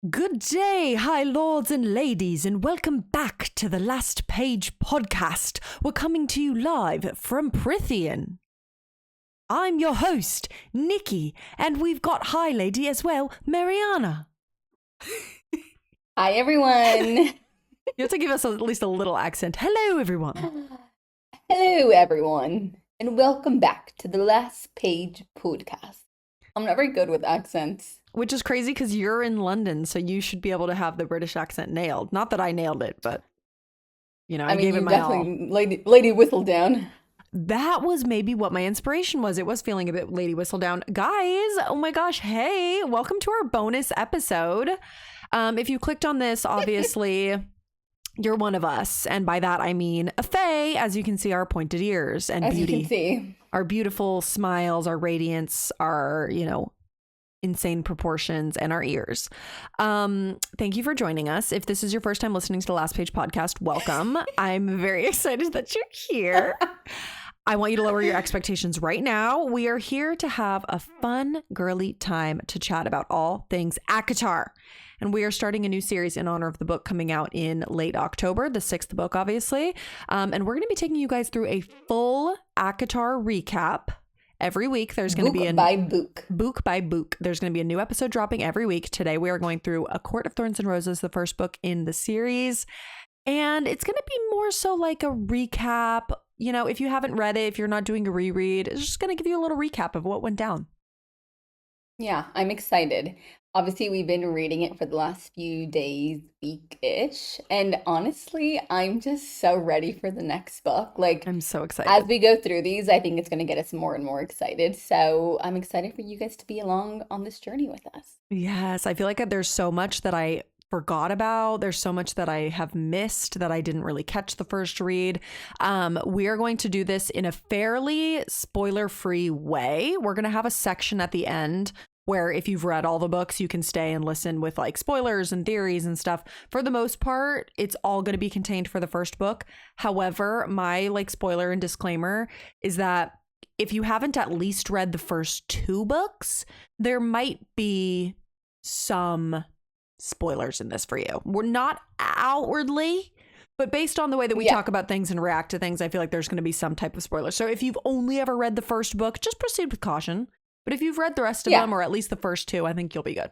Good day, high lords and ladies, and welcome back to the Last Page podcast. We're coming to you live from Prithian. I'm your host, Nikki, and we've got Hi Lady as well, Mariana. Hi, everyone. You have to give us at least a little accent. Hello, everyone. Hello, everyone, and welcome back to the Last Page podcast. I'm not very good with accents. Which is crazy because you're in London, so you should be able to have the British accent nailed. Not that I nailed it, but, you know, I gave it my all. Lady Whistledown. That was maybe what my inspiration was. It was feeling a bit Lady Whistledown. Guys, oh my gosh, hey, welcome to our bonus episode. If you clicked on this, obviously, you're one of us. And by that, I mean a fae, as you can see, our pointed ears and as beauty. You can see. Our beautiful smiles, our radiance, our, insane proportions, and our ears. Thank you for joining us. If this is your first time listening to the Last Page podcast, welcome. I'm very excited that you're here. I want you to lower your expectations right now. We are here to have a fun, girly time to chat about all things ACOTAR. And we are starting a new series in honor of the book coming out in late October, the 6th book, obviously. And we're going to be taking you guys through a full ACOTAR recap. Every week, there's going to be book by book. There's going to be a new episode dropping every week. Today, we are going through A Court of Thorns and Roses, the first book in the series. And it's going to be more so like a recap. You know, if you haven't read it, if you're not doing a reread, it's just going to give you a little recap of what went down. Yeah, I'm excited. Obviously, we've been reading it for the last few days, week-ish. And honestly, I'm just so ready for the next book. I'm so excited. As we go through these, I think it's going to get us more and more excited. So I'm excited for you guys to be along on this journey with us. Yes, I feel like there's so much that I forgot about. There's so much that I have missed that I didn't really catch the first read. We are going to do this in a fairly spoiler-free way. We're going to have a section at the end where if you've read all the books, you can stay and listen with spoilers and theories and stuff. For the most part, it's all going to be contained for the first book. However, my spoiler and disclaimer is that if you haven't at least read the first 2 books, there might be some spoilers in this for you. We're not outwardly, but based on the way that we talk about things and react to things, I feel like there's going to be some type of spoiler. So if you've only ever read the first book, just proceed with caution. But if you've read the rest of them, or at least the first 2, I think you'll be good.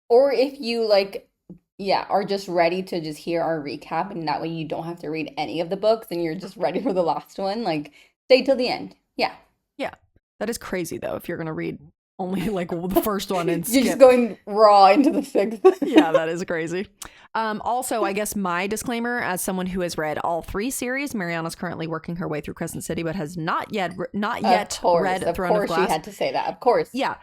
Or if you are just ready to just hear our recap, and that way you don't have to read any of the books and you're just ready for the last one, stay till the end. Yeah. Yeah. That is crazy though, if you're going to read only the first one and skip. You're just going raw into the 6th. Yeah, that is crazy. Also, I guess my disclaimer as someone who has read all 3 series, Mariana's currently working her way through Crescent City, but has not yet read Throne of Glass. Of course, she had to say that. Of course. Yeah.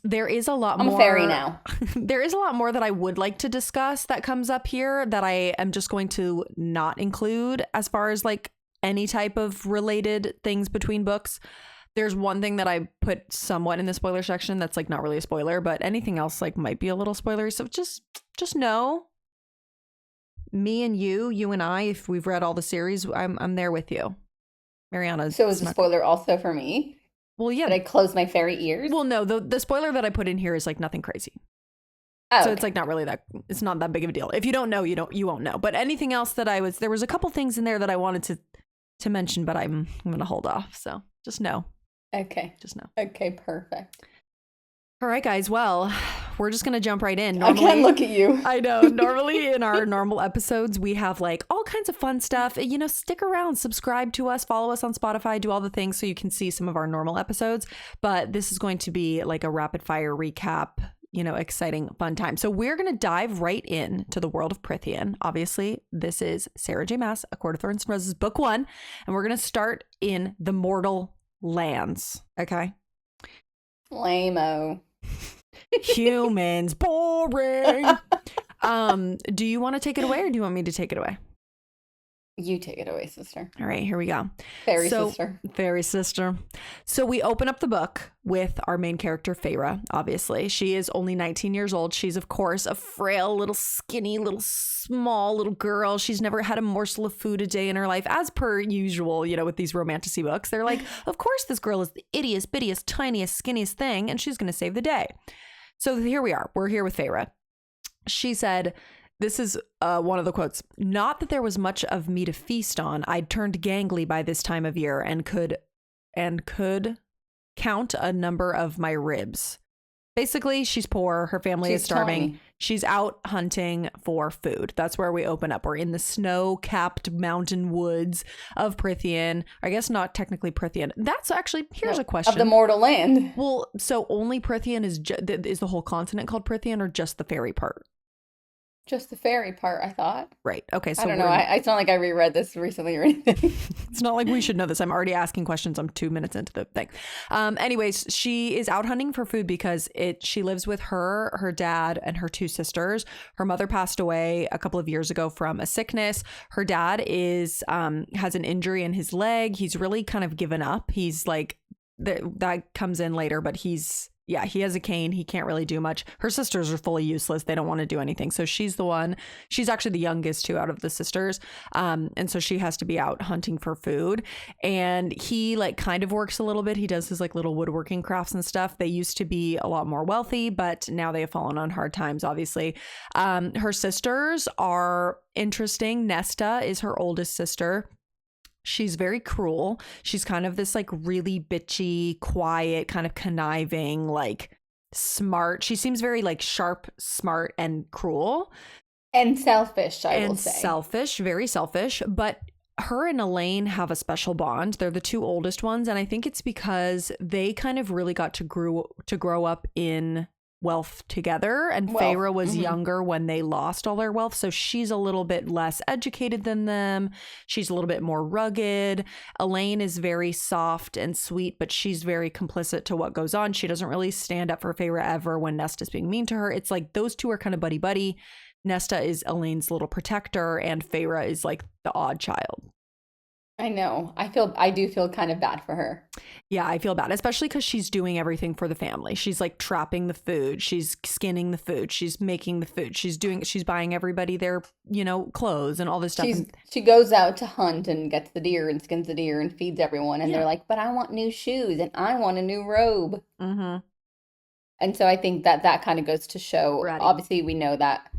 There is a lot more. I'm a fairy now. There is a lot more that I would like to discuss that comes up here that I am just going to not include as far as any type of related things between books. There's one thing that I put somewhat in the spoiler section that's not really a spoiler, but anything else might be a little spoilery. So just know, me and you and I, if we've read all the series, I'm there with you. Mariana. So is the spoiler also for me? Well, yeah. Did I close my fairy ears? Well, no, the spoiler that I put in here is nothing crazy. Oh, so okay. It's not really that, it's not that big of a deal. If you don't know, you won't know. But anything else that there was a couple things in there that I wanted to mention, but I'm going to hold off. So just know. Okay. Just know. Okay, perfect. All right, guys. Well, we're just going to jump right in. Normally, I can't look at you. I know. Normally in our normal episodes, we have all kinds of fun stuff. Stick around, subscribe to us, follow us on Spotify, do all the things so you can see some of our normal episodes. But this is going to be a rapid fire recap, exciting, fun time. So we're going to dive right in to the world of Prithian. Obviously, this is Sarah J. Maas, A Court of Thorns and Roses, book 1. And we're going to start in the mortal lands. Okay. Lame-o. Humans, boring. Do you want to take it away or do you want me to take it away? You take it away, sister. All right, here we go. Fairy sister. Fairy sister. So we open up the book with our main character, Faerie, obviously. She is only 19 years old. She's, of course, a frail, little skinny, little small little girl. She's never had a morsel of food a day in her life, as per usual, with these romantasy books. They're of course, this girl is the ittiest, bittiest, tiniest, skinniest thing, and she's going to save the day. So here we are. We're here with Faerie. She said, this is one of the quotes, "Not that there was much of me to feast on. I'd turned gangly by this time of year and could count a number of my ribs." Basically, she's poor. Her family is starving. Tawny. She's out hunting for food. That's where we open up. We're in the snow-capped mountain woods of Prythian. I guess not technically Prythian. That's actually, here's a question. Of the mortal land. Well, so only Prythian is the whole continent called Prythian, or just the fairy part? Just the fairy part, I thought. Right. Okay. So I don't know. It's not like I reread this recently or anything. It's not like we should know this. I'm already asking questions. I'm 2 minutes into the thing. Anyways, she is out hunting for food because she lives with her dad, and her 2 sisters. Her mother passed away a couple of years ago from a sickness. Her dad has an injury in his leg. He's really kind of given up. He's like, that comes in later, but he has a cane. He can't really do much. Her sisters are fully useless. They don't want to do anything. So she's actually the youngest too out of the sisters. And so she has to be out hunting for food. And he like kind of works a little bit. He does his like little woodworking crafts and stuff. They used to be a lot more wealthy, but now they have fallen on hard times, obviously. Her sisters are interesting. Nesta is her oldest sister. She's very cruel. She's kind of this like really bitchy, quiet, kind of conniving, like smart. She seems very like sharp, smart, and cruel. And selfish, I will say. And selfish, very selfish. But her and Elaine have a special bond. They're the 2 oldest ones. And I think it's because they kind of really got to grow up in wealth together, and Faerie was younger when they lost all their wealth, so she's a little bit less educated than them. She's a little bit more rugged. Elaine is very soft and sweet, but she's very complicit to what goes on. She doesn't really stand up for Faerie ever when Nesta's being mean to her. It's like those 2 are kind of buddy-buddy. Nesta is Elaine's little protector, and Faerie is like the odd child. I know. I do feel kind of bad for her. Yeah, I feel bad, especially because she's doing everything for the family. She's like trapping the food. She's skinning the food. She's making the food. She's buying everybody their, clothes and all this stuff. She goes out to hunt and gets the deer and skins the deer and feeds everyone. And they're like, but I want new shoes and I want a new robe. Mm-hmm. And so I think that kind of goes to show, obviously we know that,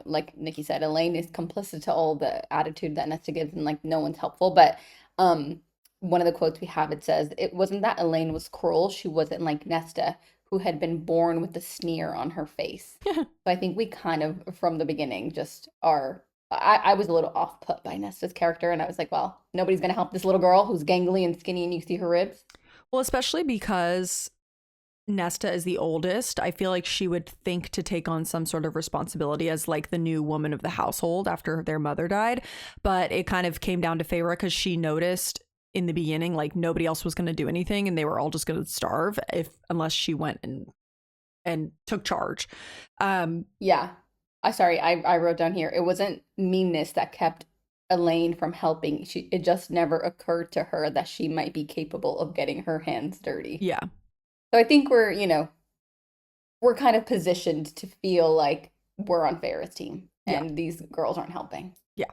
like Nikki said, Elaine is complicit to all the attitude that Nesta gives, and like no one's helpful. But one of the quotes we have, it says, it wasn't that Elaine was cruel. She wasn't like Nesta, who had been born with a sneer on her face. So I think we kind of, from the beginning, just are, I was a little off put by Nesta's character. And I was like, well, nobody's going to help this little girl who's gangly and skinny and you see her ribs. Well, especially because Nesta is the oldest. I feel like she would think to take on some sort of responsibility as like the new woman of the household after their mother died. But it kind of came down to Faerie because she noticed in the beginning like nobody else was going to do anything and they were all just going to starve unless she went and took charge. Yeah. I wrote down here, it wasn't meanness that kept Elaine from helping. It just never occurred to her that she might be capable of getting her hands dirty. Yeah. So I think we're kind of positioned to feel like we're on Faerie's team and these girls aren't helping. Yeah.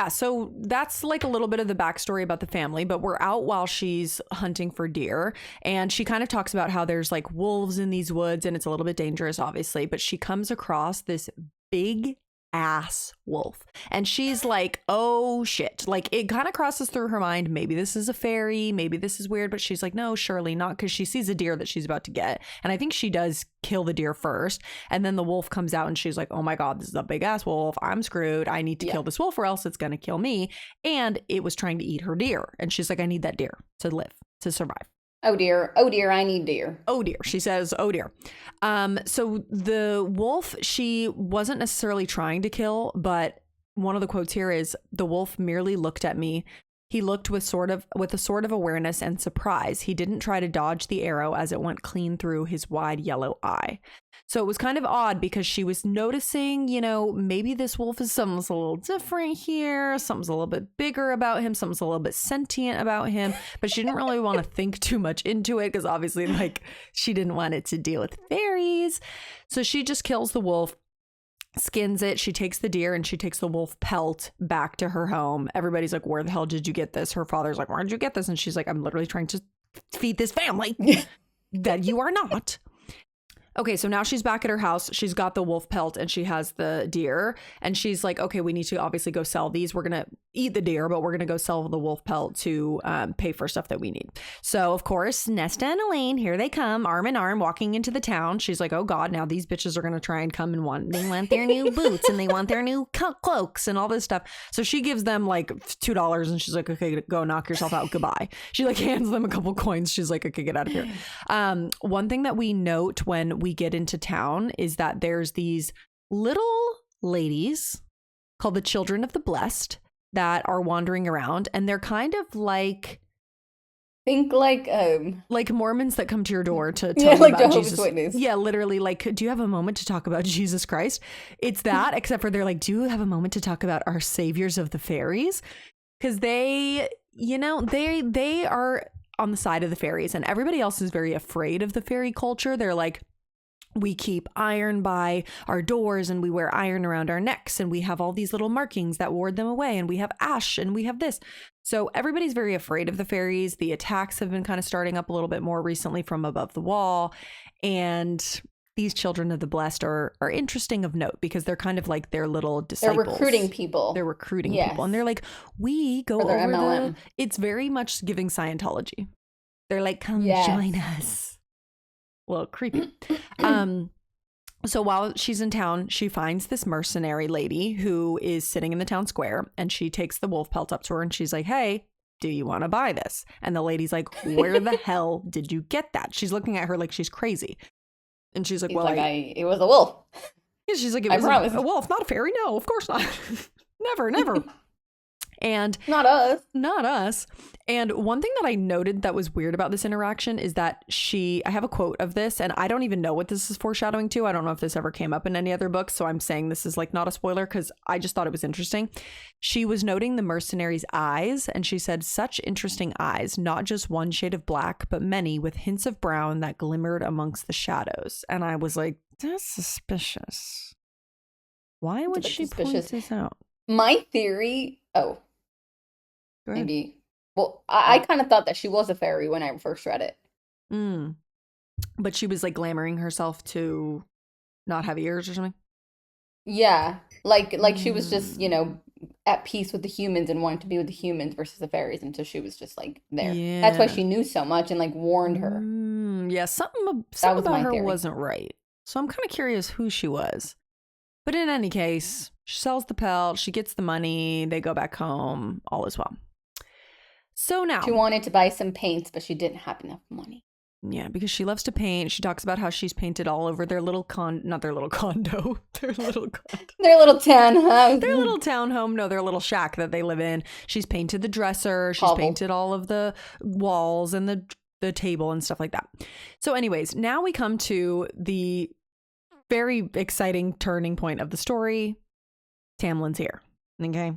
So that's like a little bit of the backstory about the family, but we're out while she's hunting for deer, and she kind of talks about how there's like wolves in these woods and it's a little bit dangerous, obviously, but she comes across this big ass wolf and she's like, oh shit, like it kind of crosses through her mind, maybe this is a fairy, maybe this is weird, but she's like, no, surely not, because she sees a deer that she's about to get, and I think she does kill the deer first, and then the wolf comes out and she's like, oh my god, this is a big ass wolf, I'm screwed, I need to kill this wolf or else it's gonna kill me, and it was trying to eat her deer, and she's like, I need that deer to live, to survive. Oh dear, I need deer. Oh dear, she says, oh dear. So the wolf, she wasn't necessarily trying to kill, but one of the quotes here is, the wolf merely looked at me. He looked with a sort of awareness and surprise. He didn't try to dodge the arrow as it went clean through his wide yellow eye. So it was kind of odd because she was noticing, maybe this wolf is something's a little different here. Something's a little bit bigger about him. Something's a little bit sentient about him. But she didn't really want to think too much into it because obviously like she didn't want it to deal with fairies. So she just kills the wolf, skins it, she takes the deer and she takes the wolf pelt back to her home. Everybody's like, where the hell did you get this? Her father's like, where did you get this? And she's like, I'm literally trying to feed this family that you are not. Okay, so now she's back at her house. She's got the wolf pelt and she has the deer. And she's like, okay, we need to obviously go sell these. We're going to eat the deer, but we're going to go sell the wolf pelt to pay for stuff that we need. So, of course, Nesta and Elaine, here they come, arm in arm, walking into the town. She's like, oh, God, now these bitches are going to try and come and they want their new boots and they want their new cloaks and all this stuff. So she gives them like $2 and she's like, okay, go knock yourself out. Goodbye. She like hands them a couple coins. She's like, okay, get out of here. One thing that we note when we get into town is that there's these little ladies called the Children of the Blessed that are wandering around, and they're kind of like like Mormons that come to your door to tell you about Jesus. Witness. Yeah, literally, like, do you have a moment to talk about Jesus Christ? It's that, except for they're like, do you have a moment to talk about our saviors of the fairies? Because they, you know, they are on the side of the fairies, and everybody else is very afraid of the fairy culture. They're like, we keep iron by our doors and we wear iron around our necks and we have all these little markings that ward them away and we have ash and we have this. So everybody's very afraid of the fairies. The attacks have been kind of starting up a little bit more recently from above the wall. And these Children of the Blessed are interesting of note because they're kind of like their little disciples. They're recruiting people. People. And they're like, we go over MLM. It's very much giving Scientology. They're like, come join us. Well, creepy. So while she's in town, she finds this mercenary lady who is sitting in the town square, and she takes the wolf pelt up to her and she's like, hey, do you want to buy this? And the lady's like, where the hell did you get that? She's looking at her like she's crazy. And she's like, it was a wolf. Yeah, she's like, it was a wolf, not a fairy. No, of course not. Never. And not us. And one thing that I noted that was weird about this interaction is that I have a quote of this, and I don't even know what this is foreshadowing to. I don't know if this ever came up in any other books. So I'm saying this is like not a spoiler because I just thought it was interesting. She was noting the mercenary's eyes, and she said, such interesting eyes, not just one shade of black, but many with hints of brown that glimmered amongst the shadows. And I was like, that's suspicious. Why would she point this out? My theory, maybe. Well, I kind of thought that she was a fairy when I first read it. But she was like glamoring herself to not have ears or something? Yeah. Like she was just, you know, at peace with the humans and wanted to be with the humans versus the fairies. And so she was just like there. Yeah. That's why she knew so much and like warned her. Yeah, something about her wasn't right. So I'm kind of curious who she was. But in any case, she sells the pelt, she gets the money, they go back home, all is well. So now she wanted to buy some paints, but she didn't have enough money. Yeah, because she loves to paint. She talks about how she's painted all over their little not their little condo, their little townhouse. Their little townhome. No, their little shack that they live in. She's painted the dresser. She's painted all of the walls and the table and stuff like that. So anyways, now we come to the very exciting turning point of the story. Tamlin's here. Okay.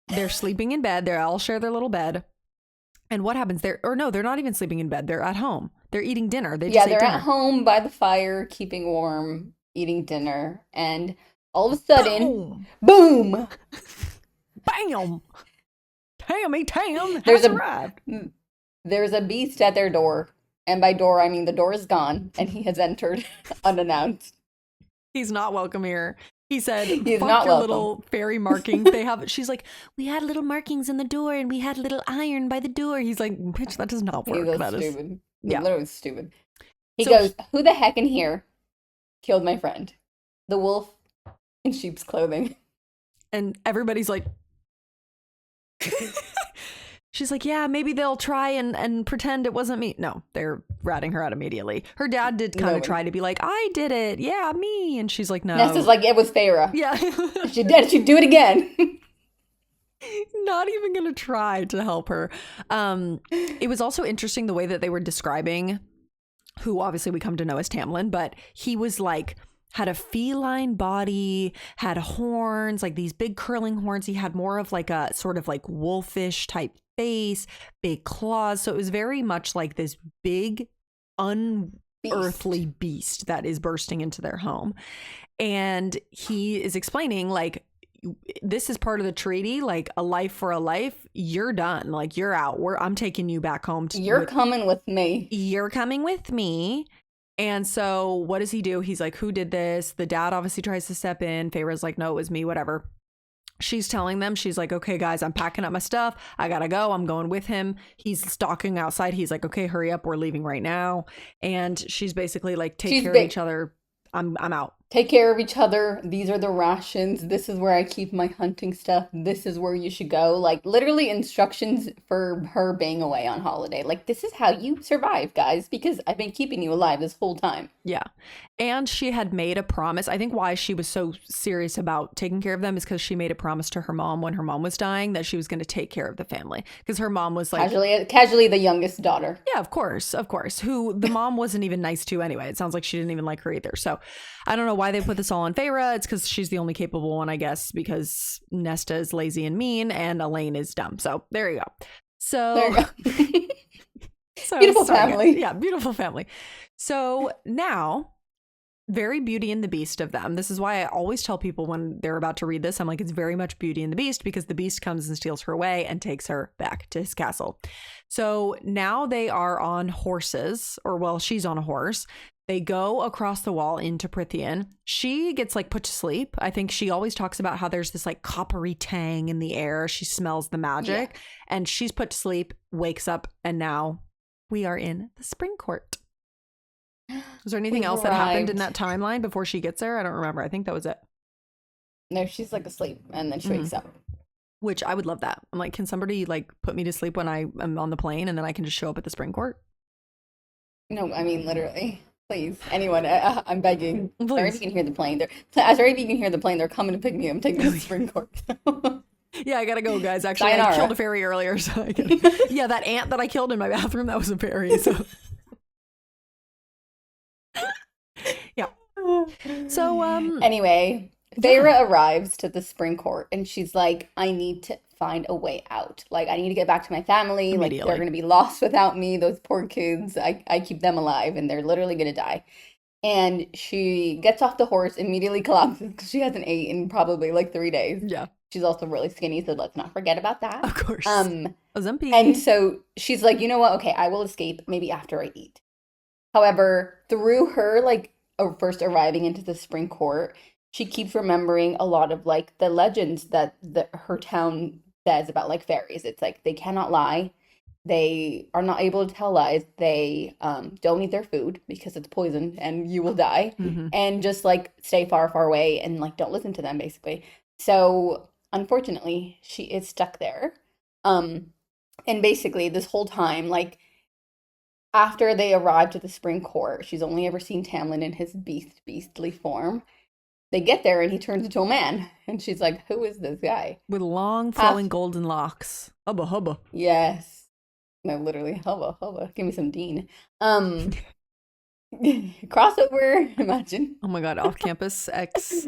They're sleeping in bed. They all share their little bed. And what happens there? Or no, they're not even sleeping in bed. They're at home. They're eating dinner. They're at home by the fire, keeping warm, eating dinner. And all of a sudden, boom! Bam! Tammy Tam has arrived. There's a beast at their door. And by door, I mean the door is gone. And he has entered unannounced. He's not welcome here. He said, he's fuck not your welcome. Little fairy markings. She's like, we had little markings in the door and we had little iron by the door. He's like, bitch, that does not work. He's stupid. Yeah. Literally stupid. He goes, who the heck in here killed my friend? The wolf in sheep's clothing. And everybody's like, she's like, yeah, maybe they'll try and pretend it wasn't me. No, they're ratting her out immediately. Her dad did kind of try to be like, I did it. Yeah, me. And she's like, no. Nesta's like, it was Faerie. Yeah. She did. She'd do it again. Not even going to try to help her. It was also interesting the way that they were describing who obviously we come to know as Tamlin, but he was like, had a feline body, had horns, like these big curling horns. He had more of like a sort of like wolfish type face, big claws. So it was very much like this big, unearthly beast that is bursting into their home. And he is explaining like, this is part of the treaty, like a life for a life. You're done. Like you're out. I'm taking you back home. You're coming with me. You're coming with me. And so what does he do? He's like, who did this? The dad obviously tries to step in. Feyre's like, no, it was me, whatever. She's telling them, she's like, okay, guys, I'm packing up my stuff. I gotta go. I'm going with him. He's stalking outside. He's like, okay, hurry up. We're leaving right now. And she's basically like, take care of each other. I'm out. Take care of each other. These are the rations. This is where I keep my hunting stuff. This is where you should go. Like literally instructions for her being away on holiday. Like this is how you survive, guys, because I've been keeping you alive this whole time. Yeah. And she had made a promise. I think why she was so serious about taking care of them is because she made a promise to her mom when her mom was dying that she was going to take care of the family. Because her mom was like... Casually the youngest daughter. Yeah, of course. Who the mom wasn't even nice to anyway. It sounds like she didn't even like her either. So I don't know why they put this all on Feyre. It's because she's the only capable one, I guess, because Nesta is lazy and mean and Elaine is dumb. So there you go. So... Beautiful family. Yeah, beautiful family. So now... very Beauty and the Beast of them. This is why I always tell people when they're about to read this, I'm like, it's very much Beauty and the Beast, because the Beast comes and steals her away and takes her back to his castle. So now they are on horses, or well, she's on a horse. They go across the wall into Prythian. She gets like put to sleep. I think she always talks about how there's this like coppery tang in the air. She smells the magic and she's put to sleep, wakes up, and now we are in the Spring Court. Was there anything else that happened in that timeline before she gets there? I don't remember. I think that was it. No, she's like asleep and then she wakes up. Which I would love that. I'm like, can somebody like put me to sleep when I am on the plane and then I can just show up at the Spring Court? No, I mean, literally. Please. Anyone, I'm begging. Please. Sorry if you can hear the plane. Sorry if you can hear the plane. They're coming to pick me up and take me to the Spring Court. Yeah, I gotta go, guys. Actually, Sayonara. I killed a fairy earlier. So yeah, that ant that I killed in my bathroom, that was a fairy. So... yeah. So anyway, Feyre arrives to the Spring Court and she's like, I need to find a way out. Like, I need to get back to my family. Like, they're gonna be lost without me. Those poor kids. I keep them alive and they're literally gonna die. And she gets off the horse, immediately collapses because she hasn't eaten in probably like 3 days. Yeah. She's also really skinny, so let's not forget about that. Of course. Ozempic. And so she's like, you know what? Okay, I will escape maybe after I eat. However, through her like first arriving into the Spring Court, she keeps remembering a lot of like the legends that her town says about like fairies. It's like they cannot lie. They are not able to tell lies. They don't eat their food because it's poison and you will die. Mm-hmm. And just like stay far, far away and like don't listen to them basically. So unfortunately, she is stuck there. And basically this whole time, like after they arrive to the Spring Court, she's only ever seen Tamlin in his beastly form. They get there and he turns into a man. And she's like, who is this guy? With long flowing golden locks. Hubba hubba. Yes. No, literally, hubba hubba. Give me some Dean. Crossover, imagine. Oh my god, off-campus X.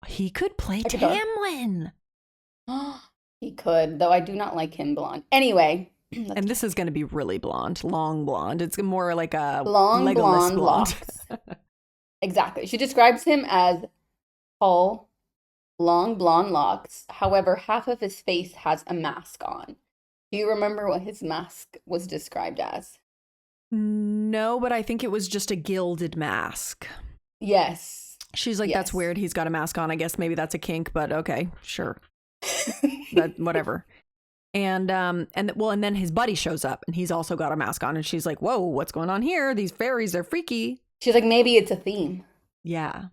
He could play Tamlin. He could, though I do not like him blonde. Anyway. And this is going to be really blonde, long blonde. It's more like a long Legolas blonde locks. Exactly. She describes him as tall, long blonde locks. However, half of his face has a mask on. Do you remember what his mask was described as? No, but I think it was just a gilded mask. Yes. She's like, that's weird. He's got a mask on. I guess maybe that's a kink, but okay, sure. But whatever. And then his buddy shows up and he's also got a mask on and she's like, whoa, what's going on here? These fairies, they're freaky. She's like, maybe it's a theme. Yeah.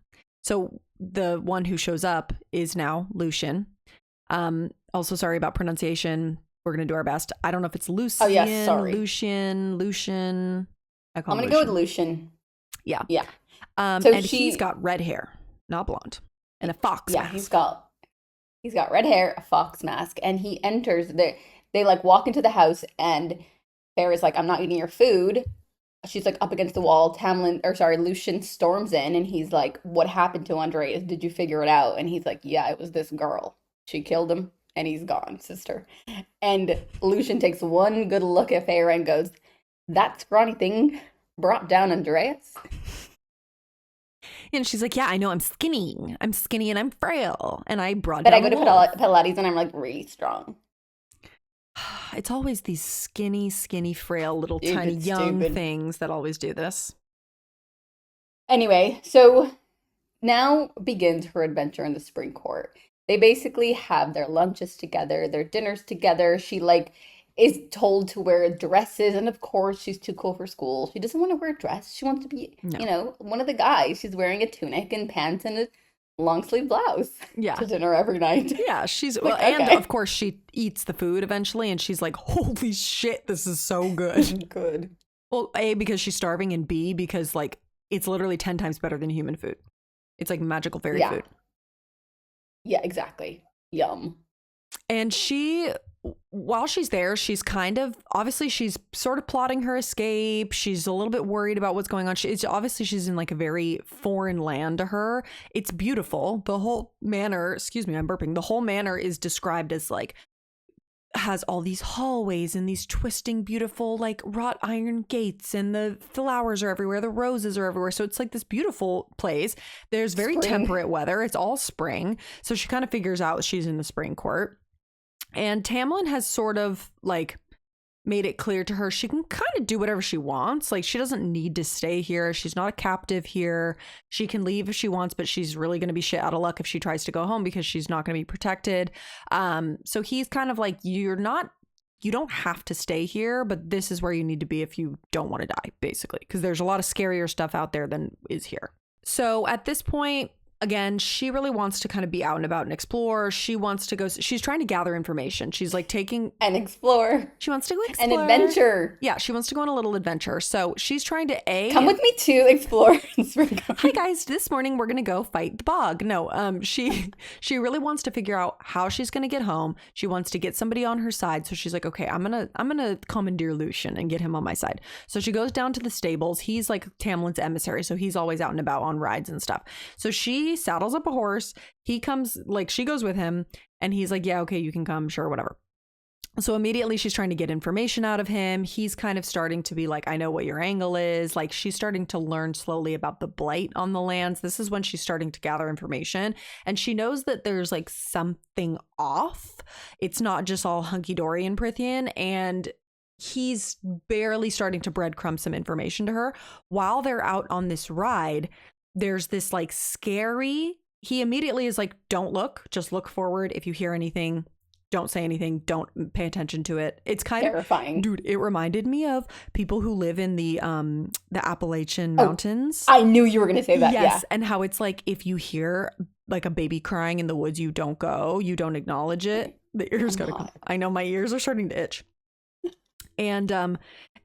So the one who shows up is now Lucian. Also sorry about pronunciation. We're going to do our best. I don't know if it's Lucian. Oh, yeah, sorry. Lucian. I'm going to go with Lucian. Yeah. Yeah. So he's got red hair, not blonde, and a fox mask. He's got red hair, a fox mask, and he enters. They like walk into the house, and Feyre's like, I'm not eating your food. She's like up against the wall. Lucian storms in, and he's like, what happened to Andreas? Did you figure it out? And he's like, yeah, it was this girl. She killed him, and he's gone, sister. And Lucian takes one good look at Feyre and goes, that scrawny thing brought down Andreas. And she's like, yeah, I know, I'm skinny and I'm frail. And I brought But down I go to Pilates and I'm like really strong. It's always these skinny, frail, little tiny young things that always do this. Anyway, so now begins her adventure in the spring court. They basically have their lunches together, their dinners together. She like is told to wear dresses, and of course she's too cool for school. She doesn't want to wear a dress. She wants to be, one of the guys. She's wearing a tunic and pants and a long sleeve blouse to dinner every night. Yeah, she's well, okay. And of course she eats the food eventually, and she's like, "Holy shit, this is so good." Good. Well, A, because she's starving, and B, because like it's literally 10 times better than human food. It's like magical fairy food. Yeah, exactly. Yum. And she, while she's there, she's obviously she's sort of plotting her escape. She's a little bit worried about what's going on. She's in like a very foreign land to her. It's beautiful. The whole manor, excuse me, I'm burping. The whole manor is described as like, has all these hallways and these twisting, beautiful, like wrought iron gates, and the flowers are everywhere. The roses are everywhere. So it's like this beautiful place. There's very temperate weather. It's all spring. So she kind of figures out she's in the spring court. And Tamlin has sort of like made it clear to her she can kind of do whatever she wants. Like she doesn't need to stay here. She's not a captive here. She can leave if she wants, but she's really going to be shit out of luck if she tries to go home because she's not going to be protected. So he's kind of like, you don't have to stay here, but this is where you need to be if you don't want to die, basically, because there's a lot of scarier stuff out there than is here. So at this point, again, she really wants to kind of be out and about and explore. She wants to go. She's trying to gather information. She's like taking and explore. She wants to go explore. An adventure. Yeah, she wants to go on a little adventure. So she's trying to come with me to explore. Hi guys, this morning we're gonna go fight the bog. No, she really wants to figure out how she's gonna get home. She wants to get somebody on her side. So she's like, okay, I'm gonna commandeer Lucian and get him on my side. So she goes down to the stables. He's like Tamlin's emissary, so he's always out and about on rides and stuff. So she saddles up a horse. He comes, like she goes with him, and he's like, yeah, okay, you can come, sure, whatever. So immediately she's trying to get information out of him. He's kind of starting to be like, I know what your angle is. Like she's starting to learn slowly about the blight on the lands. This is when she's starting to gather information, and she knows that there's like something off. It's not just all hunky-dory in Prithian, and he's barely starting to breadcrumb some information to her. While they're out on this ride, there's this like scary, he immediately is like, don't look, just look forward. If you hear anything, don't say anything, don't pay attention to it. It's kind terrifying. Dude, it reminded me of people who live in the Appalachian Mountains. I knew you were going to say that. Yes, yeah. And how it's like, if you hear like a baby crying in the woods, you don't go, you don't acknowledge it. The ears gotta come. I know, my ears are starting to itch. And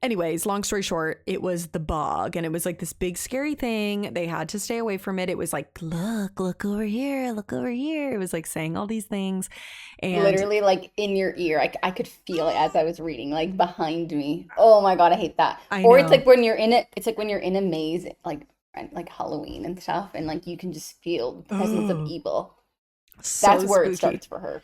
anyways, long story short, it was the bog, and it was like this big scary thing. They had to stay away from it. It was like, look over here, look over here. It was like saying all these things, and literally like in your ear. I could feel it as I was reading, like behind me. Oh my God, I hate that. Or it's like when you're in it. It's like when you're in a maze, like Halloween and stuff, and like you can just feel the presence of evil. So that's where spooky. It starts for her.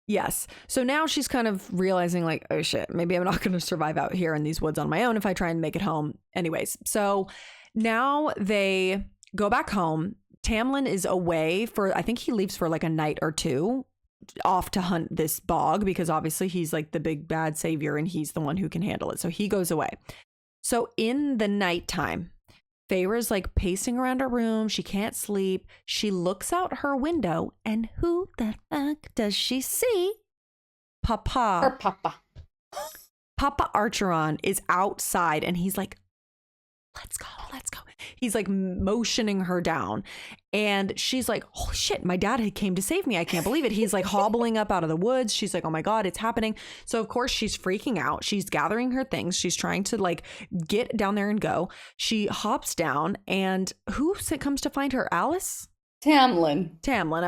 Yes. So now she's kind of realizing like, oh shit, maybe I'm not going to survive out here in these woods on my own if I try and make it home. Anyways, so now they go back home. Tamlin is away I think he leaves for like a night or two off to hunt this bog, because obviously he's like the big bad savior and he's the one who can handle it. So he goes away. So in the nighttime, Feyre's like pacing around her room. She can't sleep. She looks out her window, and who the fuck does she see? Papa. Her papa. Papa Archeron is outside, and he's like, let's go. He's like motioning her down, and she's like, holy shit, my dad came to save me. I can't believe it. He's like hobbling up out of the woods. She's like, oh my God, it's happening. So of course she's freaking out. She's gathering her things. She's trying to like get down there and go. She hops down, and who comes to find her? Alice? Tamlin.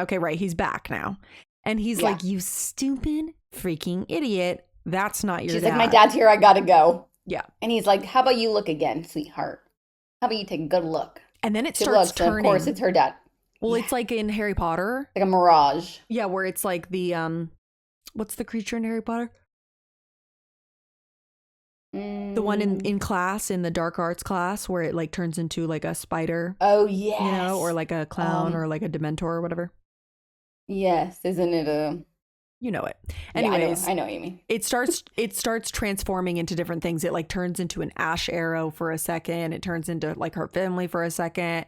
Okay, right. He's back now. And he's like, you stupid freaking idiot. That's not your dad. She's like, my dad's here. I gotta go. Yeah. And he's like, how about you look again, sweetheart? How about you take a good look? And then it starts turning. Of course, it's her dad. Well, it's like in Harry Potter. Like a mirage. Yeah, where it's like the, what's the creature in Harry Potter? The one in class, in the dark arts class, where it like turns into like a spider. Oh, yes. You know, or like a clown or like a Dementor or whatever. Yes. Isn't it a... You know it. Anyways, I know what you mean. It starts transforming into different things. It like turns into an ash arrow for a second. It turns into like her family for a second.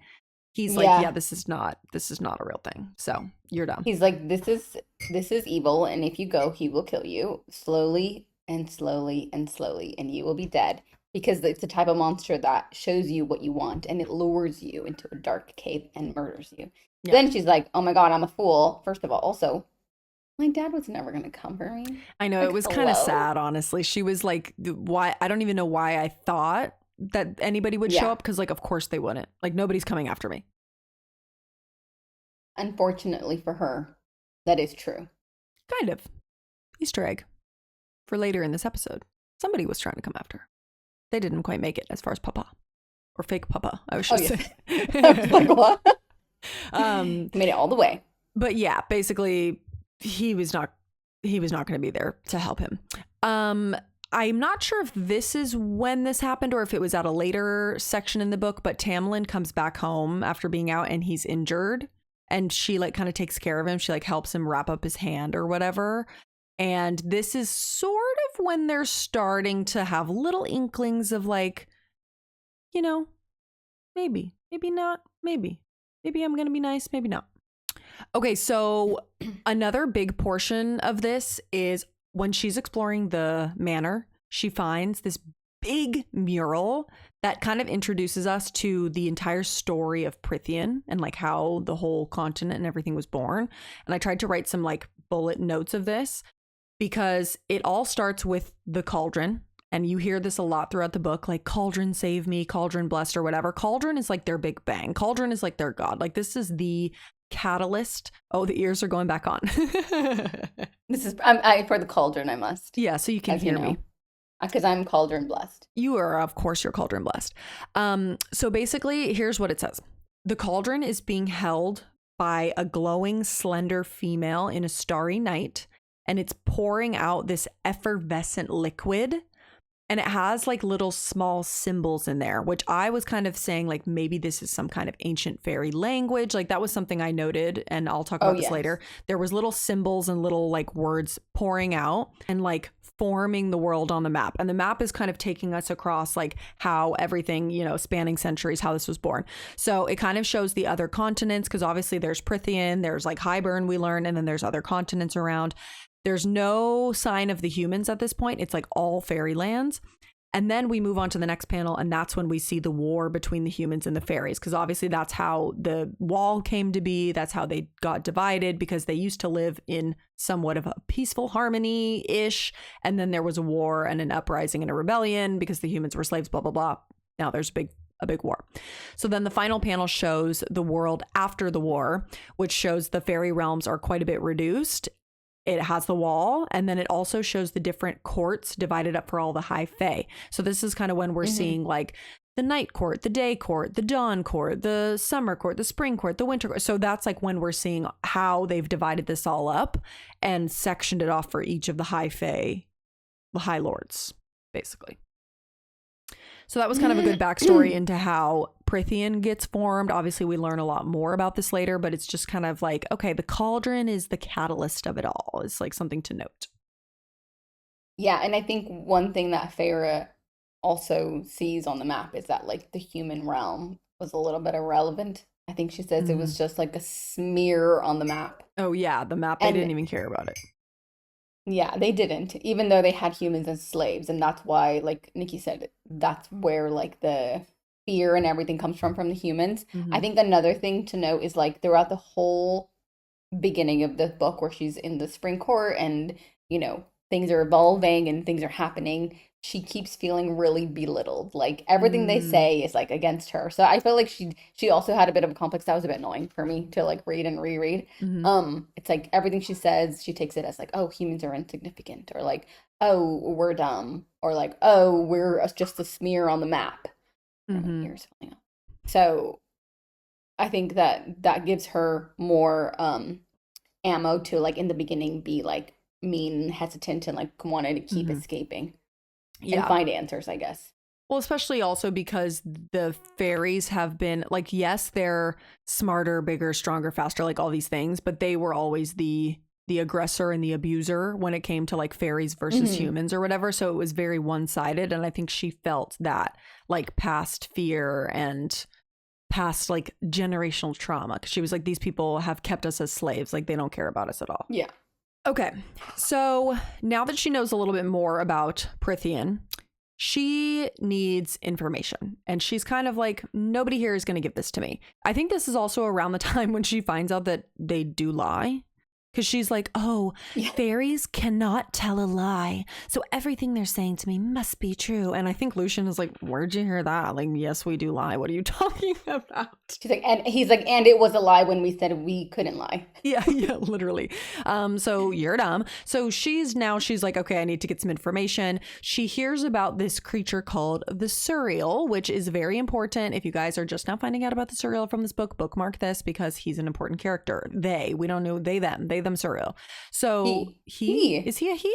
He's like, yeah, this is not a real thing. So you're done. He's like, this is evil, and if you go, he will kill you slowly and slowly and slowly, and you will be dead. Because it's the type of monster that shows you what you want, and it lures you into a dark cave and murders you. Yeah. Then she's like, oh my God, I'm a fool. First of all, also, my dad was never going to come for me. I know, it was kind of sad, honestly. She was like, why? I don't even know why I thought that anybody would show up, because like, of course they wouldn't. Like, nobody's coming after me. Unfortunately for her, that is true. Kind of. Easter egg for later in this episode. Somebody was trying to come after her. They didn't quite make it as far as Papa. Or fake Papa, I was just saying. Like what? Made it all the way. But yeah, basically, he was not going to be there to help him. I'm not sure if this is when this happened or if it was at a later section in the book, but Tamlin comes back home after being out and he's injured, and she like kind of takes care of him. She like helps him wrap up his hand or whatever. And this is sort of when they're starting to have little inklings of like, you know, maybe not, maybe I'm going to be nice, maybe not. Okay, so another big portion of this is when she's exploring the manor, she finds this big mural that kind of introduces us to the entire story of Prythian and like how the whole continent and everything was born. And I tried to write some like bullet notes of this because it all starts with the cauldron. And you hear this a lot throughout the book, like cauldron save me, cauldron blessed or whatever. Cauldron is like their big bang. Cauldron is like their god. Like this is the catalyst. Oh, the ears are going back on. This is I for the cauldron. I must. Yeah, so you can hear me because I'm cauldron blessed. You are, of course, you're cauldron blessed. So basically, here's what it says: the cauldron is being held by a glowing, slender female in a starry night, and it's pouring out this effervescent liquid. And it has like little small symbols in there, which I was kind of saying like maybe this is some kind of ancient fairy language. Like that was something I noted, and I'll talk about this later. There was little symbols and little like words pouring out and like forming the world on the map. And the map is kind of taking us across like how everything, you know, spanning centuries, how this was born. So it kind of shows the other continents, because obviously there's Prythian, there's like Highburn we learn, and then there's other continents around. There's no sign of the humans at this point. It's like all fairy lands. And then we move on to the next panel, and that's when we see the war between the humans and the fairies, because obviously that's how the wall came to be. That's how they got divided, because they used to live in somewhat of a peaceful harmony-ish. And then there was a war and an uprising and a rebellion because the humans were slaves, blah, blah, blah. Now there's a big war. So then the final panel shows the world after the war, which shows the fairy realms are quite a bit reduced. It has the wall, and then it also shows the different courts divided up for all the high fae. So this is kind of when we're seeing like the night court, the day court, the dawn court, the summer court, the spring court, the winter court. So that's like when we're seeing how they've divided this all up and sectioned it off for each of the high fae, the high lords, basically. So that was kind of a good backstory into how Prythian gets formed. Obviously, we learn a lot more about this later, but it's just kind of like, okay, the cauldron is the catalyst of it all. It's like something to note. Yeah, and I think one thing that Faerie also sees on the map is that like the human realm was a little bit irrelevant. I think she says it was just like a smear on the map. Oh yeah, the map, they didn't even care about it. Yeah, they didn't, even though they had humans as slaves. And that's why, like Nikki said, that's where like the fear and everything comes from the humans. I think another thing to note is like throughout the whole beginning of the book where she's in the spring court and, you know, things are evolving and things are happening, she keeps feeling really belittled. Like everything they say is like against her. So I feel like she also had a bit of a complex that was a bit annoying for me to like read and reread. It's like everything she says, she takes it as like, oh, humans are insignificant, or like, oh, we're dumb, or like, oh, we're just a smear on the map. So I think that gives her more ammo to like in the beginning be like mean and hesitant and like wanted to keep escaping. And find answers, I guess. Well, especially also because the fairies have been like, yes, they're smarter, bigger, stronger, faster, like all these things, but they were always the the aggressor and the abuser when it came to like fairies versus humans or whatever. So it was very one-sided. And I think she felt that like past fear and past like generational trauma. Because she was like, these people have kept us as slaves. Like they don't care about us at all. Yeah. Okay. So now that she knows a little bit more about Prythian, she needs information. And she's kind of like, nobody here is going to give this to me. I think this is also around the time when she finds out that they do lie. Because she's like, oh, fairies cannot tell a lie. So everything they're saying to me must be true. And I think Lucian is like, where'd you hear that? Like, yes, we do lie. Like, what are you talking about? She's like, and he's like, and it was a lie when we said we couldn't lie. Yeah, literally. So you're dumb. So she's like, okay, I need to get some information. She hears about this creature called the Surreal, which is very important. If you guys are just now finding out about the Surreal from this book, bookmark this because he's an important character. We don't know them Surreal. So he is he a he?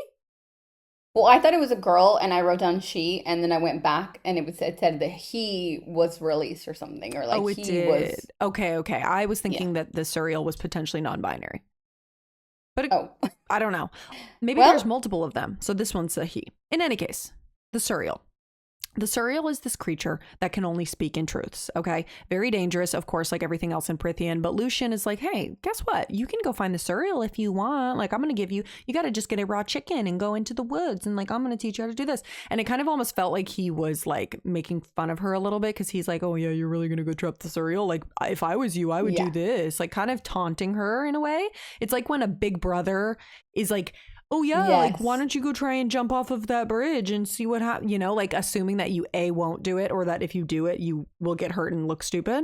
Well, I thought it was a girl and I wrote down she, and then I went back and it said that he was released or something, or like it did. Was okay. I was thinking that the Surreal was potentially non-binary. But I don't know. Maybe there's multiple of them. So this one's a he. In any case, the Surreal. The Surreal is this creature that can only speak in truths, okay? Very dangerous, of course, like everything else in Prythian. But Lucian is like, hey, guess what? You can go find the Surreal if you want. Like, I'm going to give you got to just get a raw chicken and go into the woods. And like, I'm going to teach you how to do this. And it kind of almost felt like he was like making fun of her a little bit because he's like, oh yeah, you're really going to go trap the Surreal? Like, if I was you, I would do this. Like kind of taunting her in a way. It's like when a big brother is like, oh yeah, like why don't you go try and jump off of that bridge and see what happens, you know, like assuming that you won't do it, or that if you do it you will get hurt and look stupid.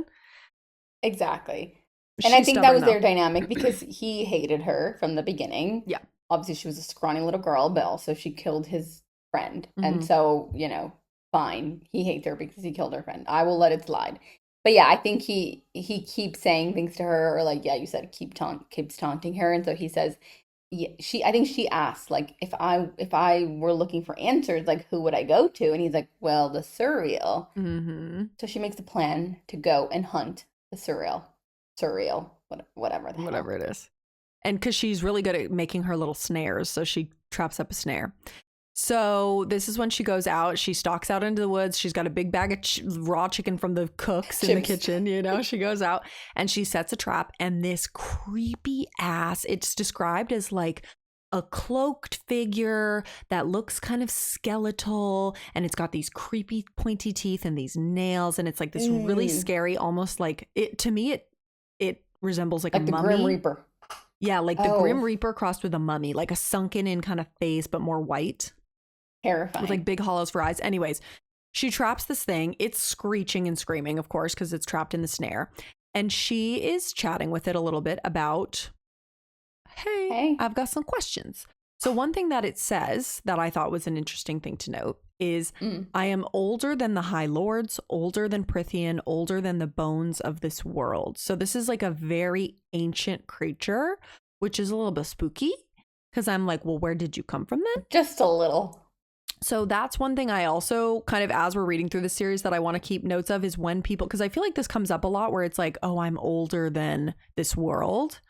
Exactly. And I think that was their dynamic because he hated her from the beginning. Yeah, obviously she was a scrawny little girl, but also she killed his friend. And so, you know, fine, he hates her because he killed her friend. I will let it slide. But yeah, I think he keeps saying things to her, or like, yeah, you said keeps taunting her. And so he says, I think she asked, like, if I were looking for answers, like, who would I go to? And he's like, well, the Surreal. So she makes a plan to go and hunt the Surreal, whatever it is. And because she's really good at making her little snares, so she traps up a snare. So this is when she goes out. She stalks out into the woods. She's got a big bag of raw chicken from the cooks in the kitchen. You know, she goes out and she sets a trap. And this creepy ass, it's described as like a cloaked figure that looks kind of skeletal. And it's got these creepy pointy teeth and these nails. And it's like this really scary, almost like it, to me, it resembles like a mummy. Grim Reaper. Yeah, like the Grim Reaper crossed with a mummy, like a sunken in kind of face, but more white. Terrifying. With like big hollows for eyes. Anyways, she traps this thing. It's screeching and screaming, of course, because it's trapped in the snare. And she is chatting with it a little bit about, hey, I've got some questions. So one thing that it says that I thought was an interesting thing to note is, I am older than the High Lords, older than Prythian, older than the bones of this world. So this is like a very ancient creature, which is a little bit spooky because I'm like, well, where did you come from then? Just a little. So that's one thing I also kind of, as we're reading through the series, that I want to keep notes of is when people, because I feel like this comes up a lot where it's like, oh, I'm older than this world.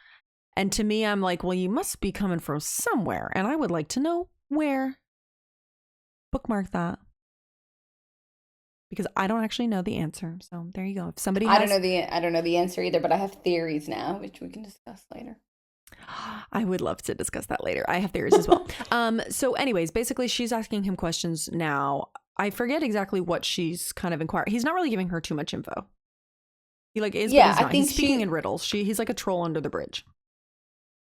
And to me, I'm like, well, you must be coming from somewhere. And I would like to know where. Bookmark that. Because I don't actually know the answer. So there you go. If somebody has... I don't know the answer either, but I have theories now, which we can discuss later. I would love to discuss that later. I have theories as well. So anyways, basically she's asking him questions now. I forget exactly what she's kind of inquiring. He's not really giving her too much info. He like is, but he's not. He's speaking in riddles. He's like a troll under the bridge.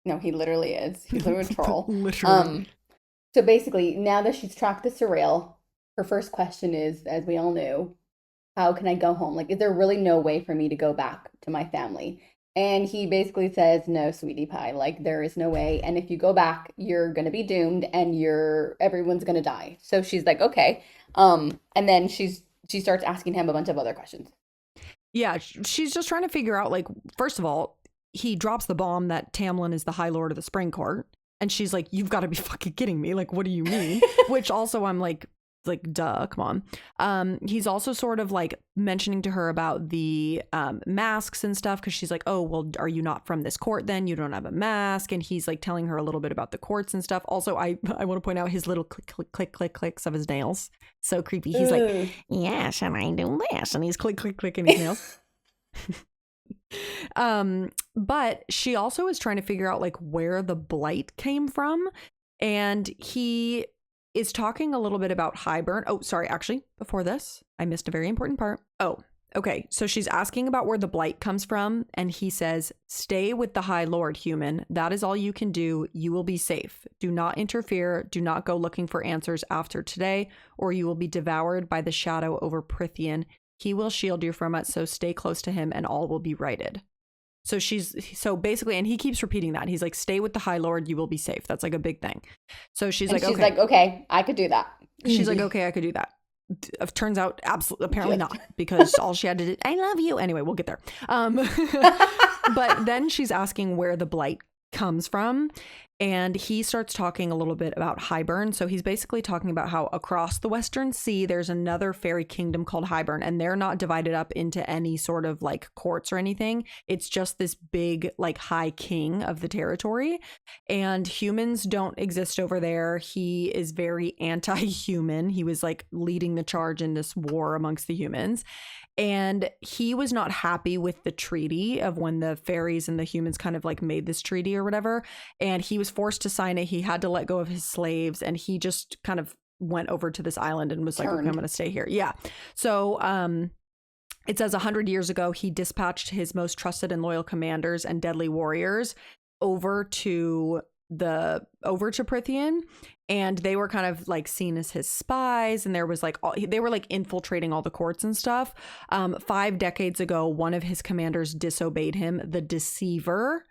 No, he literally is. He's literally a troll. Literally. So basically, now that she's tracked the Surreal, her first question is, as we all knew, how can I go home? Like, is there really no way for me to go back to my family? And he basically says, no, sweetie pie, like there is no way. And if you go back, you're going to be doomed and everyone's going to die. So she's like, okay. And then she starts asking him a bunch of other questions. Yeah, she's just trying to figure out, like, first of all, he drops the bomb that Tamlin is the High Lord of the Spring Court. And she's like, you've got to be fucking kidding me. Like, what do you mean? Which also I'm like, like, duh, come on. He's also sort of like mentioning to her about the masks and stuff, because she's like, oh, well, are you not from this court then? You don't have a mask. And he's like telling her a little bit about the courts and stuff. Also, I want to point out his little click clicks of his nails. So creepy. He's like, yes, and I do this. And he's clicking his nails. But she also is trying to figure out like where the blight came from. And he is talking a little bit about Hybern. Oh, sorry. Actually, before this, I missed a very important part. Oh, okay. So she's asking about where the blight comes from. And he says, stay with the High Lord, human. That is all you can do. You will be safe. Do not interfere. Do not go looking for answers after today, or you will be devoured by the shadow over Prithian. He will shield you from it. So stay close to him and all will be righted. So basically, and he keeps repeating that. He's like, stay with the High Lord, you will be safe. That's like a big thing. So she's like, okay, I could do that. She's like, okay, I could do that. Turns out, absolutely, apparently not, because all she had to do, I love you. Anyway, we'll get there. But then she's asking where the blight comes from. And he starts talking a little bit about Hybern. So he's basically talking about how across the Western Sea, there's another fairy kingdom called Hybern, and they're not divided up into any sort of like courts or anything. It's just this big like high king of the territory, and humans don't exist over there. He is very anti-human. He was like leading the charge in this war amongst the humans. And he was not happy with the treaty of when the fairies and the humans kind of like made this treaty or whatever. And he was forced to sign it. He had to let go of his slaves, and he just kind of went over to this island and was like, okay, I'm going to stay here. Yeah. So it says 100 years ago, he dispatched his most trusted and loyal commanders and deadly warriors over to Prithian, and they were kind of like seen as his spies, and there was like they were like infiltrating all the courts and stuff. 5 decades ago, one of his commanders disobeyed him, the Deceiver,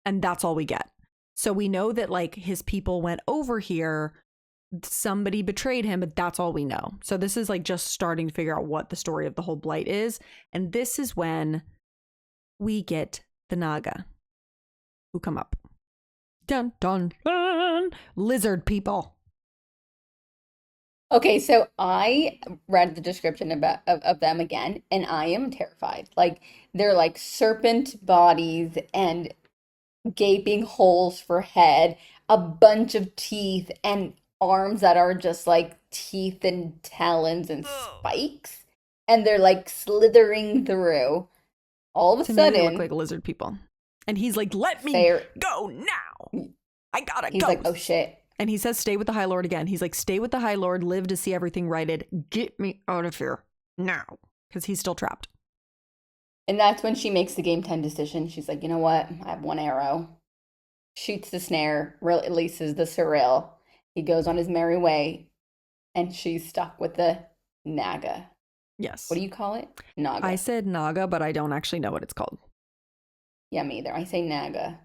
and that's all we get. So we know that like his people went over here, somebody betrayed him, but that's all we know. So this is like just starting to figure out what the story of the whole blight is, and this is when we get the Naga who come up. Dun, dun, dun. Lizard people. Okay, so I read the description of them again, and I am terrified. Like, they're like serpent bodies and gaping holes for head, a bunch of teeth, and arms that are just like teeth and talons and spikes, and they're like slithering through. All of a sudden, they look like lizard people. And he's like, let me go now. I gotta go. He's like, oh shit. And he says, stay with the High Lord again. He's like, stay with the High Lord, live to see everything righted. Get me out of here now. Because he's still trapped. And that's when she makes the game 10 decision. She's like, you know what? I have one arrow. Shoots the snare, releases the Cyril. He goes on his merry way. And she's stuck with the Naga. Yes. What do you call it? Naga. I said Naga, but I don't actually know what it's called. Yeah, me either. I say Naga.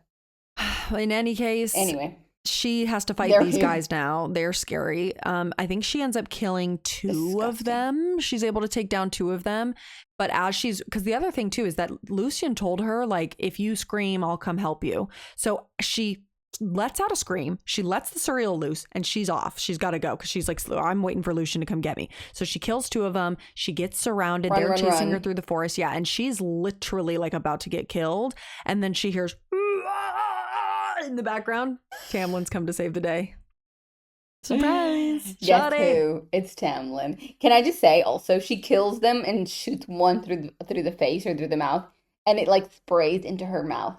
In any case, anyway, she has to fight these guys now. They're scary. I think she ends up killing 2 of them. She's able to take down 2 of them. But because the other thing too is that Lucian told her, like, if you scream, I'll come help you. So she lets out a scream. She lets the Surreal loose, and she's off. She's got to go because she's like, I'm waiting for Lucian to come get me. So she kills 2 of them. She gets surrounded. They're chasing her through the forest. Yeah. And she's literally like about to get killed. And then she hears in the background, Tamlin's come to save the day. Surprise! Guess who? It's Tamlin. Can I just say also, she kills them and shoots one through the face or through the mouth, and it like sprays into her mouth.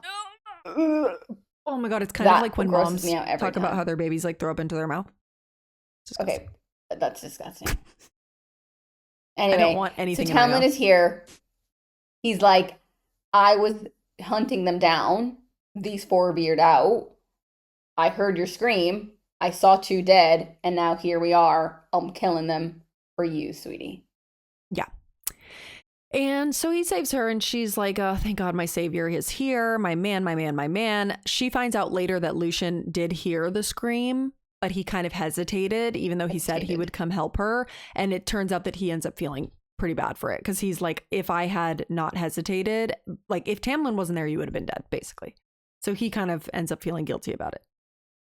Oh my god, it's kind of like when moms talk about how their babies like throw up into their mouth. Okay, that's disgusting. Anyway, I don't want anything. So Tamlin is here. He's like, I was hunting them down. These 4 veered out. I heard your scream. I saw 2 dead, and now here we are. I'm killing them for you, sweetie. Yeah. And so he saves her, and she's like, oh, thank God my savior is here. My man, my man, my man. She finds out later that Lucian did hear the scream, but he kind of hesitated, even though he said he would come help her. And it turns out that he ends up feeling pretty bad for it, because he's like, if I had not hesitated, like if Tamlin wasn't there, you would have been dead, basically. So he kind of ends up feeling guilty about it,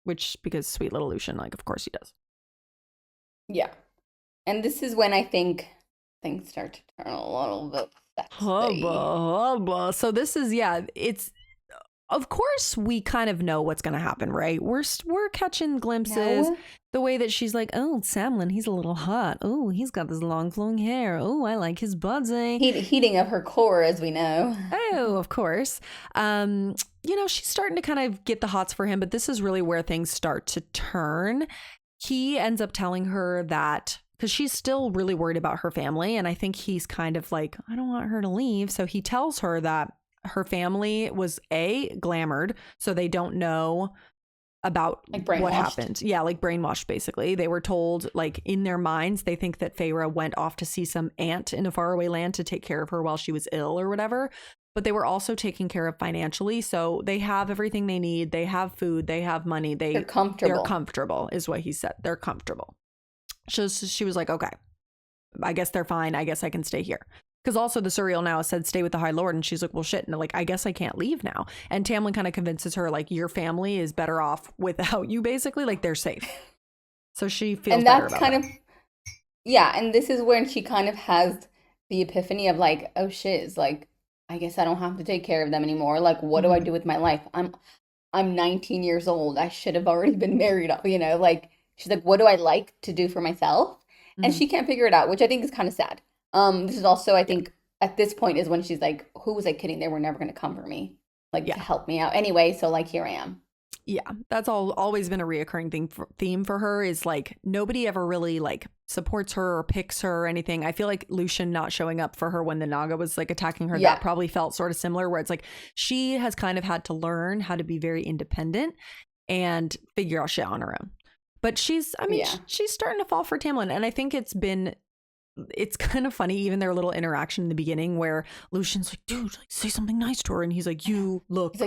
which, because sweet little Lucian, like, of course he does. Yeah. And this is when I think things start to turn a little bit sexy. Hubba. So this is, it's, of course we kind of know what's going to happen, right? We're catching glimpses. No. The way that she's like, oh, Samlin, he's a little hot. Oh, he's got this long flowing hair. Oh, I like his body. Heating of her core, as we know. Oh, of course. She's starting to kind of get the hots for him, but this is really where things start to turn. He ends up telling her that, because she's still really worried about her family. And I think he's kind of like, I don't want her to leave. So he tells her that her family was glamored, so they don't know about what happened. Yeah, like brainwashed, basically. They were told, like, in their minds, they think that Feyre went off to see some aunt in a faraway land to take care of her while she was ill or whatever. But they were also taken care of financially. So they have everything they need. They have food. They have money. They're comfortable. They're comfortable is what he said. They're comfortable. So she was like, okay, I guess they're fine. I guess I can stay here. Because also the Surreal now said stay with the High Lord. And she's like, well, shit. And like, I guess I can't leave now. And Tamlin kind of convinces her, like, your family is better off without you, basically. Like, they're safe. So she feels better about it. Yeah. And this is when she kind of has the epiphany of like, oh shit, it's like, I guess I don't have to take care of them anymore. Like, what do I do with my life? I'm 19 years old. I should have already been married, like, she's like, what do I like to do for myself? And she can't figure it out, which I think is kind of sad. This is also, I think, at this point is when she's like, who was I kidding? They were never going to come for me, to help me out. Anyway, so like, here I am. Yeah, that's always been a reoccurring theme for her is like nobody ever really like supports her or picks her or anything. I feel like Lucien not showing up for her when the Naga was like attacking her, that probably felt sort of similar, where it's like she has kind of had to learn how to be very independent and figure out shit on her own. But she's starting to fall for Tamlin. And I think it's kind of funny, even their little interaction in the beginning where Lucian's like, dude, like, say something nice to her. And he's like, you look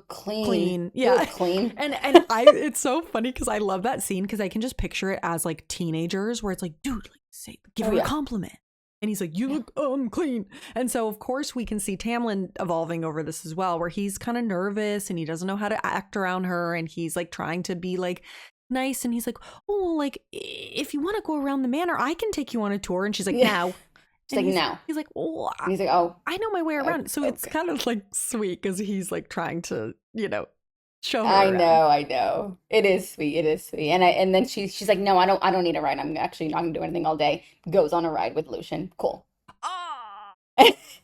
clean. Yeah. You look clean. And it's so funny because I love that scene because I can just picture it as like teenagers where it's like, dude, like give her a compliment. And he's like, you look clean. And so, of course, we can see Tamlin evolving over this as well, where he's kind of nervous and he doesn't know how to act around her. And he's like trying to be like nice, and he's like, oh, like if you want to go around the manor, I can take you on a tour. And she's like, no. She's like, no. He's like, oh, he's like, oh, I know my way around. So it's kind of like sweet because he's like trying to, show her. I know. It is sweet. And then she's like, no, I don't need a ride. I'm actually not gonna do anything all day. Goes on a ride with Lucien. Cool.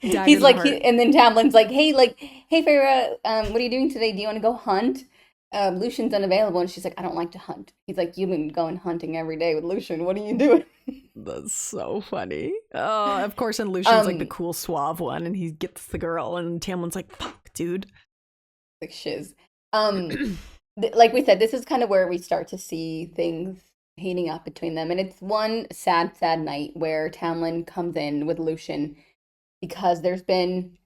He's like, and then Tamlin's like, hey, Feyre, what are you doing today? Do you want to go hunt? Lucian's unavailable, and she's like, I don't like to hunt. He's like, you've been going hunting every day with Lucien. What are you doing? That's so funny. Oh, of course, and Lucian's like the cool suave one, and he gets the girl, and Tamlin's like, fuck, dude. Like shiz. Like we said, this is kind of where we start to see things heating up between them. And it's one sad, sad night where Tamlin comes in with Lucien because there's been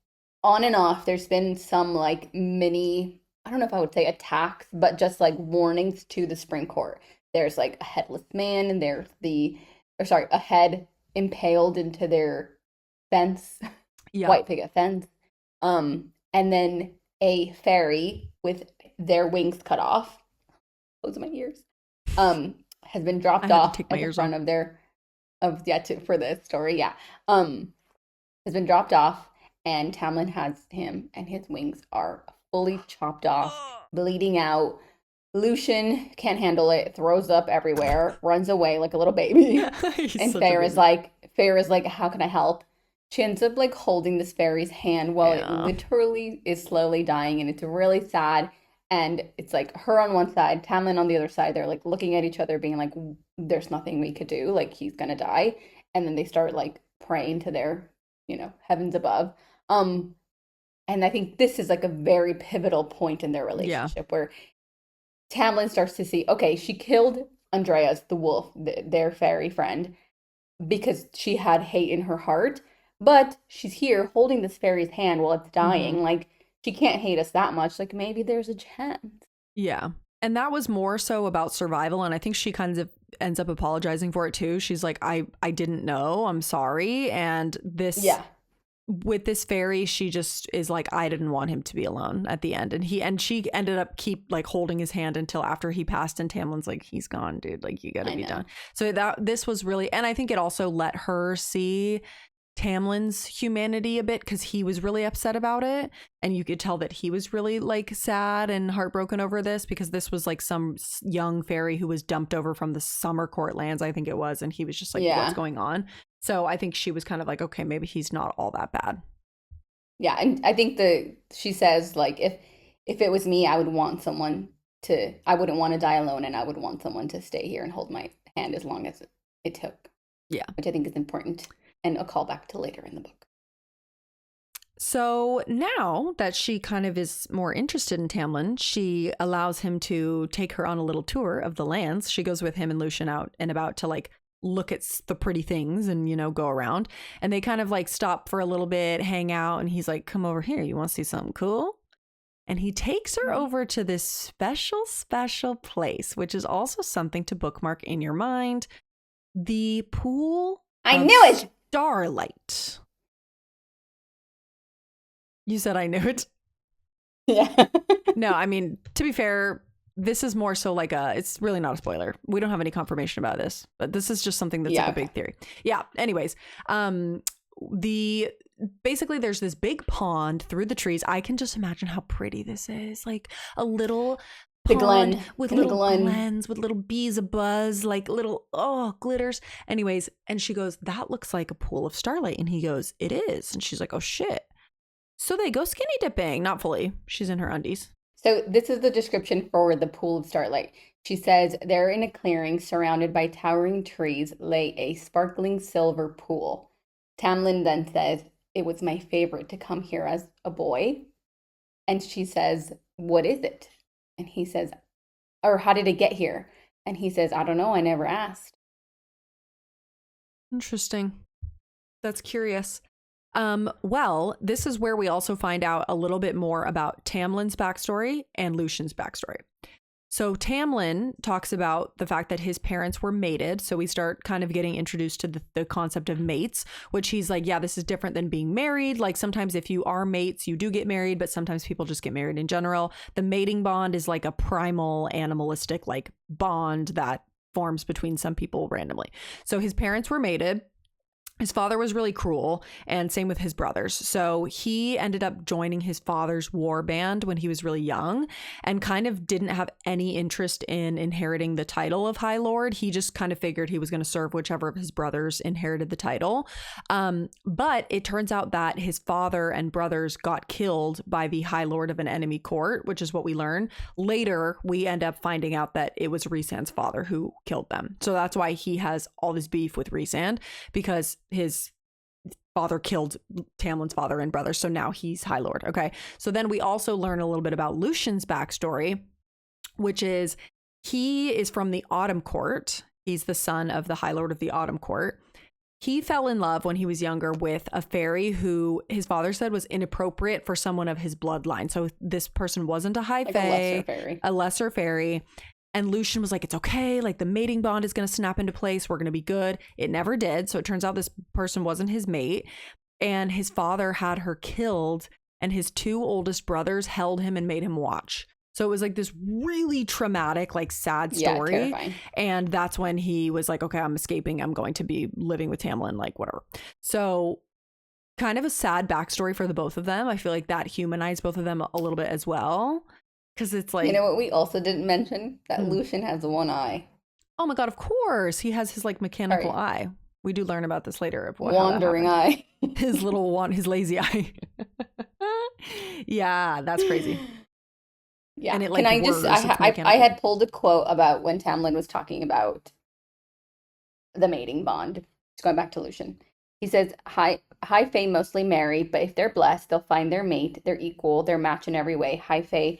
on and off, there's been some like mini, I don't know if I would say attacks, but just like warnings to the Spring Court. There's like a headless man, and there's a head impaled into their fence, white picket fence. And then a faerie with their wings cut off. Close my ears. Has been dropped off at the front for the story. Yeah. Has been dropped off, and Tamlin has him, and his wings are fully chopped off, bleeding out. Lucien can't handle it, throws up everywhere, runs away like a little baby. And Feyre's like, how can I help? She ends up like holding this fairy's hand while it literally is slowly dying, and it's really sad. And it's like her on one side, Tamlin on the other side. They're like looking at each other, being like, there's nothing we could do. Like, he's gonna die. And then they start like praying to their, heavens above. And I think this is like a very pivotal point in their relationship where Tamlin starts to see, okay, she killed Andreas the wolf, their fairy friend, because she had hate in her heart. But she's here holding this fairy's hand while it's dying. Mm-hmm. Like, she can't hate us that much. Like, maybe there's a chance. Yeah. And that was more so about survival. And I think she kind of ends up apologizing for it too. She's like, I didn't know. I'm sorry. And this with this fairy, she just is like, I didn't want him to be alone at the end. And she ended up like holding his hand until after he passed, and Tamlin's like, he's gone, dude. Like, you gotta be done. So this was really, and I think it also let her see Tamlin's humanity a bit, because he was really upset about it, and you could tell that he was really like sad and heartbroken over this, because this was like some young fairy who was dumped over from the Summer Court lands, I think it was, and he was just like, what's going on? So I think she was kind of like, okay, maybe he's not all that bad. Yeah, and I think she says, like, if it was me, I wouldn't want to die alone, and I would want someone to stay here and hold my hand as long as it took. Yeah. Which I think is important, and a callback to later in the book. So now that she kind of is more interested in Tamlin, she allows him to take her on a little tour of the lands. She goes with him and Lucien out and about to like look at the pretty things and, you know, go around. And they kind of like stop for a little bit, hang out, and he's like, come over here. You want to see something cool? And he takes her over to this special place, which is also something to bookmark in your mind. The pool I knew it! Starlight. You said I knew it? Yeah. No, I mean, to be fair, this is more so like it's really not a spoiler. We don't have any confirmation about this, but this is just something that's like a big theory. Yeah. Anyways, basically there's this big pond through the trees. I can just imagine how pretty this is. Like a little pond with little glens, with little bees abuzz, like little, glitters. Anyways, and she goes, that looks like a pool of starlight. And he goes, it is. And she's like, oh shit. So they go skinny dipping. Not fully. She's in her undies. So this is the description for the pool of starlight. She says, there in a clearing surrounded by towering trees lay a sparkling silver pool. Tamlin then says, it was my favorite to come here as a boy. And she says, what is it? And he says, or how did it get here? And he says, I don't know. I never asked. Interesting. That's curious. Well, this is where we also find out a little bit more about Tamlin's backstory and Lucien's backstory. So Tamlin talks about the fact that his parents were mated. So we start kind of getting introduced to the concept of mates, which he's like, yeah, this is different than being married. Like sometimes if you are mates, you do get married, but sometimes people just get married in general. The mating bond is like a primal animalistic like bond that forms between some people randomly. So his parents were mated. His father was really cruel, and same with his brothers. So he ended up joining his father's war band when he was really young and kind of didn't have any interest in inheriting the title of High Lord. He just kind of figured he was going to serve whichever of his brothers inherited the title. But it turns out that his father and brothers got killed by the High Lord of an enemy court, which is what we learn. Later, we end up finding out that it was Rhysand's father who killed them. So that's why he has all this beef with Rhysand, because his father killed Tamlin's father and brother, so now he's High Lord. Okay, so then we also learn a little bit about Lucien's backstory, which is he is from the Autumn Court. He's the son of the High Lord of the Autumn Court. He fell in love when he was younger with a fairy who his father said was inappropriate for someone of his bloodline. So this person wasn't a high fae, a lesser fairy. And Lucien was like, it's okay. Like the mating bond is going to snap into place. We're going to be good. It never did. So it turns out this person wasn't his mate. And his father had her killed. And his two oldest brothers held him and made him watch. So it was like this really traumatic, like sad story. Yeah, terrifying. And that's when he was like, okay, I'm escaping. I'm going to be living with Tamlin, like whatever. So kind of a sad backstory for the both of them. I feel like that humanized both of them a little bit as well. Because it's like, you know what we also didn't mention? That Lucien has one eye. Oh my God, of course. He has his like mechanical eye. We do learn about this later. Of wandering eye. His his lazy eye. Yeah, that's crazy. Yeah. And it like I had pulled a quote about when Tamlin was talking about the mating bond. Just going back to Lucien. He says, high fae mostly marry, but if they're blessed, they'll find their mate, their equal, their match in every way. High fae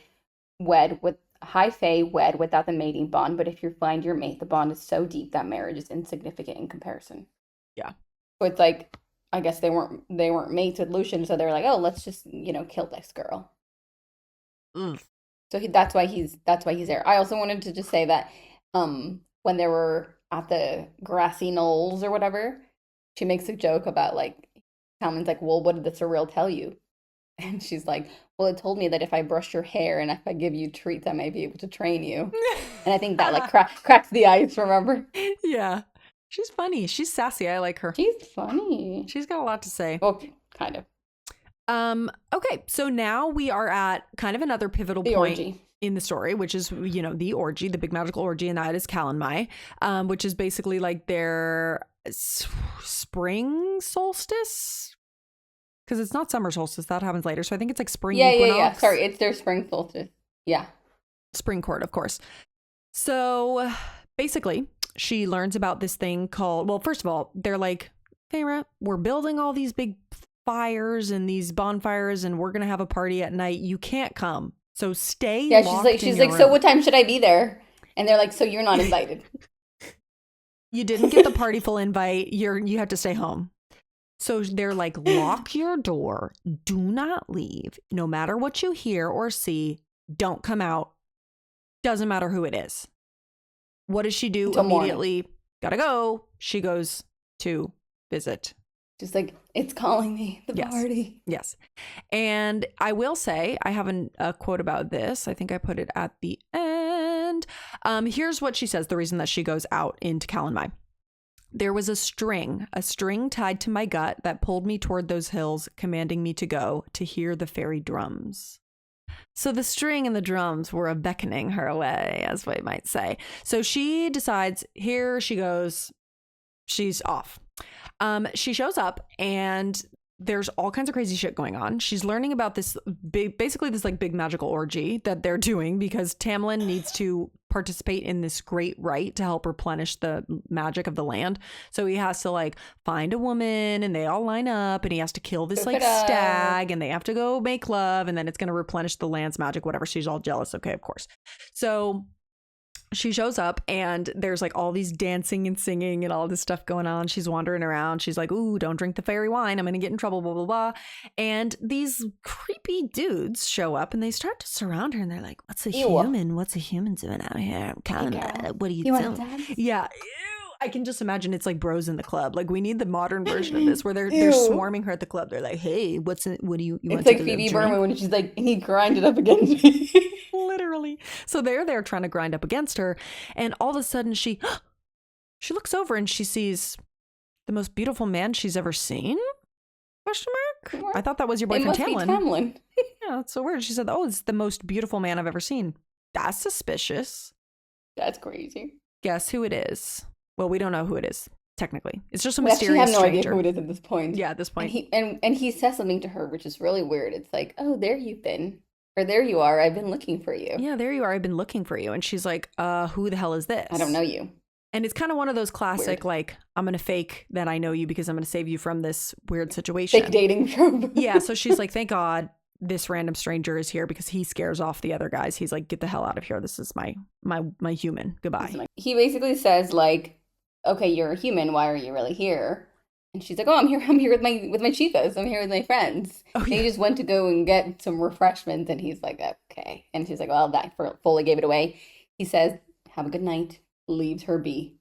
wed without the mating bond, but if you find your mate, the bond is so deep that marriage is insignificant in comparison. Yeah. So it's like, I guess they weren't mates with Lucien, so they're like, oh, let's just kill this girl. So that's why he's there. I also wanted to just say that when they were at the grassy knolls or whatever, she makes a joke about like Talmon's like, well, what did the surreal tell you? And she's like, well, it told me that if I brush your hair and if I give you treats, I might be able to train you. And I think that like cracks the ice, remember? Yeah. She's funny. She's sassy. I like her. She's funny. She's got a lot to say. Well, kind of. Okay, so now we are at kind of another pivotal point orgy in the story, which is, you know, the orgy, the big magical orgy, and that is Kalanmai, which is basically like their spring solstice. Because it's not summer solstice, that happens later. So I think it's like spring equinox. Yeah. Sorry, it's their spring solstice. Yeah. Spring court, of course. So basically, she learns about this thing called, well, first of all, they're like, Feyre, we're building all these big fires and these bonfires and we're going to have a party at night. You can't come. So stay. Yeah, she's like, so what time should I be there? And they're like, so you're not invited. You didn't get the party full invite. You have to stay home. So they're like, lock your door. Do not leave. No matter what you hear or see, don't come out. Doesn't matter who it is. What does she do immediately? Morning. Gotta go. She goes to visit. Just like, it's calling me, the party. Yes. And I will say, I have a quote about this. I think I put it at the end. Here's what she says, the reason that she goes out into Kalanmai. There was a string tied to my gut that pulled me toward those hills, commanding me to go to hear the fairy drums. So the string and the drums were beckoning her away, as we might say. So she decides, here she goes. She's off. She shows up and there's all kinds of crazy shit going on. She's learning about this basically this like big magical orgy that they're doing because Tamlin needs to participate in this great rite to help replenish the magic of the land. So he has to like find a woman and they all line up and he has to kill this like stag and they have to go make love and then it's going to replenish the land's magic, whatever. She's all jealous. Okay, of course. So she shows up and there's like all these dancing and singing and all this stuff going on. She's wandering around. She's like, ooh, don't drink the fairy wine. I'm going to get in trouble, blah, blah, blah. And these creepy dudes show up and they start to surround her and they're like, what's a human? What's a human doing out here? What are you doing? Yeah. Ew. I can just imagine it's like bros in the club. Like we need the modern version of this where they're swarming her at the club. They're like, hey, what do you want to do? It's like Phoebe Burman when she's like, he grinded up against me. Literally. So they're there trying to grind up against her. And all of a sudden she looks over and she sees the most beautiful man she's ever seen? Question mark? I thought that was your boyfriend Tamlin. Yeah, that's so weird. She said, oh, it's the most beautiful man I've ever seen. That's suspicious. That's crazy. Guess who it is? Well, we don't know who it is, technically. It's just a mysterious stranger. We have no idea who it is at this point. Yeah, at this point. And he says something to her, which is really weird. It's like, oh, there you've been. Or there you are. I've been looking for you. Yeah, there you are. I've been looking for you. And she's like, who the hell is this? I don't know you. And it's kind of one of those classic, like, I'm going to fake that I know you because I'm going to save you from this weird situation. Fake dating trope. Yeah, so she's like, thank God this random stranger is here because he scares off the other guys. He's like, get the hell out of here. This is my human. Goodbye. He basically says, like, okay, you're a human. Why are you really here? And she's like, oh, I'm here with my chicas. I'm here with my friends. Oh, yeah. They just went to go and get some refreshments. And he's like, okay. And she's like, well, that fully gave it away. He says, have a good night. Leaves her be.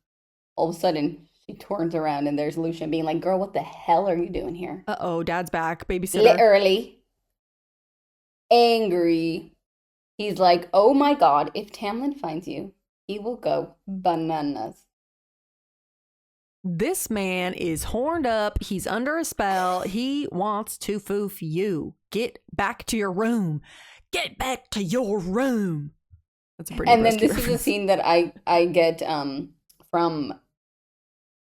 All of a sudden, she turns around and there's Lucian being like, girl, what the hell are you doing here? Uh-oh, dad's back. Babysitter. Literally. Angry. He's like, oh my God, if Tamlin finds you, he will go bananas. This man is horned up. He's under a spell. He wants to foof you. Get back to your room. Get back to your room. That's a pretty. And then this is a scene that I get from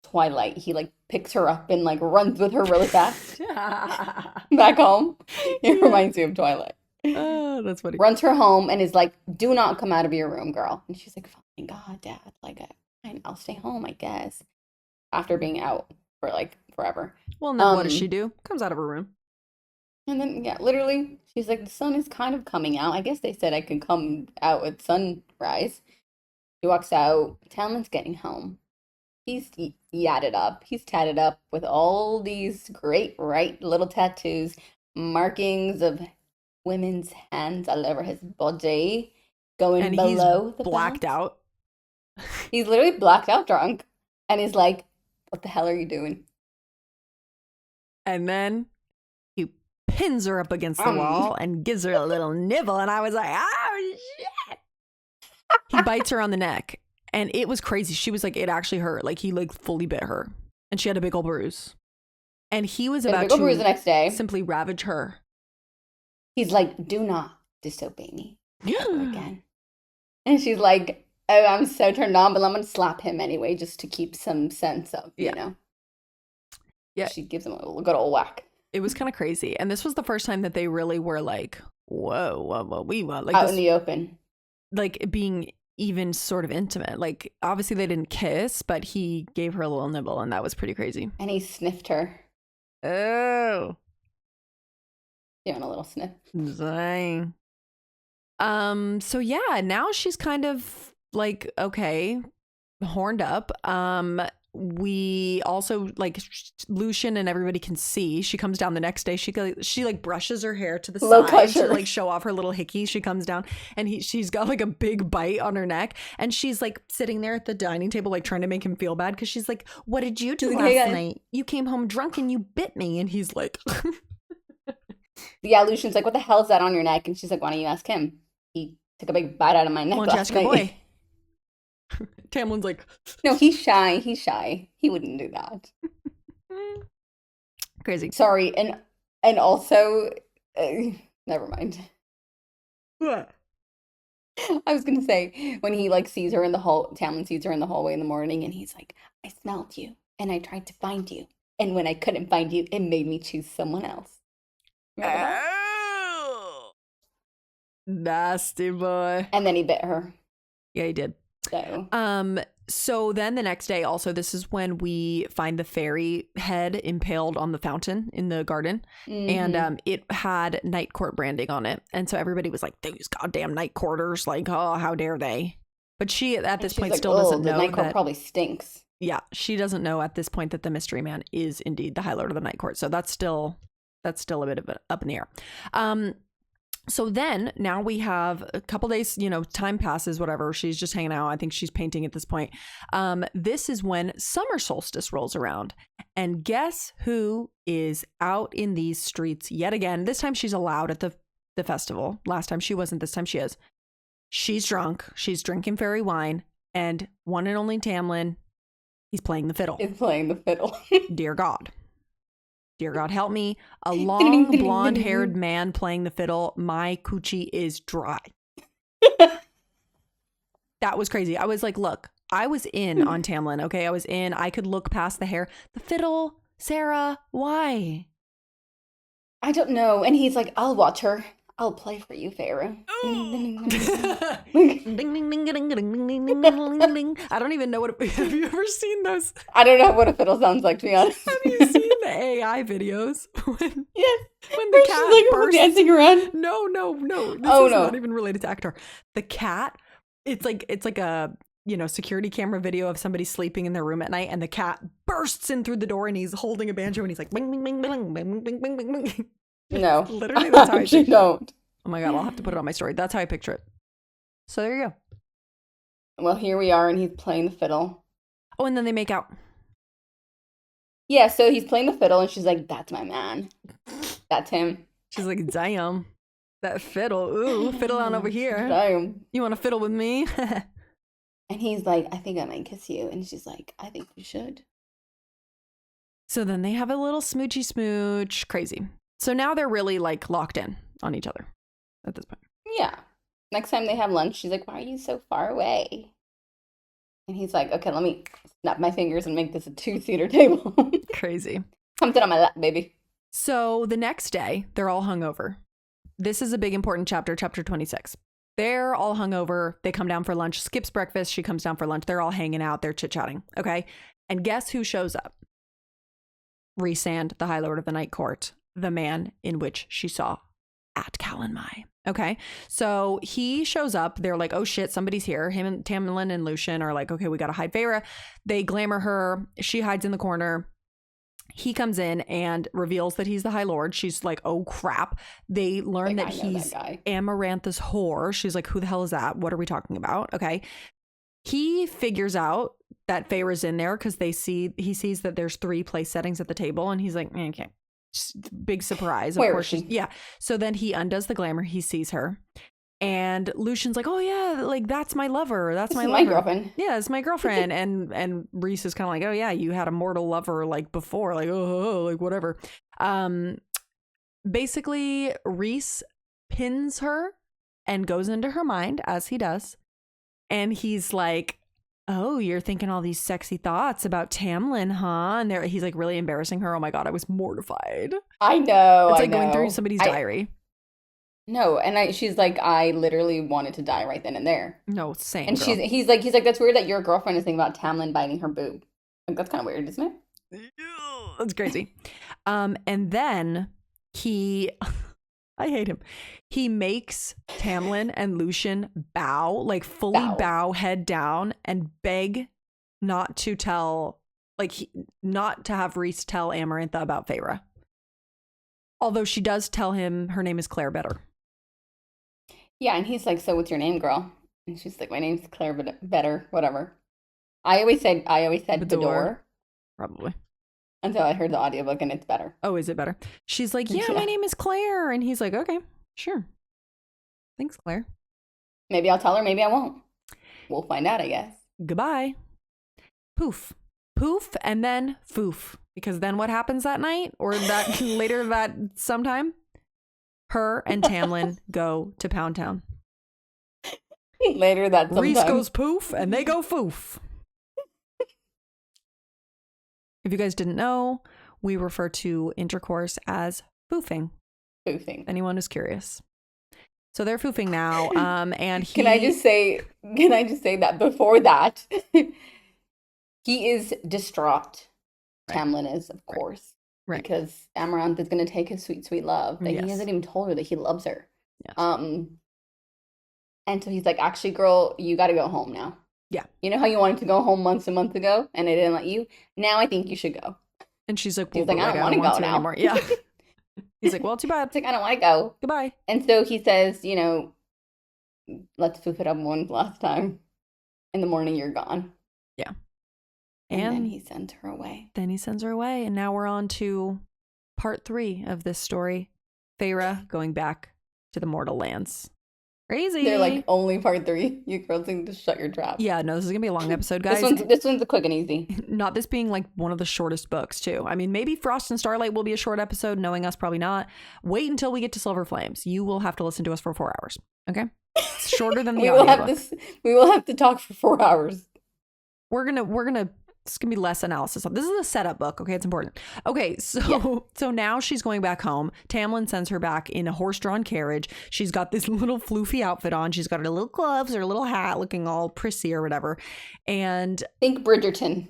Twilight. He like picks her up and like runs with her really fast back home. It reminds me of Twilight. Oh, that's funny. Runs her home and is like, "Do not come out of your room, girl." And she's like, "Fine, God, Dad. Like, I'll stay home, I guess." After being out for like forever. Well, then what does she do? Comes out of her room. And then, yeah, literally, she's like, the sun is kind of coming out. I guess they said I could come out at sunrise. She walks out. Talmon's getting home. He's yadded up. He's tatted up with all these great, right little tattoos, markings of women's hands all over his body, going and below the blacked belt. Out. He's literally blacked out drunk. And he's like, what the hell are you doing? And then he pins her up against the wall and gives her a little nibble. And I was like, oh, shit. He bites her on the neck. And it was crazy. She was like, it actually hurt. Like, he like fully bit her. And she had a big old bruise. And he was about to bruise the next day. Simply ravage her. He's like, do not disobey me again. And she's like, oh, I'm so turned on, but I'm going to slap him anyway, just to keep some sense of, you know. Yeah. She gives him a good old whack. It was kind of crazy. And this was the first time that they really were like, whoa, we want. Like out in the open. Like being even sort of intimate. Like, obviously they didn't kiss, but he gave her a little nibble, and that was pretty crazy. And he sniffed her. Oh. Giving a little sniff. Dang. So yeah, now she's kind of like, okay, horned up. We also, like, Lucian and everybody can see. She comes down the next day. She like brushes her hair to the side to like show off her little hickey. She comes down and she's got like a big bite on her neck, and she's like sitting there at the dining table like trying to make him feel bad because she's like, what did you do last night? You came home drunk and you bit me. And he's like, yeah, Lucian's like, what the hell is that on your neck? And she's like, why don't you ask him? He took a big bite out of my neck last night. Boy. Tamlin's like, no, he's shy. He wouldn't do that. Crazy. Sorry. And also, never mind. What? I was going to say, when he like sees her in the hall, Tamlin sees her in the hallway in the morning, and he's like, I smelled you and I tried to find you. And when I couldn't find you, it made me choose someone else. Oh, nasty boy. And then he bit her. Yeah, he did. So then the next day also, this is when we find the faerie head impaled on the fountain in the garden. Mm-hmm. And it had night court branding on it. And so everybody was like, these goddamn night courters, like, oh, how dare they? But she at this point still doesn't know. The night court probably stinks. Yeah, she doesn't know at this point that the mystery man is indeed the High Lord of the Night Court. So that's still a bit of up in the air. So then now we have a couple days, time passes, whatever. She's just hanging out. I think she's painting at this point. This is when summer solstice rolls around. And guess who is out in these streets yet again? This time she's allowed at the festival. Last time she wasn't. This time she is. She's drunk. She's drinking fairy wine. And one and only Tamlin, he's playing the fiddle. Dear God. Dear God, help me. A long blonde-haired man playing the fiddle. My coochie is dry. That was crazy. I was like, look, I was in on Tamlin, okay? I was in. I could look past the hair. The fiddle, Sarah, why? I don't know. And he's like, I'll watch her. I'll play for you, Farah. I don't even know what. Have you ever seen those? I don't know what a fiddle sounds like, to be honest. Have you seen the AI videos? When the cat like bursts, dancing around. No. This is not even related to ACOTAR. The cat. It's like a security camera video of somebody sleeping in their room at night, and the cat bursts in through the door, and he's holding a banjo, and he's like, bing, bing, bing, bing, bing, bing, bing, bing, bing. No, literally, that's how I picture don't. It. Oh my God, I'll have to put it on my story. That's how I picture it. So there you go. Well, here we are, and he's playing the fiddle. Oh, and then they make out. Yeah, so he's playing the fiddle, and she's like, "That's my man. That's him." She's like, "Damn, that fiddle. Ooh, fiddle on over here. Damn. You want to fiddle with me?" And he's like, "I think I might kiss you," and she's like, "I think you should." So then they have a little smoochy smooch. Crazy. So now they're really like locked in on each other at this point. Yeah. Next time they have lunch, she's like, "Why are you so far away?" And he's like, "Okay, let me snap my fingers and make this a 2-seater table." Crazy. Come sit on my lap, baby. So the next day, they're all hungover. This is a big important chapter 26. They're all hungover. They come down for lunch. Skips breakfast. She comes down for lunch. They're all hanging out. They're chit-chatting. Okay. And guess who shows up? Rhysand, the High Lord of the Night Court. The man in which she saw at Calanmai. Okay. So he shows up. They're like, oh shit, somebody's here. Him and Tamlin and Lucian are like, okay, we got to hide Feyre. They glamour her. She hides in the corner. He comes in and reveals that he's the High Lord. She's like, oh crap. They learn that he's Amarantha's whore. She's like, who the hell is that? What are we talking about? Okay. He figures out that Feyre's in there because he sees that there's 3 place settings at the table. And he's like, okay, Big surprise. Of Where course, is she? Yeah. So then he undoes the glamour. He sees her. And Lucian's like, oh, yeah, like, that's my lover. That's my girlfriend. Yeah, it's my girlfriend. and Reese is kind of like, oh, yeah, you had a mortal lover, like, before. Like, oh, like, whatever. Basically, Reese pins her and goes into her mind, as he does. And he's like, oh, you're thinking all these sexy thoughts about Tamlin, huh? And he's, like, really embarrassing her. Oh, my God, I was mortified. I know. It's like going through somebody's diary. No, and she's like, I literally wanted to die right then and there. No, same. And girl. he's like, that's weird that your girlfriend is thinking about Tamlin biting her boob. Like, that's kind of weird, isn't it? That's crazy. And then I hate him. He makes Tamlin and Lucian bow, like fully bow head down, and beg not to tell, not to have Reese tell Amarantha about Faerie. Although she does tell him her name is Claire Better. Yeah, and he's like, so what's your name, girl? And she's like, my name's Claire Better, whatever. I always said Bedore. Probably. Until I heard the audiobook and it's better. Oh, is it better? She's like, yeah, my name is Claire. And he's like, okay, sure. Thanks, Claire. Maybe I'll tell her, maybe I won't. We'll find out, I guess. Goodbye. Poof. Poof, and then foof. Because then what happens that night? Or that later that sometime? Her and Tamlin go to Pound Town. Later that sometime. Reese goes poof, and they go foof. If you guys didn't know, we refer to intercourse as foofing. Foofing. Anyone who's curious. So they're foofing now. And Can I just say that before that, he is distraught. Right. Tamlin is, of course. Right. Because Amaranth is going to take his sweet, sweet love. But he hasn't even told her that he loves her. Yes. And so he's like, actually, girl, you got to go home now. Yeah. You know how you wanted to go home months and months ago and I didn't let you? Now I think you should go. And she's like, well, I don't want to go now. Anymore. Yeah. He's like, well, too bad. It's like, I don't want to go. Goodbye. And so he says, let's foof it up one last time. In the morning, you're gone. Yeah. And then he sends her away. And now we're on to part 3 of this story. Faerie going back to the mortal lands. Crazy. They're like, only part 3. You girls need to shut your trap. Yeah, no, this is going to be a long episode, guys. This one's a quick and easy. Not this being like one of the shortest books, too. I mean, maybe Frost and Starlight will be a short episode. Knowing us, probably not. Wait until we get to Silver Flames. You will have to listen to us for 4 hours. Okay? It's shorter than the audiobook. We will have to talk for 4 hours. We're gonna it's gonna be less analysis. This is a setup book, okay? It's important. Okay, so now she's going back home. Tamlin sends her back in a horse-drawn carriage. She's got this little floofy outfit on. She's got her little gloves, her little hat, looking all prissy or whatever. And think Bridgerton.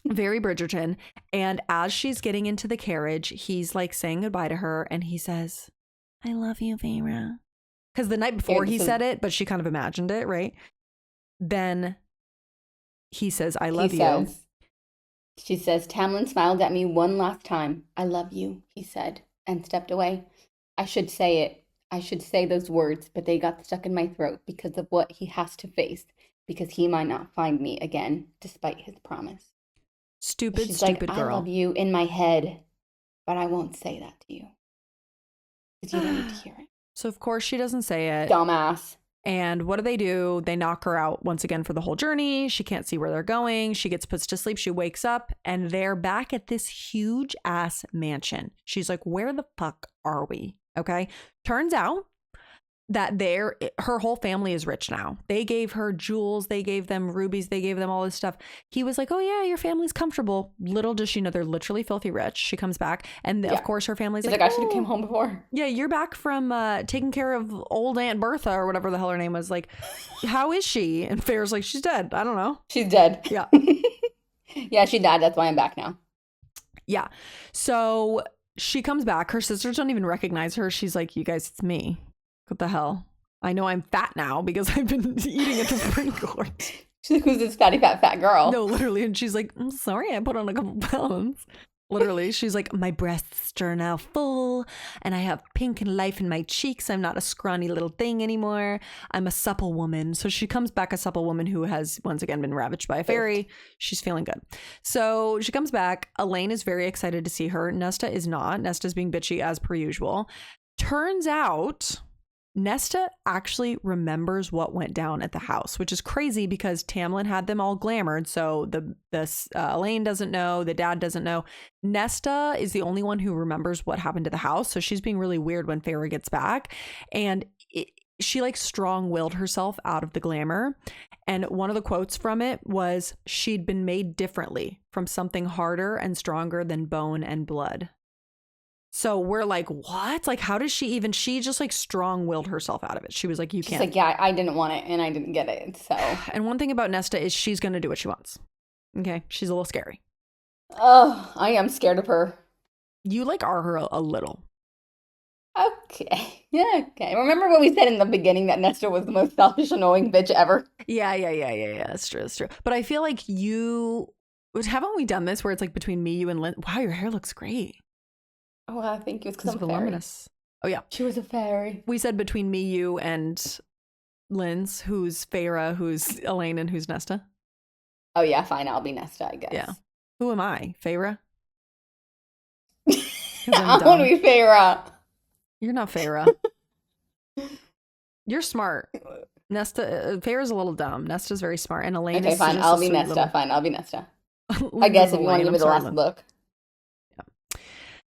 Very Bridgerton. And as she's getting into the carriage, he's like saying goodbye to her, and he says, "I love you, Faerie." Because the night before he said it, but she kind of imagined it, right? Then he says, "I love you." She says, Tamlin smiled at me one last time. "I love you," he said, and stepped away. I should say it. I should say those words, but they got stuck in my throat because of what he has to face, because he might not find me again, despite his promise. Stupid like, girl. I love you in my head, but I won't say that to you. Because you don't need to hear it. So, of course, she doesn't say it. Dumbass. And what do? They knock her out once again for the whole journey. She can't see where they're going. She gets put to sleep. She wakes up and they're back at this huge ass mansion. She's like, where the fuck are we? Okay. Turns out that her whole family is rich now. They gave her jewels. They gave them rubies. They gave them all this stuff. He was like, oh yeah, your family's comfortable. Little does she know they're literally filthy rich. She comes back and of course her family's like, I should have came home before. Yeah, you're back from taking care of old Aunt Bertha or whatever the hell her name was. Like, how is she? And Fair's like, she's dead. I don't know. She's dead. Yeah. Yeah, she died. That's why I'm back now. Yeah. So she comes back. Her sisters don't even recognize her. She's like, you guys, it's me. What the hell? I know I'm fat now because I've been eating at the spring court. She's like, who's this fatty, fat girl? No, literally. And she's like, I'm sorry, I put on a couple pounds. Literally, she's like, my breasts are now full and I have pink and life in my cheeks. I'm not a scrawny little thing anymore. I'm a supple woman. So she comes back a supple woman who has once again been ravaged by a faerie. She's feeling good. So she comes back. Elaine is very excited to see her. Nesta is not. Nesta's being bitchy as per usual. Turns out Nesta actually remembers what went down at the house, which is crazy because Tamlin had them all glamored. So Elaine doesn't know, the dad doesn't know. Nesta is the only one who remembers what happened to the house. So she's being really weird when Faerie gets back, and she like strong-willed herself out of the glamour. And one of the quotes from it was, she'd been made differently from something harder and stronger than bone and blood. So we're like, what? Like, how does she just like strong-willed herself out of it. She was like, you can't. She's like, yeah, I didn't want it and I didn't get it. So. And one thing about Nesta is she's going to do what she wants. Okay. She's a little scary. Oh, I am scared of her. You like are her a little. Okay. Yeah, okay. Remember what we said in the beginning that Nesta was the most selfish, annoying bitch ever? Yeah. That's true. But I feel like haven't we done this where it's like between me, you, and Lynn? Wow, your hair looks great. Oh, I think it was because I'm voluminous. Oh, yeah. She was a fairy. We said between me, you, and Lynn's, who's Feyre, who's Elaine, and who's Nesta. Oh, yeah, fine. I'll be Nesta, I guess. Yeah. Who am I? Feyre? I want to be Feyre. You're not Feyre. You're smart. Nesta, Feyre's a little dumb. Nesta's very smart. And Elaine is fine. I'll be Nesta. Little... Fine, I'll be Nesta. I guess if you want to give me the last book.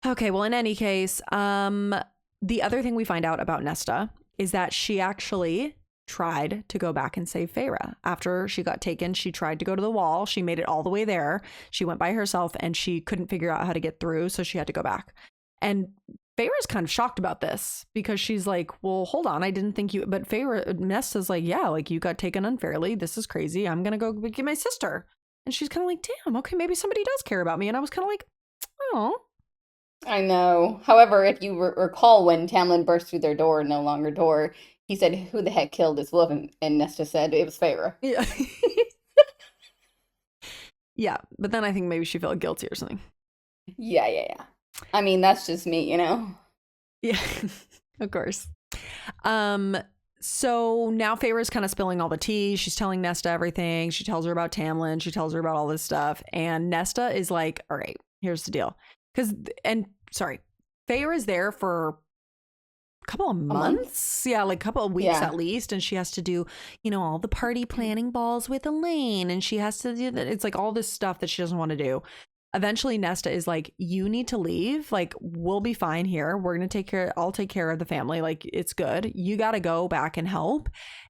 Okay, well, in any case, the other thing we find out about Nesta is that she actually tried to go back and save Feyre. After she got taken, she tried to go to the wall. She made it all the way there. She went by herself and she couldn't figure out how to get through, so she had to go back. And Feyre's kind of shocked about this because she's like, well, hold on, I didn't think you... But Nesta's like, yeah, like you got taken unfairly. This is crazy. I'm going to go get my sister. And she's kind of like, damn, okay, maybe somebody does care about me. And I was kind of like, oh... I know. However, if you recall when Tamlin burst through their door, no longer door, he said, who the heck killed his wolf? And Nesta said it was Feyre. Yeah. Yeah, but then I think maybe she felt guilty or something. Yeah. I mean, that's just me, you know? Yeah, of course. So now Feyre's kind of spilling all the tea. She's telling Nesta everything. She tells her about Tamlin. She tells her about all this stuff. And Nesta is like, all right, here's the deal. Feyre is there for a couple of months. Yeah, like a couple of weeks at least. And she has to do, all the party planning balls with Elaine. And she has to do that. It's like all this stuff that she doesn't want to do. Eventually, Nesta is like, you need to leave. Like, we'll be fine here. We're going to I'll take care of the family. Like, it's good. You got to go back and help.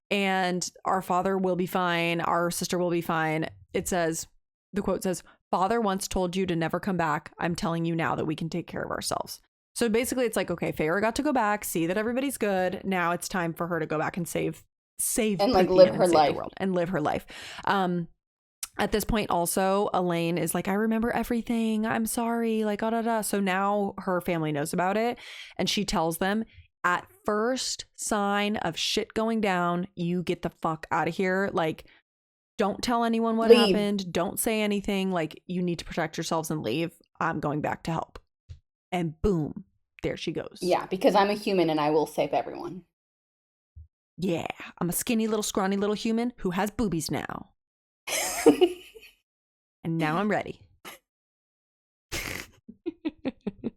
And our father will be fine. Our sister will be fine. The quote says, Father once told you to never come back. I'm telling you now that we can take care of ourselves. So basically it's like, okay, Feyre got to go back, see that everybody's good. Now it's time for her to go back and save and like live her life. The world and live her life. At this point also, Elaine is like, I remember everything. I'm sorry. Like, So now her family knows about it. And she tells them, at first sign of shit going down, you get the fuck out of here. Like, don't tell anyone what happened. Don't say anything. Like, you need to protect yourselves and leave. I'm going back to help. And boom, there she goes. Yeah, because I'm a human and I will save everyone. Yeah, I'm a skinny little scrawny little human who has boobies now. And now I'm ready.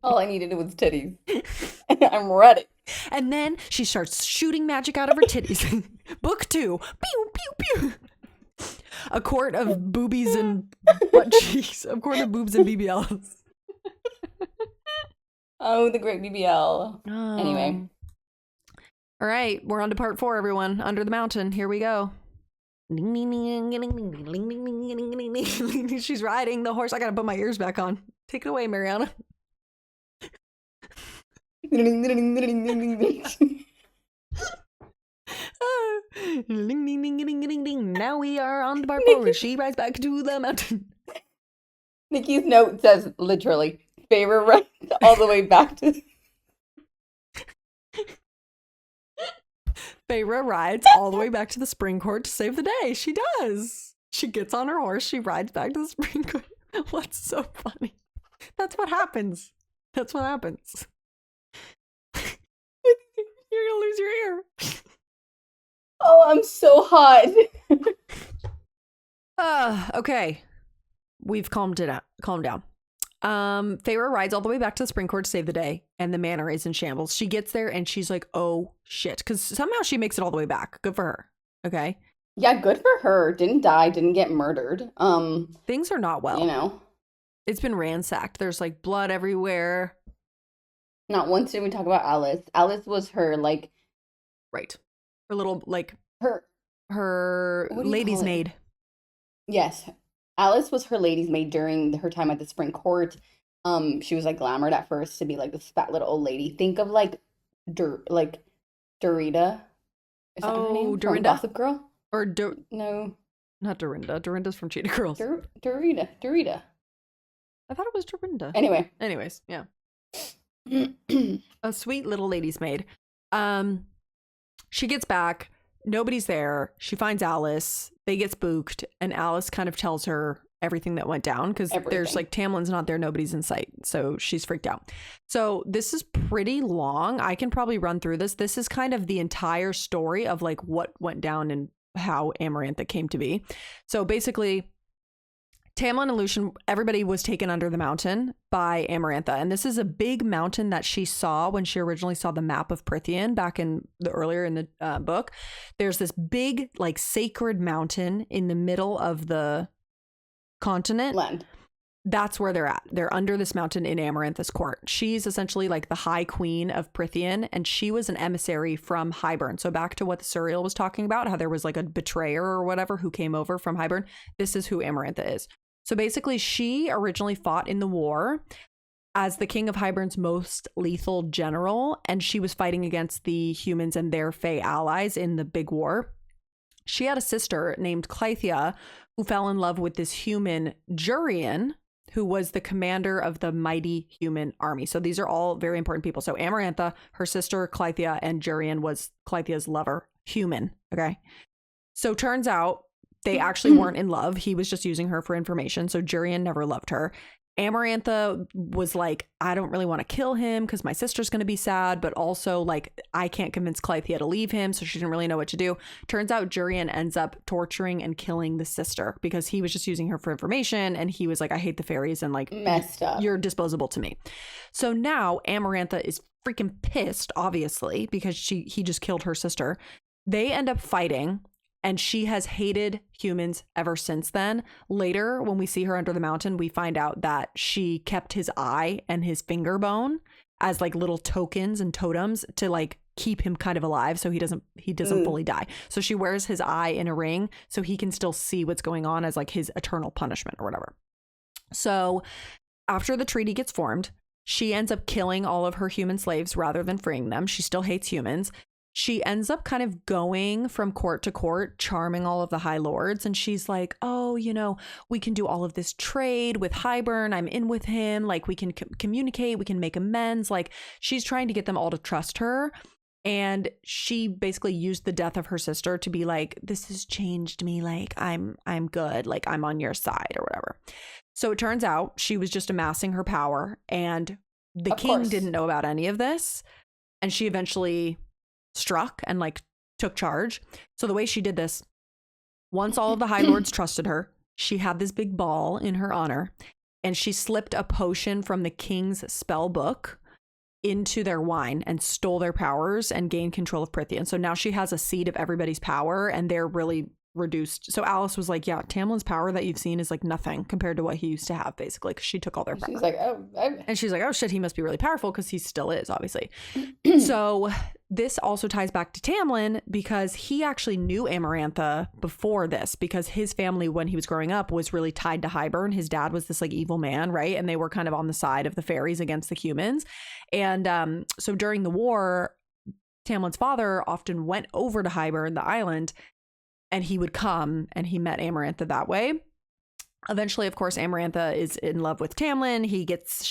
All I needed was titties. I'm ready. And then she starts shooting magic out of her titties. Book 2. Pew, pew, pew. A quart of boobies and butt cheeks. A quart of boobs and BBLs. Oh, the great BBL. Oh. Anyway. All right. We're on to part 4, everyone. Under the mountain. Here we go. She's riding the horse. I got to put my ears back on. Take it away, Mariana. Now we are on the part 4. She rides back to the mountain. Nikki's note says literally, Feyre rides all the way back to... Feyre rides all the way back to the spring court to save the day. She does. She gets on her horse. She rides back to the spring court. What's so funny? That's what happens. That's what happens. You're gonna lose your ear. Oh, I'm so hot. Okay. We've calmed down. Faerie rides all the way back to the spring court to save the day, and the manor is in shambles. She gets there and she's like, oh shit. Because somehow she makes it all the way back. Good for her. Okay. Yeah, good for her. Didn't die, didn't get murdered. Things are not well. You know. It's been ransacked. There's like blood everywhere. Not once did we talk about Alice. Alice was her like right. Her little like her lady's maid. Yes. Alice was her lady's maid during her time at the spring court. She was like glamored at first to be like this fat little old lady. Think of like Dorita. Is that her name? Dorinda? From Gossip Girl? Or no. Not Dorinda. Dorinda's from Cheetah Girls. Dorita. I thought it was Dorinda. Anyways, yeah. A sweet little lady's maid. She gets back. Nobody's there. She finds Alice. They get spooked, and Alice kind of tells her everything that went down because there's like Tamlin's not there, nobody's in sight, so she's freaked out. So this is pretty long. I can probably run through this. This is kind of the entire story of like what went down and how Amarantha came to be. So basically, Tamlin and Lucian, everybody was taken under the mountain by Amarantha. And this is a big mountain that she saw when she originally saw the map of Prythian back in the earlier in the book. There's this big like sacred mountain in the middle of the continent. Land. That's where they're at. They're under this mountain in Amarantha's court. She's essentially like the high queen of Prythian, and she was an emissary from Hybern. So back to what the Suriel was talking about, how there was like a betrayer or whatever who came over from Hybern. This is who Amarantha is. So basically, she originally fought in the war as the king of Hybern's most lethal general, and she was fighting against the humans and their Fae allies in the big war. She had a sister named Clythia who fell in love with this human Jurian, who was the commander of the mighty human army. So these are all very important people. So Amarantha, her sister Clythia, and Jurian was Clythia's lover, human. Okay. So turns out they actually weren't in love. He was just using her for information. So Jurian never loved her. Amarantha was like, I don't really want to kill him because my sister's going to be sad, but also like I can't convince Clythia to leave him, so she didn't really know what to do. Turns out Jurian ends up torturing and killing the sister because he was just using her for information, and he was like, I hate the fairies and like messed up. You're disposable to me. So now Amarantha is freaking pissed, obviously, because he just killed her sister. They end up fighting. And she has hated humans ever since then. Later, when we see her under the mountain, we find out that she kept his eye and his finger bone as like little tokens and totems to like keep him kind of alive so he doesn't fully die. So she wears his eye in a ring so he can still see what's going on as like his eternal punishment or whatever. So after the treaty gets formed, she ends up killing all of her human slaves rather than freeing them. She still hates humans. She ends up kind of going from court to court, charming all of the high lords. And she's like, oh, we can do all of this trade with Hybern. I'm in with him. Like we can communicate. We can make amends. Like she's trying to get them all to trust her. And she basically used the death of her sister to be like, this has changed me. Like I'm good. Like I'm on your side or whatever. So it turns out she was just amassing her power, and the king didn't know about any of this. And she eventually struck and like took charge. So the way she did this, once all of the high lords trusted her, she had this big ball in her honor, and she slipped a potion from the king's spell book into their wine and stole their powers and gained control of Prythian. So now she has a seed of everybody's power, and they're really reduced. So Alice was like, yeah, Tamlin's power that you've seen is like nothing compared to what he used to have, basically, because she took all their power. She's like, and she's like, oh shit, he must be really powerful, because he still is, obviously. So this also ties back to Tamlin, because he actually knew Amarantha before this, because his family, when he was growing up, was really tied to Hybern. His dad was this like evil man, right? And they were kind of on the side of the fairies against the humans. And so during the war, Tamlin's father often went over to Hybern, the island, and he would come, and he met Amarantha that way. Eventually, of course, Amarantha is in love with Tamlin. She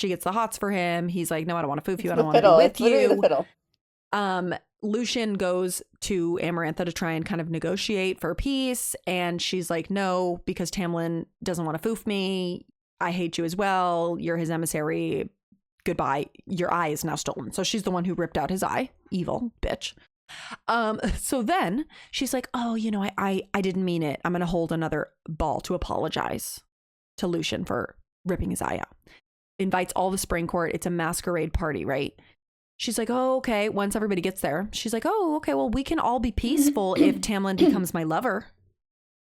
gets the hots for him. He's like, no, I don't want to foof you. I don't want to be with you. Lucian goes to Amarantha to try and kind of negotiate for peace. And she's like, no, because Tamlin doesn't want to foof me. I hate you as well. You're his emissary. Goodbye. Your eye is now stolen. So she's the one who ripped out his eye. Evil bitch. So then she's like, oh, you know, I didn't mean it. I'm going to hold another ball to apologize to Lucian for ripping his eye out. Invites all the spring court. It's a masquerade party, right? She's like, oh, okay. Once everybody gets there, she's like, oh, okay. Well, we can all be peaceful if Tamlin becomes my lover.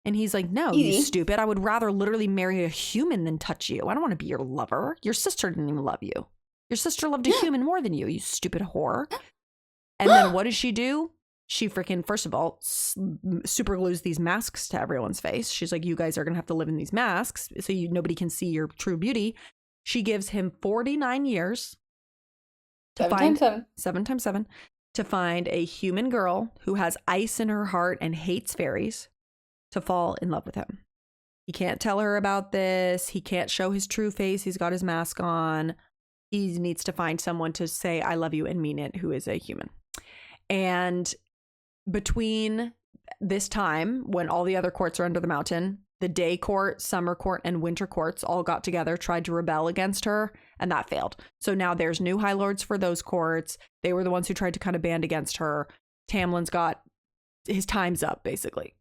And he's like, no, you stupid. I would rather literally marry a human than touch you. I don't want to be your lover. Your sister didn't even love you. Your sister loved a human more than you stupid whore. And then what does she do? She freaking, first of all, super glues these masks to everyone's face. She's like, you guys are going to have to live in these masks so nobody can see your true beauty. She gives him 49 years to find 7 times 7 to find a human girl who has ice in her heart and hates fairies to fall in love with him. He can't tell her about this. He can't show his true face. He's got his mask on. He needs to find someone to say, I love you and mean it, who is a human. And between this time, when all the other courts are under the mountain, the day court, summer court, and winter courts all got together, tried to rebel against her, and that failed. So now there's new high lords for those courts. They were the ones who tried to kind of band against her. Tamlin's got his time's up, basically.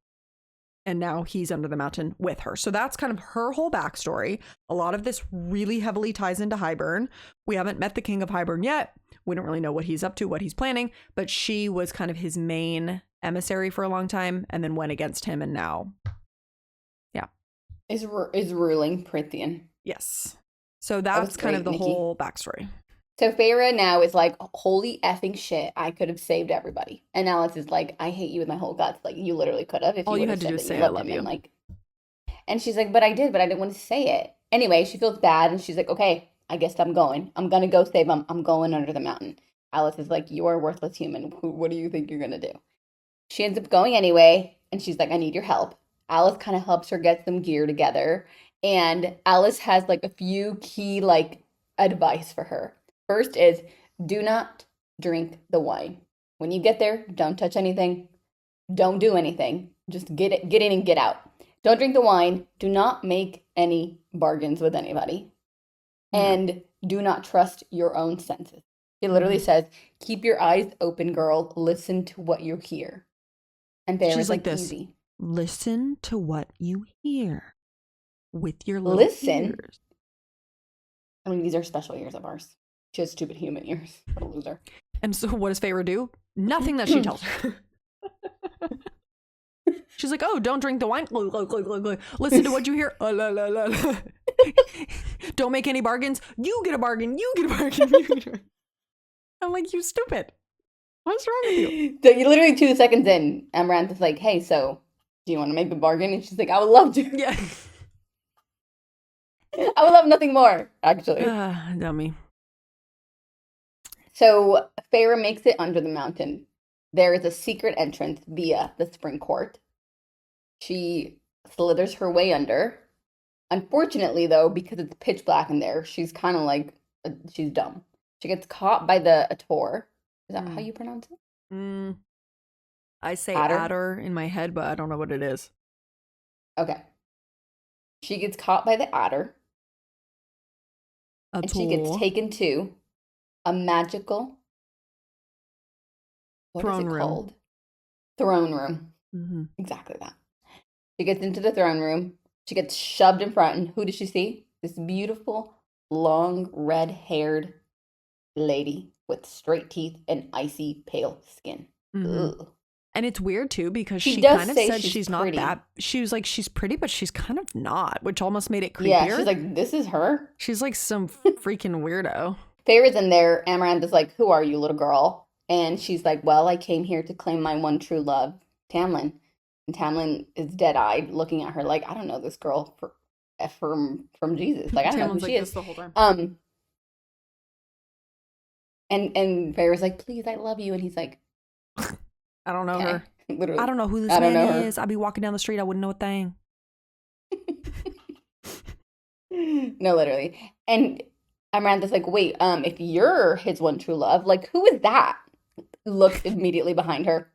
And now he's under the mountain with her. So that's kind of her whole backstory. A lot of this really heavily ties into Hybern. We haven't met the king of Hybern yet. We don't really know what he's up to, what he's planning. But she was kind of his main emissary for a long time and then went against him. And now, yeah. Is ruling Prithian. Yes. So that's kind of the whole backstory. So Feyre now is like, holy effing shit, I could have saved everybody. And Alice is like, I hate you with my whole guts. Like, you literally could have. If all you had to do is say, I love you. And she's like, but I did, but I didn't want to say it. Anyway, she feels bad, and she's like, okay, I guess I'm going. I'm going to go save him. I'm going under the mountain. Alice is like, you are a worthless human. What do you think you're going to do? She ends up going anyway, and she's like, I need your help. Alice kind of helps her get some gear together. And Alice has, like, a few key, like, advice for her. First is, do not drink the wine. When you get there, don't touch anything. Don't do anything. Just get in and get out. Don't drink the wine. Do not make any bargains with anybody. And do not trust your own senses. It literally says, keep your eyes open, girl. Listen to what you hear. And she's like this. Easy. Listen to what you hear with your little ears. I mean, these are special ears of ours. She has stupid human ears. What a loser. And so what does Feyre do? Nothing that she tells her. She's like, oh, don't drink the wine. Listen to what you hear. Don't make any bargains. You get a bargain. You get a bargain. I'm like, you stupid. What's wrong with you? So you literally 2 seconds in, Amaranth is like, hey, so do you want to make a bargain? And she's like, I would love to. Yeah. I would love nothing more, actually. Dummy. So Feyre makes it under the mountain. There is a secret entrance via the spring court. She slithers her way under. Unfortunately, though, because it's pitch black in there, she's kind of like, she's dumb. She gets caught by the ACOTAR. Is that how you pronounce it? I say adder in my head, but I don't know what it is. Okay. She gets caught by the adder. And she gets taken to a magical, throne room. Called? Throne room. Mm-hmm. Exactly that. She gets into the throne room. She gets shoved in front. And who does she see? This beautiful, long, red-haired lady with straight teeth and icy, pale skin. Mm-hmm. And it's weird, too, because she kind of said she's not that. She was like, she's pretty, but she's kind of not, which almost made it creepier. Yeah, she's like, this is her? She's like some freaking weirdo. Feyre's in there. Amaranth is like, who are you, little girl? And she's like, well, I came here to claim my one true love, Tamlin. And Tamlin is dead-eyed, looking at her like, I don't know this girl from Jesus. Like, I don't know who she is. The whole time. And Feyre's like, please, I love you. And he's like, I don't know her. Literally. I don't know who this man is. I'd be walking down the street. I wouldn't know a thing. No, literally. And Amaranth's like, wait, if you're his one true love, like, who is that? Looks immediately behind her.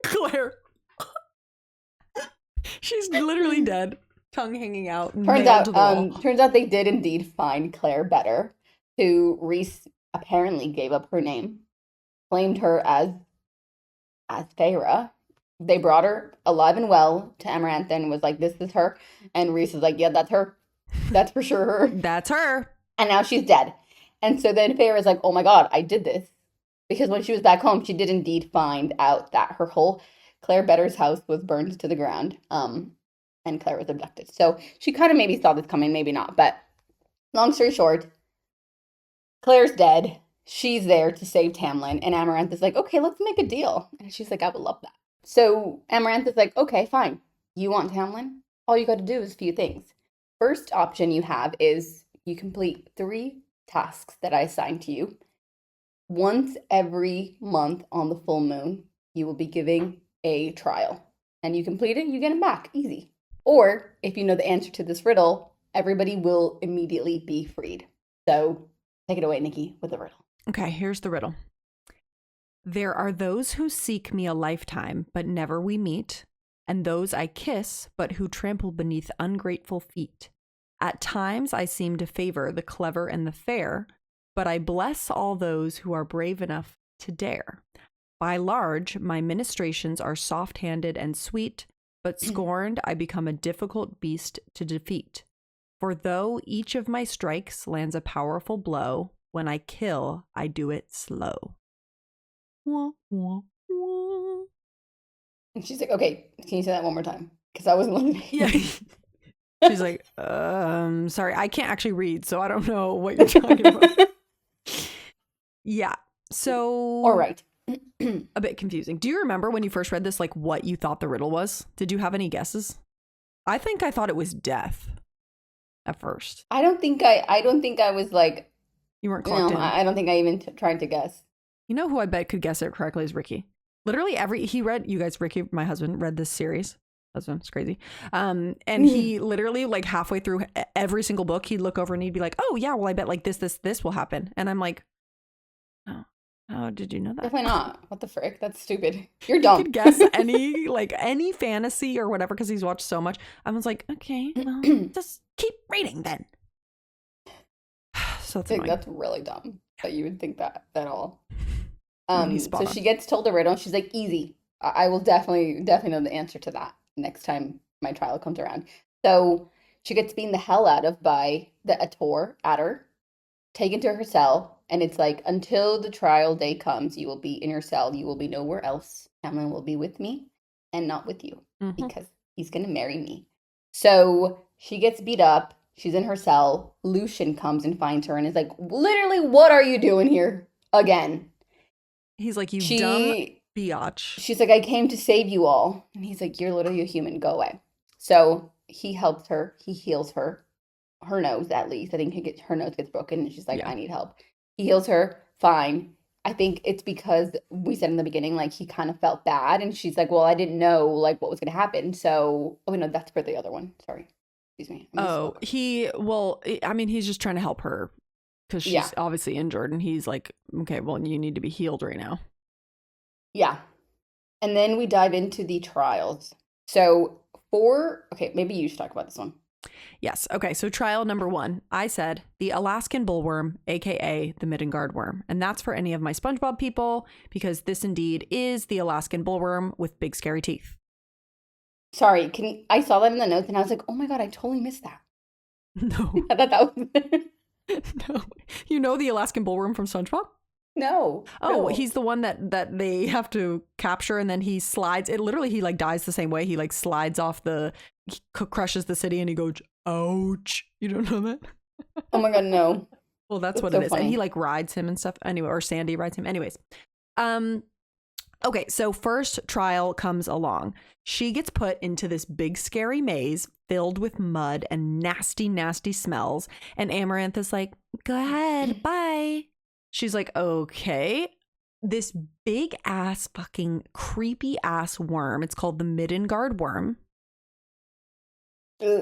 Claire. She's literally dead. tongue hanging out. Turns out they did indeed find Claire better, who Reese apparently gave up her name, claimed her as faerie. They brought her alive and well to Amaranth and was like, "This is her," and Reese was like, "Yeah, that's her. That's for sure her. That's her." And now she's dead. And so then faerie is like, "Oh my god, I did this," because when she was back home, she did indeed find out that her whole Claire Better's house was burned to the ground. And Claire was abducted. So she kind of maybe saw this coming, maybe not. But long story short, Claire's dead. She's there to save Tamlin. And Amaranth is like, "Okay, let's make a deal." And she's like, "I would love that." So Amaranth is like, "Okay, fine. You want Tamlin? All you got to do is a few things. First option you have is you complete 3 tasks that I assign to you. Once every month on the full moon, you will be giving a trial. And you complete it, you get him back. Easy. Or, if you know the answer to this riddle, everybody will immediately be freed." So, take it away, Nikki, with the riddle. Okay, here's the riddle. There are those who seek me a lifetime, but never we meet, and those I kiss, but who trample beneath ungrateful feet. At times I seem to favor the clever and the fair, but I bless all those who are brave enough to dare. By large, my ministrations are soft-handed and sweet, but scorned, I become a difficult beast to defeat. For though each of my strikes lands a powerful blow, when I kill, I do it slow. Wah, wah, wah. And she's like, "Okay, can you say that one more time? Because I wasn't listening." Yeah. She's like, sorry, I can't actually read, so I don't know what you're talking about. Yeah. So. All right. A bit confusing. Do you remember when you first read this, like what you thought the riddle was? Did you have any guesses? I think I thought it was death at first. I don't think I was like, you weren't clocked in. I don't think I even tried to guess. You know who I bet could guess it correctly is Ricky. Literally Ricky, my husband, read this series. It's crazy. And he literally, like, halfway through every single book, he'd look over and he'd be like, "Oh yeah, well, I bet like this will happen." And I'm like, "Oh. How did you know that?" Definitely not. What the frick? That's stupid. You're dumb. He could guess any fantasy or whatever because he's watched so much. I was like, okay, well, just keep reading then. So that's really dumb that you would think that at all. So she gets told the riddle and she's like, "Easy. I will definitely know the answer to that next time my trial comes around." So she gets beaten the hell out of by the ACOTAR, taken to her cell. And it's like, "Until the trial day comes, you will be in your cell. You will be nowhere else. Tamlin will be with me and not with you because he's going to marry me." So she gets beat up. She's in her cell. Lucian comes and finds her and is like, "Literally, what are you doing here again?" He's like, "You dumb biatch." She's like, "I came to save you all." And he's like, "You're literally a human. Go away." So he helps her. He heals her. Her nose, at least. I think her nose gets broken and she's like, "I need help." He heals her, fine. I think it's because we said in the beginning, like, he kind of felt bad. And she's like, "Well, I didn't know, like, what was going to happen." So, no, that's for the other one. Sorry. Excuse me. He's just trying to help her because she's obviously injured. And he's like, "Okay, well, you need to be healed right now." Yeah. And then we dive into the trials. So, maybe you should talk about this one. Yes. Okay. So trial number 1, I said the Alaskan bullworm, aka the Midgard worm. And that's for any of my SpongeBob people, because this indeed is the Alaskan bullworm with big scary teeth. Sorry, I saw that in the notes and I was like, "Oh my god, I totally missed that." No. I thought that was No. You know the Alaskan bullworm from SpongeBob? No. Oh, he's the one that they have to capture, and then he slides. He like dies the same way. He like slides off he crushes the city and he goes, "Ouch." You don't know that? Oh my god, no. Well, that's what it is. Funny. And he like rides him and stuff anyway, or Sandy rides him. Anyways. Okay, so first trial comes along. She gets put into this big scary maze filled with mud and nasty, nasty smells. And Amaranth is like, "Go ahead, bye." She's like, "Okay." This big ass fucking creepy ass worm. It's called the Midgard worm.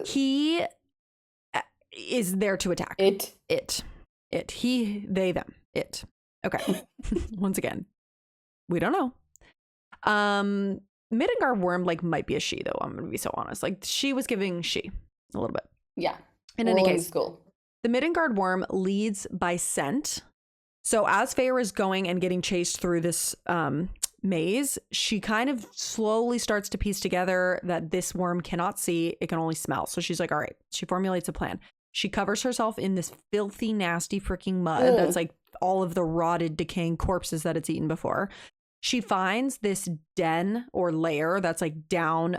He is there to attack. It. He, they, them. It. Okay. Once again, we don't know. Midgard worm like might be a she though. I'm gonna be so honest. Like she was giving she. a little bit. Yeah. In any case, school. The Middengard worm leads by scent. So as Feyre is going and getting chased through this maze, she kind of slowly starts to piece together that this worm cannot see, it can only smell. So she's like, all right, she formulates a plan. She covers herself in this filthy, nasty freaking mud that's like all of the rotted, decaying corpses that it's eaten before. She finds this den or lair that's like down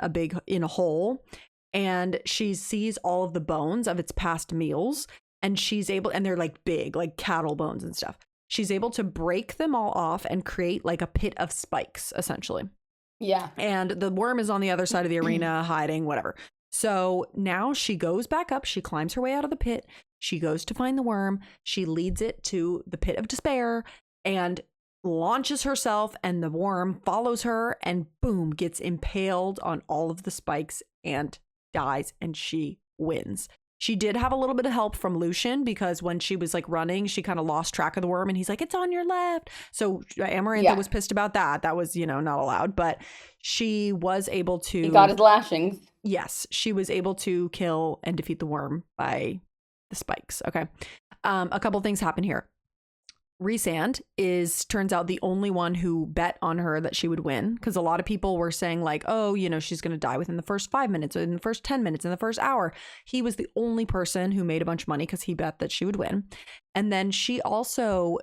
in a hole, and she sees all of the bones of its past meals, and and they're like big, like cattle bones and stuff. She's able to break them all off and create like a pit of spikes, essentially. Yeah. And the worm is on the other side of the arena, hiding, whatever. So now she goes back up. She climbs her way out of the pit. She goes to find the worm. She leads it to the pit of despair and launches herself, and the worm follows her and boom, gets impaled on all of the spikes and dies, and she wins. She did have a little bit of help from Lucian, because when she was like running, she kind of lost track of the worm, and he's like, it's on your left. So Amarantha was pissed about that. That was, not allowed, but she was able to. He got his lashings. Yes, she was able to kill and defeat the worm by the spikes. Okay. A couple things happen here. Rhysand turns out the only one who bet on her that she would win, because a lot of people were saying like, oh, she's going to die within the first 5 minutes, or in the first 10 minutes, in the first hour. He was the only person who made a bunch of money because he bet that she would win. And then she also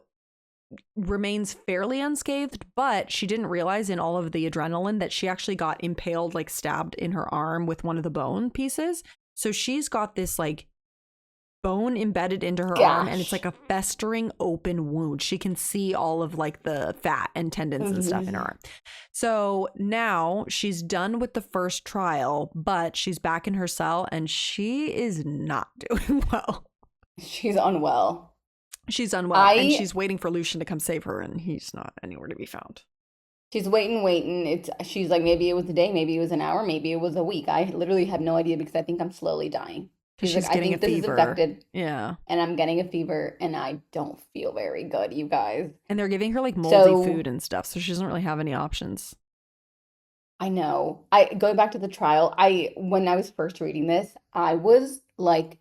remains fairly unscathed, but she didn't realize in all of the adrenaline that she actually got impaled, like stabbed in her arm with one of the bone pieces. So she's got this like bone embedded into her arm, and it's like a festering open wound. She can see all of like the fat and tendons and stuff in her arm. So now she's done with the first trial, but she's back in her cell, and she is not doing well. She's unwell. And she's waiting for Lucian to come save her, and he's not anywhere to be found. She's waiting. She's like, maybe it was a day, maybe it was an hour, maybe it was a week. I literally have no idea, because I think I'm slowly dying. She's like, I think this is infected. Yeah. And I'm getting a fever, and I don't feel very good, you guys. And they're giving her like moldy food and stuff, so she doesn't really have any options. I know. Going back to the trial, when I was first reading this, I was like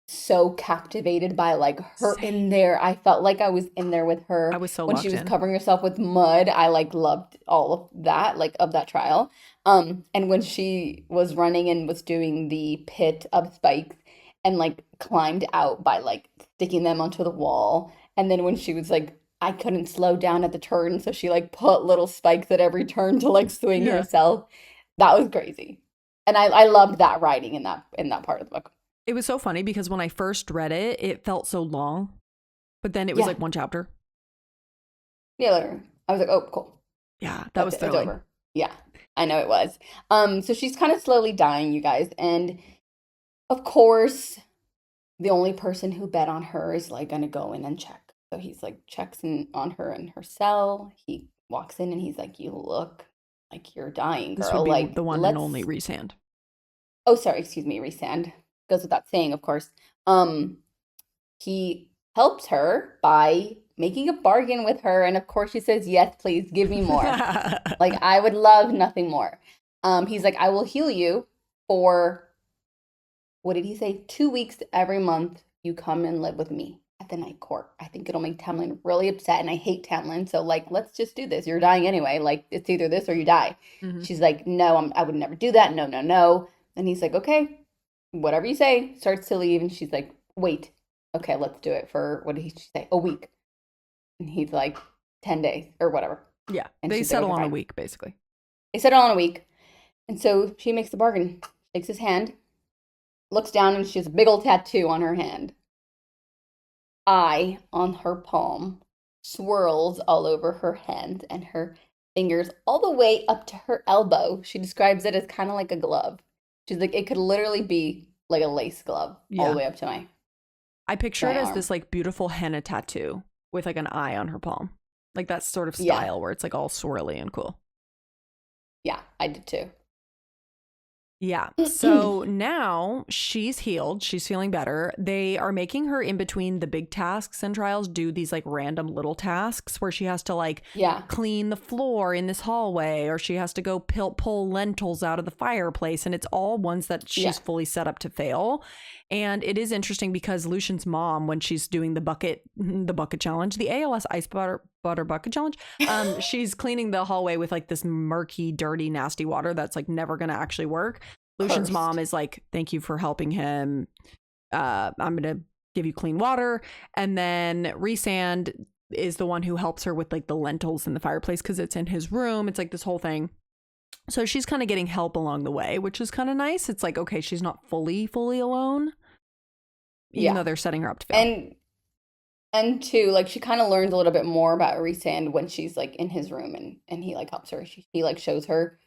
so captivated by like her in there. I felt like I was in there with her. I was so when she was covering herself with mud. I like loved all of that, like of that trial. And when she was running and was doing the pit of spikes and like climbed out by like sticking them onto the wall, and then when she was like, I couldn't slow down at the turn, so she like put little spikes at every turn to like swing herself. That was crazy. And I loved that writing in that part of the book. It was so funny because when I first read it, it felt so long, but then it was like one chapter. Yeah, later. I was like, oh, cool. Yeah, that was thrilling. Over. Yeah, I know it was. So she's kind of slowly dying, you guys. And of course, the only person who bet on her is like going to go in and check. So he's like checks in on her in her cell. He walks in and he's like, you look like you're dying, girl. This would be like the one and only Rhysand. Oh, sorry, excuse me, Rhysand. Goes without saying, of course. He helps her by making a bargain with her, and of course she says, yes, please give me more. Like, I would love nothing more. He's like, I will heal you for, what did he say, 2 weeks every month. You come and live with me at the night court. I think it'll make Tamlin really upset, and I hate Tamlin, so like, let's just do this. You're dying anyway. Like, it's either this or you die. She's like, no, I would never do that. No. And he's like, okay, whatever you say. Starts to leave, and she's like, wait, okay, let's do it for, what did he say, a week. And he's like, 10 days or whatever. Yeah, and they settle on a week, basically. They settle on a week. And so she makes the bargain, takes his hand, looks down, and she has a big old tattoo on her hand. Eye on her palm, swirls all over her hand and her fingers all the way up to her elbow. She describes it as kind of like a glove. She's like, it could literally be like a lace glove all the way up to my I picture it as arm. This like beautiful henna tattoo with like an eye on her palm. Like that sort of style where it's like all swirly and cool. Yeah, I did too. Yeah. So now she's healed. She's feeling better. They are making her in between the big tasks and trials do these like random little tasks where she has to like clean the floor in this hallway, or she has to go pull lentils out of the fireplace. And it's all ones that she's fully set up to fail. And it is interesting because Lucian's mom, when she's doing the bucket challenge, the ALS ice butter bucket challenge, she's cleaning the hallway with like this murky, dirty, nasty water that's like never going to actually work. Lucian's mom is like, thank you for helping him. I'm going to give you clean water. And then Rhysand is the one who helps her with like the lentils in the fireplace because it's in his room. It's like this whole thing. So she's kind of getting help along the way, which is kind of nice. It's like, okay, she's not fully alone, even though they're setting her up to fail. And two, like she kind of learns a little bit more about Rhysand when she's like in his room and he like helps her. He like shows her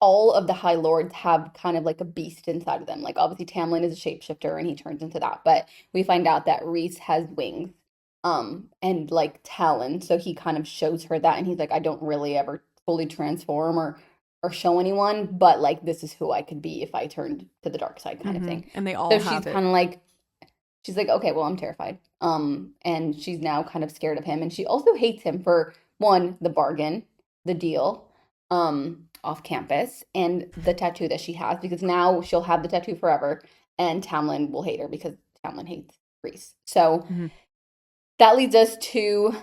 all of the High Lords have kind of like a beast inside of them. Like obviously Tamlin is a shapeshifter and he turns into that, but we find out that Rhys has wings and like talons. So he kind of shows her that and he's like, I don't really ever fully transform or show anyone, but like this is who I could be if I turned to the dark side kind of thing. And they all have she's kind of like, she's like, okay, well, I'm terrified. And she's now kind of scared of him. And she also hates him for one, the bargain, the deal, off campus, and the tattoo that she has, because now she'll have the tattoo forever, and Tamlin will hate her because Tamlin hates Rhys. So that leads us to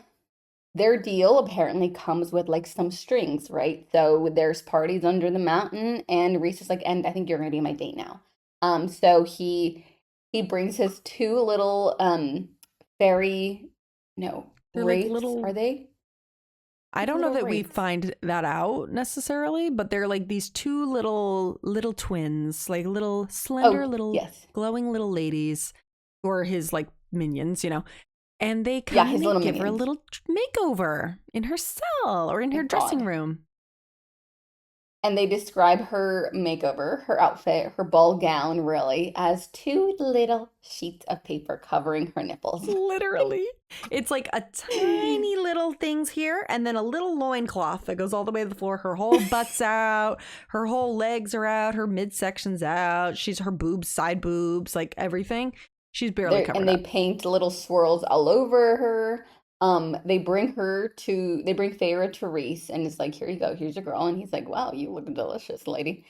their deal apparently comes with like some strings, right? So there's parties under the mountain, and Rhys is like, and I think you're gonna be my date now. So he brings his two little faerie, wraiths, like little, are they? I don't know that we find that out necessarily, but they're like these two little twins, like little slender glowing little ladies who are his like minions, and they come and they give her a little makeover in her cell or in her dressing room. And they describe her makeover, her outfit, her ball gown, really, as two little sheets of paper covering her nipples. Literally. It's like a tiny little things here, and then a little loincloth that goes all the way to the floor. Her whole butt's out. Her whole legs are out. Her midsection's out. She's her boobs, side boobs, like everything. She's barely covered up. And they paint little swirls all over her. They bring Feyre to Rhys, and it's like, here you go, here's your girl. And he's like, wow, you look delicious, lady.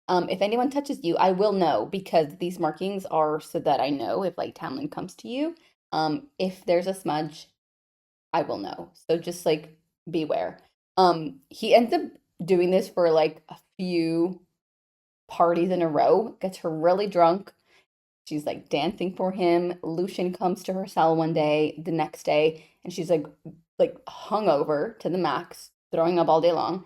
If anyone touches you, I will know, because these markings are so that I know if like Tamlin comes to you. If there's a smudge, I will know. So just like beware. He ends up doing this for like a few parties in a row, gets her really drunk. She's like dancing for him. Lucian comes to her cell one day, the next day, and she's like hungover to the max, throwing up all day long.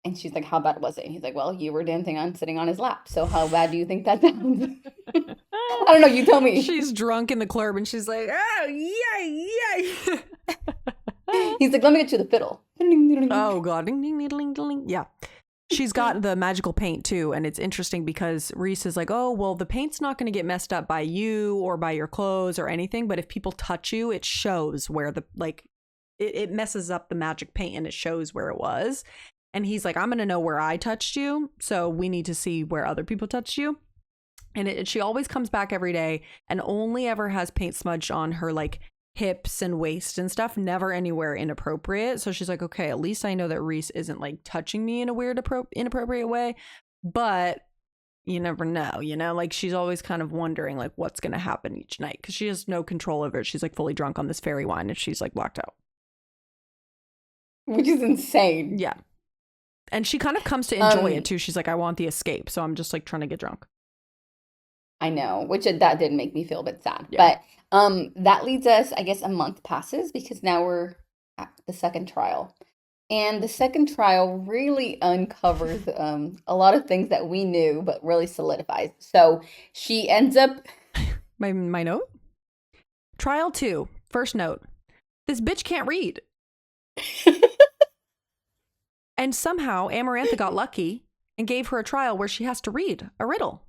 And she's like, how bad was it? And he's like, well, you were sitting on his lap. So how bad do you think that sounds? I don't know. You tell me. She's drunk in the club and she's like, oh, yay. He's like, let me get you the fiddle. Oh, God. Ding, ding, ding, ding, ding. Yeah. She's got the magical paint too, and it's interesting because Rhys is like, oh, well, the paint's not going to get messed up by you or by your clothes or anything, but if people touch you, it shows where it messes up the magic paint and it shows where it was. And he's like, I'm going to know where I touched you, so we need to see where other people touched you. And she always comes back every day and only ever has paint smudged on her like hips and waist and stuff, never anywhere inappropriate. So she's like, okay, at least I know that Rhys isn't like touching me in a weird inappropriate way, but you never know, like she's always kind of wondering like what's going to happen each night because she has no control over it. She's like fully drunk on this fairy wine and she's like blacked out, which is insane. Yeah. And she kind of comes to enjoy it too. She's like, I want the escape, so I'm just like trying to get drunk. I know, which that did make me feel a bit sad. Yeah. But that leads us, I guess a month passes because now we're at the second trial. And the second trial really uncovers a lot of things that we knew, but really solidifies. So she ends up... My note? Trial 2, first note. This bitch can't read. And somehow Amarantha got lucky and gave her a trial where she has to read a riddle.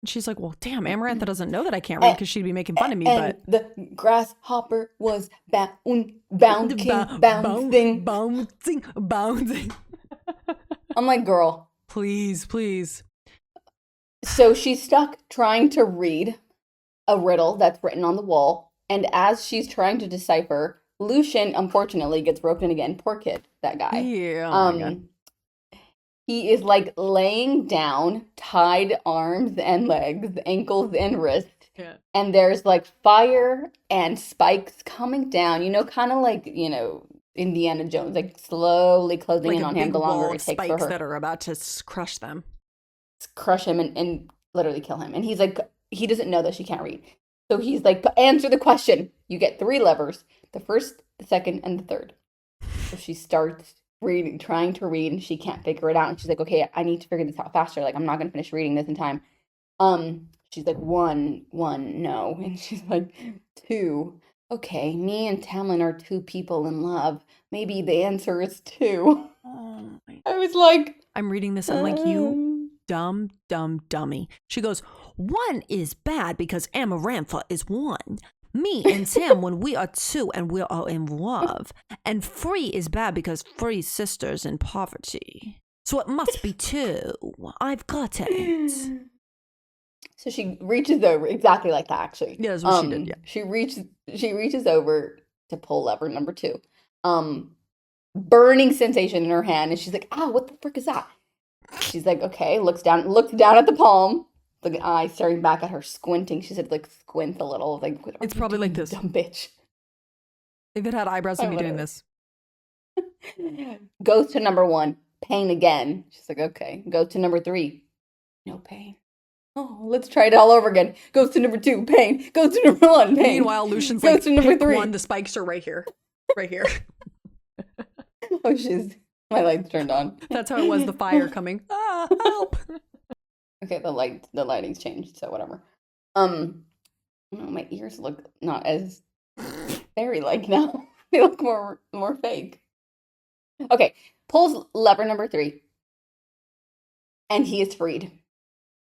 And she's like, well, damn, Amarantha doesn't know that I can't read because she'd be making fun of me. And but the grasshopper was bouncing. I'm like, girl. Please. So she's stuck trying to read a riddle that's written on the wall. And as she's trying to decipher, Lucian, unfortunately, gets roped in again. Poor kid, that guy. Yeah, oh my God. He is like laying down, tied arms and legs, ankles and wrists. Yeah. And there's like fire and spikes coming down, kind of like, Indiana Jones, like slowly closing like in on him the longer it takes for her. that are about to crush them. Crush him and literally kill him. And he's like, he doesn't know that she can't read. So he's like, answer the question. You get 3 levers, the first, the second, and the third. So she starts reading, trying to read, and she can't figure it out. And she's like, okay, I need to figure this out faster. Like, I'm not going to finish reading this in time. She's like, one, no. And she's like, 2. Okay, me and Tamlin are 2 people in love. Maybe the answer is 2. Oh, I was like, I'm reading this. I'm like, you dumb dummy. She goes, 1 is bad because Amarantha is 1. Me and Sam when we are 2 and we are in love. And 3 is bad because 3 sisters in poverty. So it must be 2. I've got it. So she reaches over, exactly like that, actually. Yeah, that's what she did, yeah. She reaches over to pull lever number 2. Burning sensation in her hand, and she's like, "Ah, what the frick is that?" She's like, okay, looks down at the palm, the eye staring back at her, squinting. She said, like, squint a little. Like, it's probably like this. Dumb bitch. If it had eyebrows, it'd be doing this. Goes to number 1, pain again. She's like, okay. Goes to number 3, no pain. Oh, let's try it all over again. Goes to number 2, pain. Goes to number 1, pain. Meanwhile, Lucian's goes like, to number 3. 1, the spikes are right here. Right here. Oh, my lights turned on. That's how it was, the fire coming. Ah, help. Okay, the lighting's changed, so whatever. My ears look not as fairy-like now. They look more fake. Okay, pulls lever number 3. And he is freed.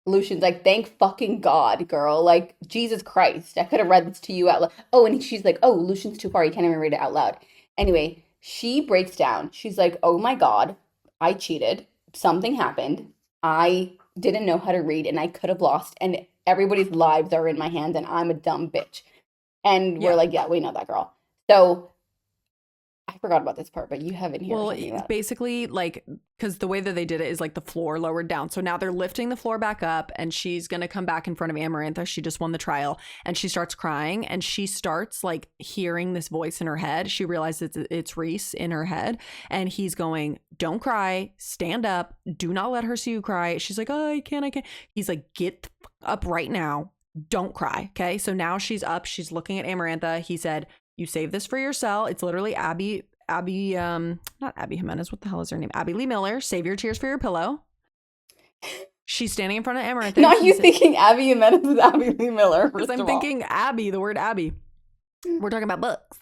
Lucian's like, thank fucking God, girl. Like, Jesus Christ. I could have read this to you out loud. Oh, and she's like, oh, Lucian's too far. You can't even read it out loud. Anyway, she breaks down. She's like, oh my God, I cheated. Something happened. I didn't know how to read and I could have lost. And everybody's lives are in my hands and I'm a dumb bitch. And we're like, yeah, we know that, girl. So I forgot about this part, but you have it here. Well, it's basically like, because the way that they did it is like the floor lowered down. So now they're lifting the floor back up and she's going to come back in front of Amarantha. She just won the trial and she starts crying and she starts like hearing this voice in her head. She realizes it's Reese in her head and he's going, don't cry, stand up, do not let her see you cry. She's like, oh, I can't. He's like, get up right now. Don't cry. Okay. So now she's up. She's looking at Amarantha. He said, you save this for your cell. It's literally Abby, not Abby Jimenez. What the hell is her name? Abby Lee Miller. Save your tears for your pillow. She's standing in front of Amarantha. Not you thinking Abby Jimenez is Abby Lee Miller. Because I'm thinking Abby, the word Abby. We're talking about books.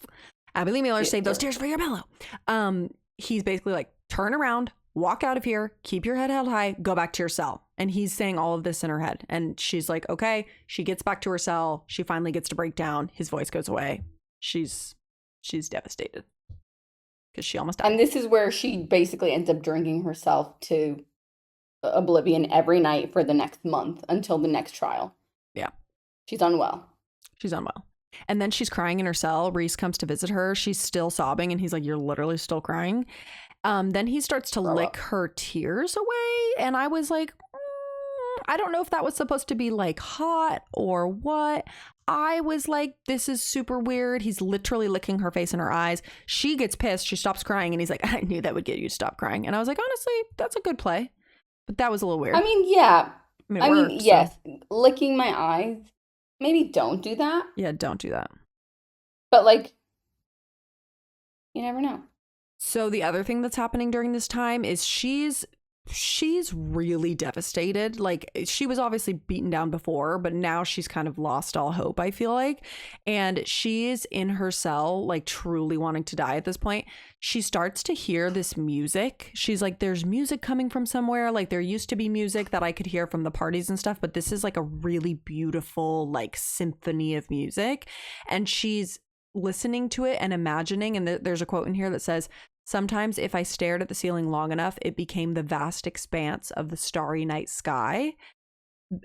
Abby Lee Miller, save those tears for your pillow. He's basically like, turn around, walk out of here, keep your head held high, go back to your cell. And he's saying all of this in her head. And she's like, okay. She gets back to her cell. She finally gets to break down. His voice goes away. She's devastated because she almost died. And this is where she basically ends up drinking herself to oblivion every night for the next month until the next trial. Yeah. She's unwell. And then she's crying in her cell. Reese comes to visit her. She's still sobbing. And he's like, you're literally still crying. Then he starts to lick her tears away. And I was like, I don't know if that was supposed to be like hot or what. I was like, this is super weird. He's literally licking her face and her eyes. She gets pissed. She stops crying. And he's like, I knew that would get you to stop crying. And I was like, honestly, that's a good play. But that was a little weird. I mean, yeah. Yes. Licking my eyes. Maybe don't do that. Yeah, don't do that. But like, you never know. So the other thing that's happening during this time is she's really devastated. Like, she was obviously beaten down before, but now she's kind of lost all hope, I feel like. And she's in her cell, like truly wanting to die at this point. She starts to hear this music. She's like, there's music coming from somewhere. Like, there used to be music that I could hear from the parties and stuff, but this is like a really beautiful, like, symphony of music. And she's listening to it and imagining, and there's a quote in here that says, sometimes if I stared at the ceiling long enough, it became the vast expanse of the starry night sky.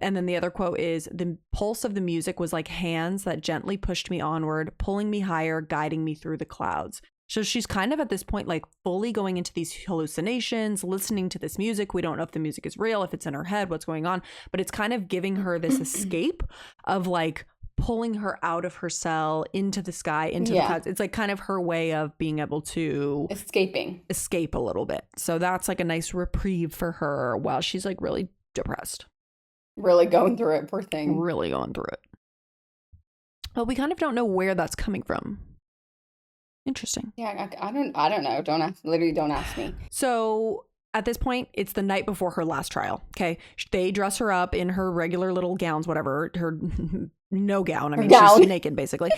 And then the other quote is, the pulse of the music was like hands that gently pushed me onward, pulling me higher, guiding me through the clouds. So she's kind of at this point, like fully going into these hallucinations, listening to this music. We don't know if the music is real, if it's in her head, what's going on, but it's kind of giving her this escape of like pulling her out of her cell into the sky, into the clouds. It's like kind of her way of being able to escape a little bit. So that's like a nice reprieve for her while she's like really depressed. Really going through it, poor thing. Really going through it. But we kind of don't know where that's coming from. Interesting. Yeah, I don't know. Don't ask me. So at this point, it's the night before her last trial. Okay. They dress her up in her regular little gowns, whatever, her no gown. I mean, she's naked basically.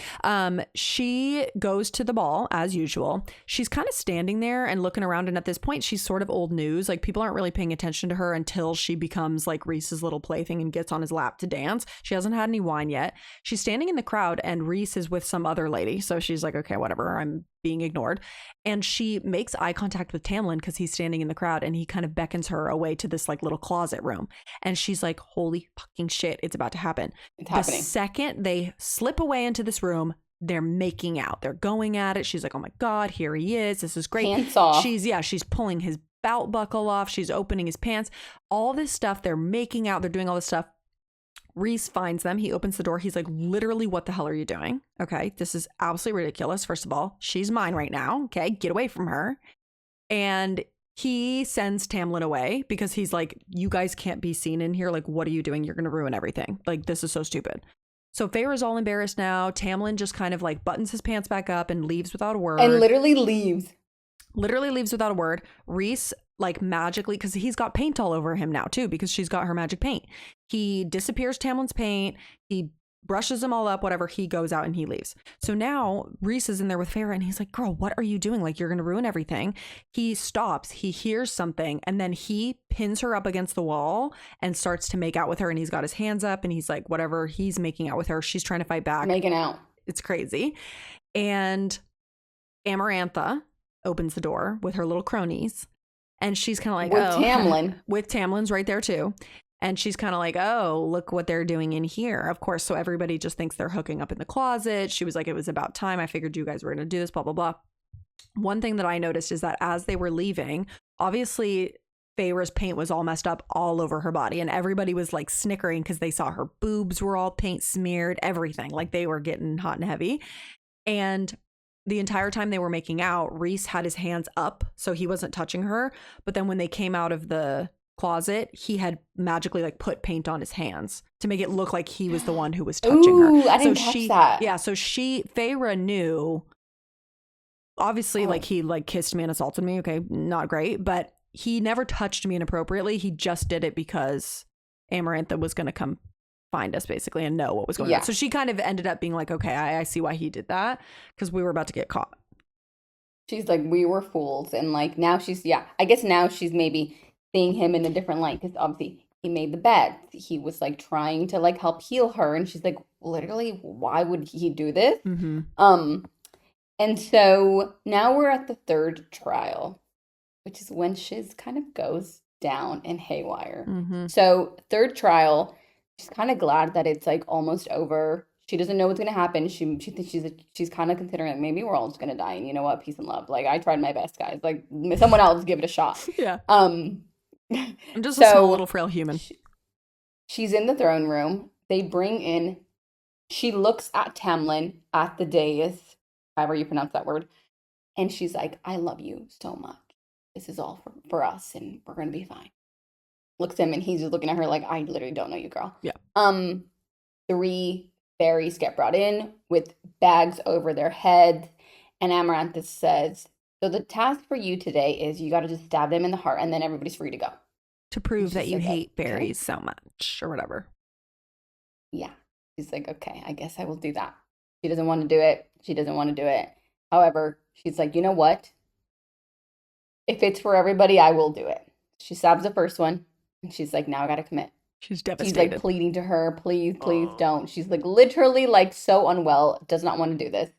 She goes to the ball as usual. She's kind of standing there and looking around. And at this point, she's sort of old news. Like people aren't really paying attention to her until she becomes like Reese's little plaything and gets on his lap to dance. She hasn't had any wine yet. She's standing in the crowd and Reese is with some other lady. So she's like, okay, whatever. I'm being ignored. And she makes eye contact with Tamlin because he's standing in the crowd and he kind of beckons her away to this like little closet room. And she's like, holy fucking shit, it's about to happen. It's happening. The second they slip away into this room, they're making out. They're going at it. She's like, oh my God, here he is. This is great. Pants off. She's pulling his belt buckle off. She's opening his pants. All this stuff. They're making out. They're doing all this stuff. Reese finds them. He opens the door. He's like, literally, what the hell are you doing? Okay, this is absolutely ridiculous. First of all, she's mine right now. Okay, get away from her. And he sends Tamlin away because he's like, you guys can't be seen in here. Like, what are you doing? You're going to ruin everything. Like, this is so stupid. So Feyre's all embarrassed now. Tamlin just kind of like buttons his pants back up and leaves without a word. And literally leaves without a word. Reese like magically, because he's got paint all over him now too, because she's got her magic paint. He disappears Tamlin's paint. He brushes them all up, whatever. He goes out and he leaves. So now Reese is in there with Feyre and he's like, girl, what are you doing? Like, you're going to ruin everything. He stops. He hears something and then he pins her up against the wall and starts to make out with her. And he's got his hands up and he's like, whatever. He's making out with her. She's trying to fight back. Making out. It's crazy. And Amarantha opens the door with her little cronies. And she's kind of like, Tamlin. With Tamlin's right there too. And she's kind of like, oh, look what they're doing in here. Of course. So everybody just thinks they're hooking up in the closet. She was like, it was about time. I figured you guys were going to do this, blah, blah, blah. One thing that I noticed is that as they were leaving, obviously Feyre's paint was all messed up all over her body. And everybody was like snickering because they saw her boobs were all paint smeared, everything. Like they were getting hot and heavy. And the entire time they were making out, Reese had his hands up, so he wasn't touching her. But then when they came out of the closet, he had magically like put paint on his hands to make it look like he was the one who was touching her. I didn't catch that. Yeah, so Feyre knew. Obviously, like he like kissed me and assaulted me. Okay, not great, but he never touched me inappropriately. He just did it because Amarantha was going to come find us basically and know what was going on. So she kind of ended up being like, okay, I see why he did that because we were about to get caught. She's like, we were fools. And like now I guess now she's maybe seeing him in a different light because obviously he made the bet. He was like trying to like help heal her. And she's like, literally, why would he do this? Mm-hmm. And so now we're at the third trial, which is when shiz kind of goes down in haywire. Mm-hmm. So third trial, she's kind of glad that it's like almost over. She doesn't know what's going to happen. She thinks she's kind of considering like, maybe we're all just going to die. And you know what? Peace and love. Like I tried my best, guys. Like someone else give it a shot. Yeah. I'm just a small little frail human. She's in the throne room. They bring in, she looks at Tamlin at the dais, however you pronounce that word. And she's like, I love you so much. This is all for us and we're going to be fine. Looks at him and he's just looking at her like, I literally don't know you, girl. Yeah. 3 fairies get brought in with bags over their heads. And Amaranthus says, so the task for you today is you got to just stab them in the heart and then everybody's free to go. To prove that you hate fairies so much or whatever. Yeah. She's like, okay, I guess I will do that. She doesn't want to do it. However, she's like, you know what? If it's for everybody, I will do it. She stabs the first one. And she's like, now I got to commit. She's devastated. She's like pleading to her, please don't. She's like literally like so unwell, does not want to do this.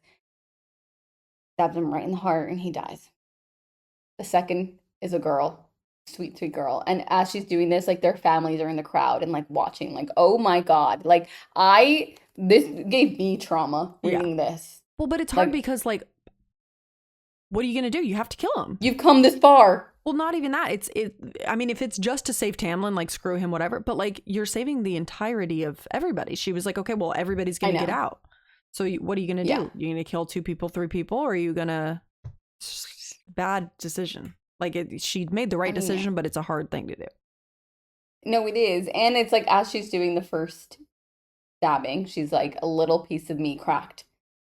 Stabs him right in the heart and he dies. The second is a girl. Sweet, sweet girl. And as she's doing this, like their families are in the crowd and like watching, like, oh my God. Like this gave me trauma reading this. Well, but it's hard because like, what are you going to do? You have to kill him. You've come this far. Well, not even that. I mean, if it's just to save Tamlin, like screw him, whatever. But like, you're saving the entirety of everybody. She was like, okay, well, everybody's going to get out. So what are you going to do? You're going to kill 2 people, 3 people, or are you going to... Bad decision. Like she made the right decision, but it's a hard thing to do. No, it is. And it's like as she's doing the first stabbing, she's like, a little piece of me cracked.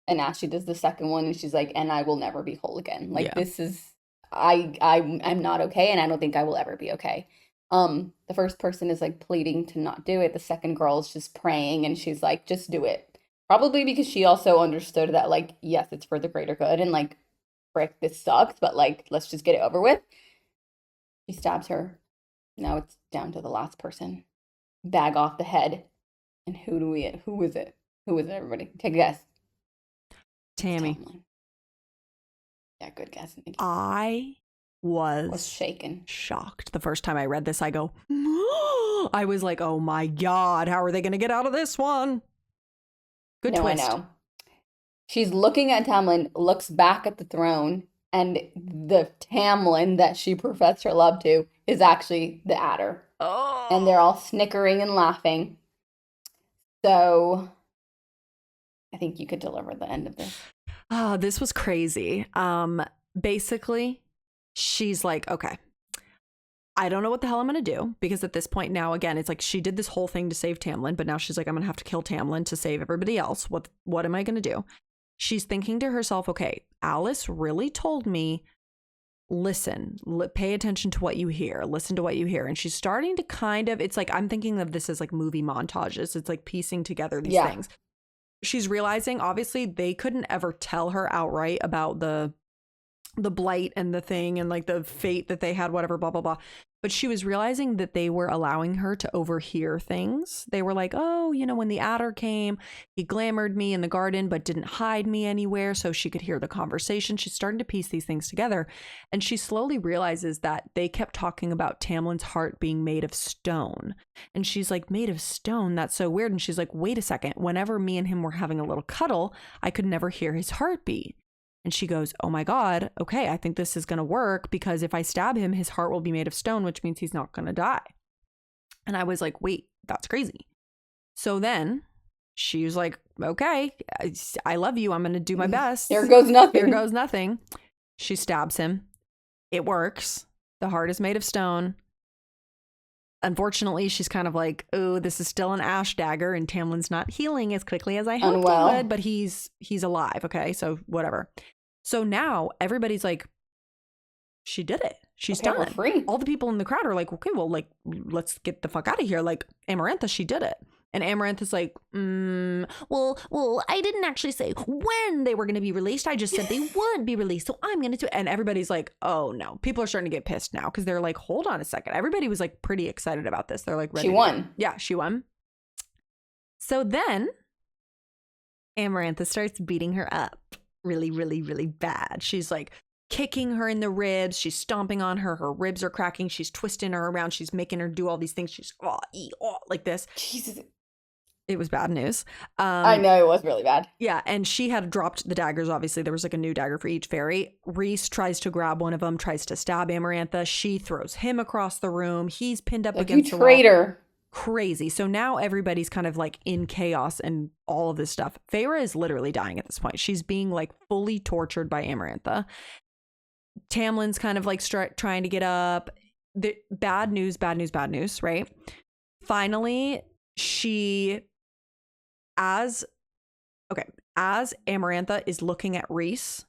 And as she does the second one, and she's like, and I will never be whole again. Like this is, I'm not okay, and I don't think I will ever be okay. The first person is like pleading to not do it. The second girl is just praying, and she's like, just do it. Probably because she also understood that like, yes, it's for the greater good, and like, frick, this sucks, but like, let's just get it over with. She stabs her. Now it's down to the last person. Bag off the head. And who is it? Who is it, everybody? Take a guess. Tammy. Yeah, good guess. I was shaken. Shocked. The first time I read this, I go, I was like, oh my God, how are they going to get out of this one? Good twist. I know. She's looking at Tamlin, looks back at the throne, and the Tamlin that she professed her love to is actually the adder. Oh. And they're all snickering and laughing. So I think you could deliver the end of this. This was crazy. Basically, she's like, okay, I don't know what the hell I'm going to do, because at this point now, again, it's like she did this whole thing to save Tamlin, but now she's like, I'm going to have to kill Tamlin to save everybody else. What am I going to do? She's thinking to herself, okay, Alice really told me, listen, pay attention to what you hear, listen to what you hear. And she's starting to kind of, it's like, I'm thinking of this as like movie montages. It's like piecing together these things. She's realizing, obviously, they couldn't ever tell her outright about the blight and the thing and like the fate that they had, whatever, blah, blah, blah. But she was realizing that they were allowing her to overhear things. They were like, oh, when the adder came, he glamored me in the garden, but didn't hide me anywhere so she could hear the conversation. She's starting to piece these things together. And she slowly realizes that they kept talking about Tamlin's heart being made of stone. And she's like, made of stone? That's so weird. And she's like, wait a second. Whenever me and him were having a little cuddle, I could never hear his heartbeat. And she goes, oh my God, okay, I think this is going to work, because if I stab him, his heart will be made of stone, which means he's not going to die. And I was like, wait, that's crazy. So then she was like, okay, I love you. I'm going to do my best. Here goes nothing. Here goes nothing. She stabs him. It works. The heart is made of stone. Unfortunately, she's kind of like, oh, this is still an ash dagger, and Tamlin's not healing as quickly as I hoped he would, but he's alive. Okay, so whatever. So now everybody's like, she did it. She's done. We're free. All the people in the crowd are like, okay, well, like, let's get the fuck out of here. Like, Amarantha, she did it. And Amarantha's like, well, I didn't actually say when they were going to be released. I just said they would be released. So I'm going to do it. And everybody's like, oh no. People are starting to get pissed now, because they're like, hold on a second. Everybody was like pretty excited about this. They're like, ready. She won. Yeah, she won. So then Amarantha starts beating her up really, really, really bad. She's like kicking her in the ribs. She's stomping on her. Her ribs are cracking. She's twisting her around. She's making her do all these things. She's like this. Jesus. It was bad news. I know, it was really bad. Yeah, and she had dropped the daggers. Obviously, there was like a new dagger for each faerie. Rhys tries to grab one of them, tries to stab Amarantha. She throws him across the room. He's pinned up against the wall. Traitor. Crazy. So now everybody's kind of like in chaos and all of this stuff. Feyre is literally dying at this point. She's being like fully tortured by Amarantha. Tamlin's kind of like trying to get up. Bad news, right? Finally, as Amarantha is looking at Rhys,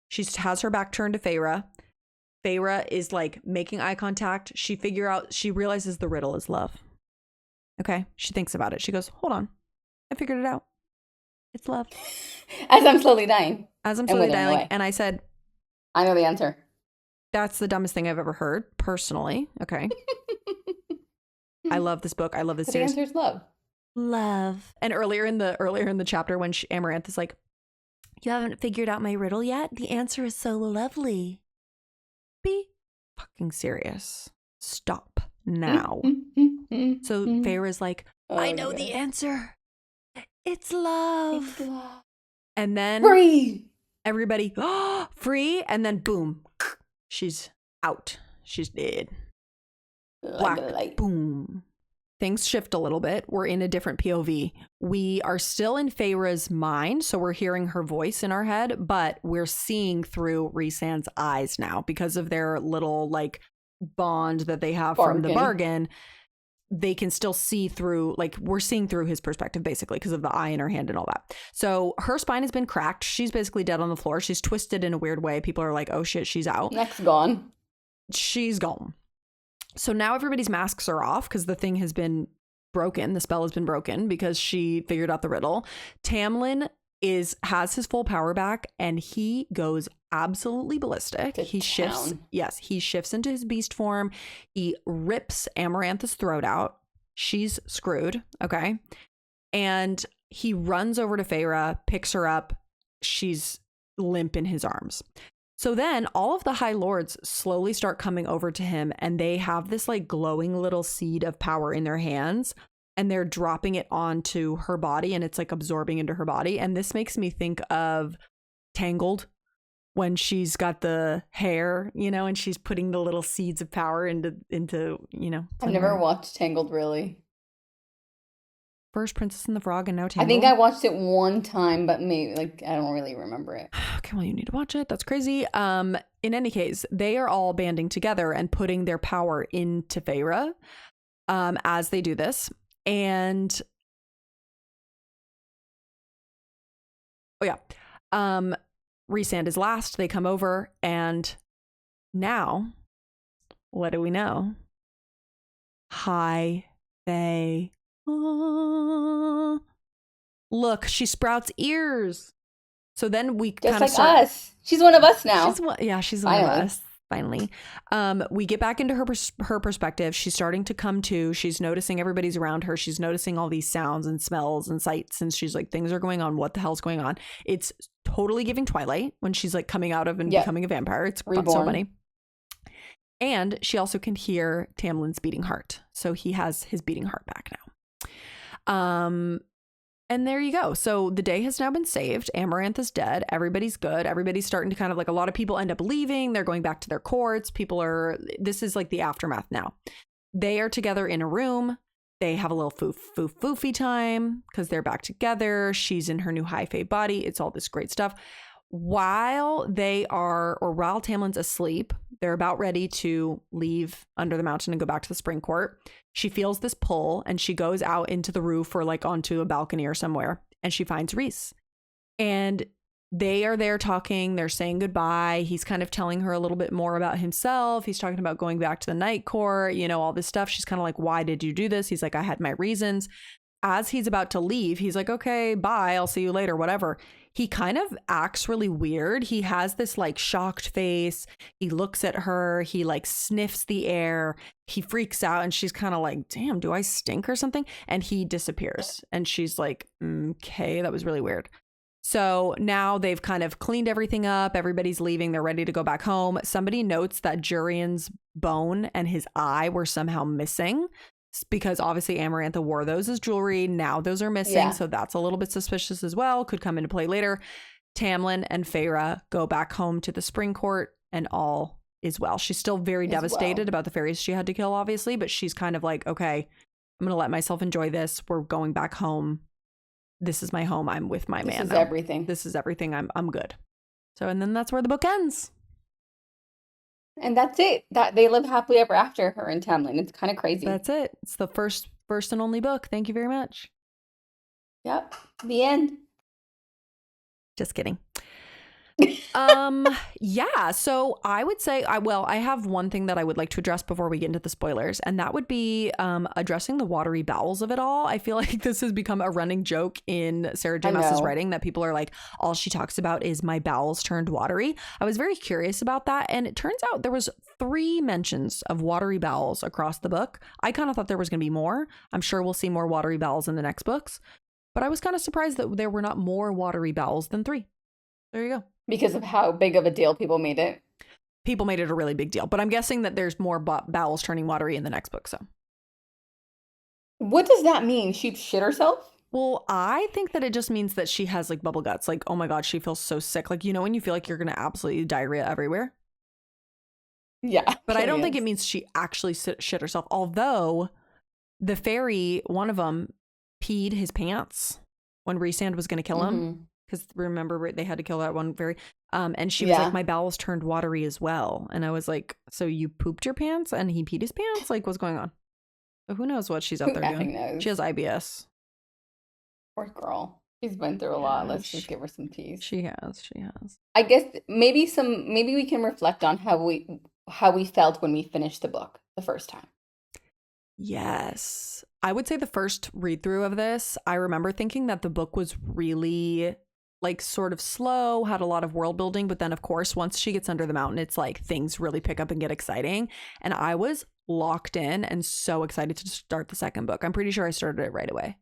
she has her back turned to Feyre. Feyre is like making eye contact. She realizes the riddle is love. Okay. She thinks about it. She goes, hold on. I figured it out. It's love. As I'm slowly dying. And I said, I know the answer. That's the dumbest thing I've ever heard, personally. Okay. I love this book. I love this series. The answer is love. And earlier in the chapter, when Amarantha is like, you haven't figured out my riddle yet? The answer is so lovely. Be fucking serious. stop now. So Feyre's like, I know the answer. It's love. It's love. And then free. Everybody, free. And then boom, she's out. She's dead. Black, light. Boom. Things shift a little bit. We're in a different POV. We are still in Feyre's mind, so we're hearing her voice in our head, but we're seeing through Rhysand's eyes now because of their little like bond that they have from the bargain. They can still see through, like we're seeing through his perspective basically because of the eye in her hand and all that. So her spine has been cracked. She's basically dead on the floor. She's twisted in a weird way. People are like, oh shit, she's out. Neck's gone. She's gone. So now everybody's masks are off because the thing has been broken. The spell has been broken because she figured out the riddle. Tamlin has his full power back and he goes absolutely ballistic. He shifts into his beast form. He rips Amarantha's throat out. She's screwed. Okay. And he runs over to Feyre, picks her up. She's limp in his arms. So then all of the High Lords slowly start coming over to him and they have this like glowing little seed of power in their hands and they're dropping it onto her body and it's like absorbing into her body. And this makes me think of Tangled when she's got the hair, you know, and she's putting the little seeds of power into you know. I've never watched Tangled really. First Princess and the Frog and now Tangled. I think I watched it one time, but maybe like I don't really remember it. Okay, well you need to watch it. That's crazy. In any case, they are all banding together and putting their power into Feyre as they do this. And Rhysand is last. They come over and now what do we know? Hi, Faye. Look, she sprouts ears. So then we kind of just like us. She's one of us now. She's one of us. Finally, we get back into her perspective. She's starting to come to. She's noticing everybody's around her. She's noticing all these sounds and smells and sights, and she's like, "Things are going on. What the hell's going on?" It's totally giving Twilight when she's like coming out of and becoming a vampire. It's so funny. And she also can hear Tamlin's beating heart, so he has his beating heart back now. And there you go. So the day has now been saved. Amarantha's dead. Everybody's good. Everybody's starting to kind of like, a lot of people end up leaving. They're going back to their courts. This is like the aftermath now. They are together in a room. They have a little foofy time because they're back together. She's in her new high fae body. It's all this great stuff. While Tamlin's asleep, they're about ready to leave under the mountain and go back to the spring court. She feels this pull and she goes out into the roof or like onto a balcony or somewhere and she finds Rhys. And they are there talking. They're saying goodbye. He's kind of telling her a little bit more about himself. He's talking about going back to the night court, you know, all this stuff. She's kind of like, why did you do this? He's like, I had my reasons. As he's about to leave, he's like, okay, bye. I'll see you later, whatever. He kind of acts really weird. He has this like shocked face. He looks at her. He like sniffs the air. He freaks out and she's kind of like, damn, do I stink or something? And he disappears. And she's like, okay, that was really weird. So now they've kind of cleaned everything up. Everybody's leaving. They're ready to go back home. Somebody notes that Jurian's bone and his eye were somehow missing, because obviously Amarantha wore those as jewelry. Now those are missing. Yeah. So that's a little bit suspicious as well. Could come into play later. Tamlin and Feyre go back home to the spring court and all is well. She's still very devastated about the fairies she had to kill, obviously, but she's kind of like, okay, I'm going to let myself enjoy this. We're going back home. This is my home. I'm with my man. This is everything. I'm good. So, and then that's where the book ends. And that's it. That they live happily ever after, her and Tamlin. It's kind of crazy. That's it. It's the first and only book. Thank you very much. Yep. The end. Just kidding. Yeah. So I would say, I have one thing that I would like to address before we get into the spoilers, and that would be addressing the watery bowels of it all. I feel like this has become a running joke in Sarah J. Maas's writing that people are like, all she talks about is my bowels turned watery. I was very curious about that, and it turns out there was 3 mentions of watery bowels across the book. I kind of thought there was going to be more. I'm sure we'll see more watery bowels in the next books, but I was kind of surprised that there were not more watery bowels than 3. There you go. Because of how big of a deal people made it. people made it a really big deal. But I'm guessing that there's more bowels turning watery in the next book. So what does that mean? She shit herself? Well, I think that it just means that she has like bubble guts. Like, oh my God, she feels so sick. Like, you know, when you feel like you're going to absolutely diarrhea everywhere. Yeah. But I don't think it means she actually shit herself. Although the faerie, one of them, peed his pants when Rhysand was going to kill him. Because remember, they had to kill that one fairy. And she was like, my bowels turned watery as well. And I was like, so you pooped your pants and he peed his pants? Like, what's going on? So who knows what she's out there doing? Knows? She has IBS. Poor girl. She's been through a lot. Let's just give her some peace. She has. I guess maybe we can reflect on how we felt when we finished the book the first time. Yes. I would say the first read through of this, I remember thinking that the book was really like sort of slow, had a lot of world building, but then of course once she gets under the mountain, it's like things really pick up and get exciting. And I was locked in and so excited to start the second book. I'm pretty sure I started it right away.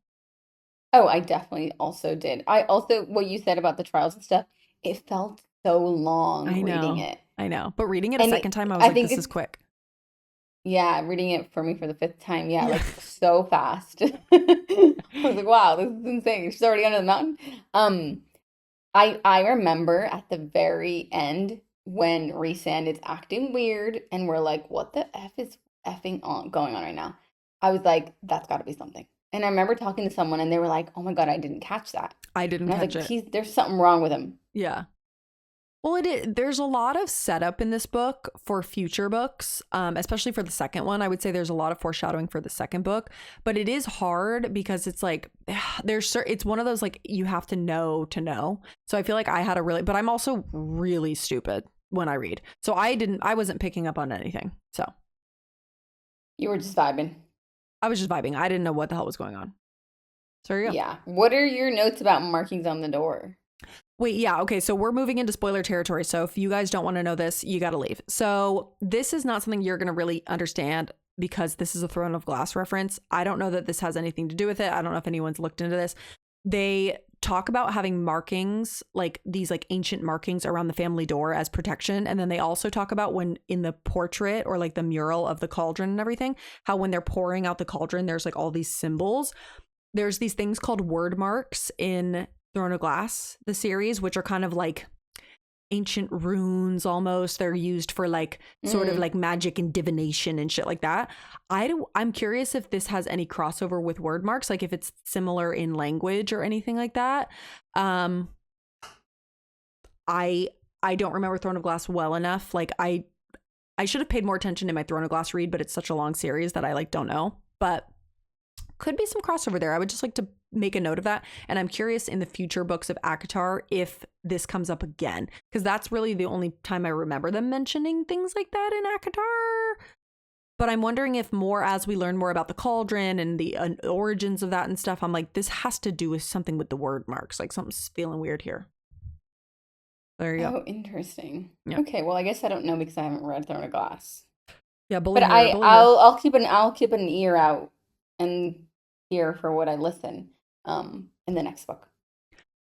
Oh, I definitely also did. I also, what you said about the trials and stuff, it felt so long reading it. I know. But reading it a second time, I was like, this is quick. Yeah, reading it for me for the fifth time. Yeah, like so fast. I was like, wow, this is insane. She's already under the mountain. I remember at the very end when Rhysand is acting weird and we're like, what the F is going on right now? I was like, that's got to be something. And I remember talking to someone and they were like, oh my God, I didn't catch that. I didn't catch it. There's something wrong with him. Yeah. Well, there's a lot of setup in this book for future books, especially for the second one. I would say there's a lot of foreshadowing for the second book, but it is hard because it's like it's one of those like you have to know. So I feel like I had but I'm also really stupid when I read. So I wasn't picking up on anything. So you were just vibing. I was just vibing. I didn't know what the hell was going on. So there you go. Yeah. What are your notes about markings on the door? Wait, yeah, okay, so we're moving into spoiler territory, so if you guys don't want to know this, you gotta leave. So this is not something you're gonna really understand because this is a Throne of Glass reference. I don't know that this has anything to do with it. I don't know if anyone's looked into this. They talk about having markings, like these like ancient markings around the family door as protection, and then they also talk about when in the portrait or like the mural of the cauldron and everything, how when they're pouring out the cauldron, there's like all these symbols. There's these things called word marks in Throne of Glass, the series, which are kind of like ancient runes almost. They're used for like sort of like magic and divination and shit like that. I'm curious if this has any crossover with word marks, like if it's similar in language or anything like that. I don't remember Throne of Glass well enough. Like I should have paid more attention in my Throne of Glass read, but it's such a long series that I like don't know. But could be some crossover there. I would just like to make a note of that. And I'm curious in the future books of ACOTAR if this comes up again, because that's really the only time I remember them mentioning things like that in ACOTAR. But I'm wondering if more as we learn more about the cauldron and the origins of that and stuff, I'm like, this has to do with something with the word marks. Like something's feeling weird here. There you go. Oh, interesting. Yeah. Okay, well, I guess I don't know because I haven't read Throne of Glass. Yeah, but I'll keep an ear out and hear for what I listen in the next book.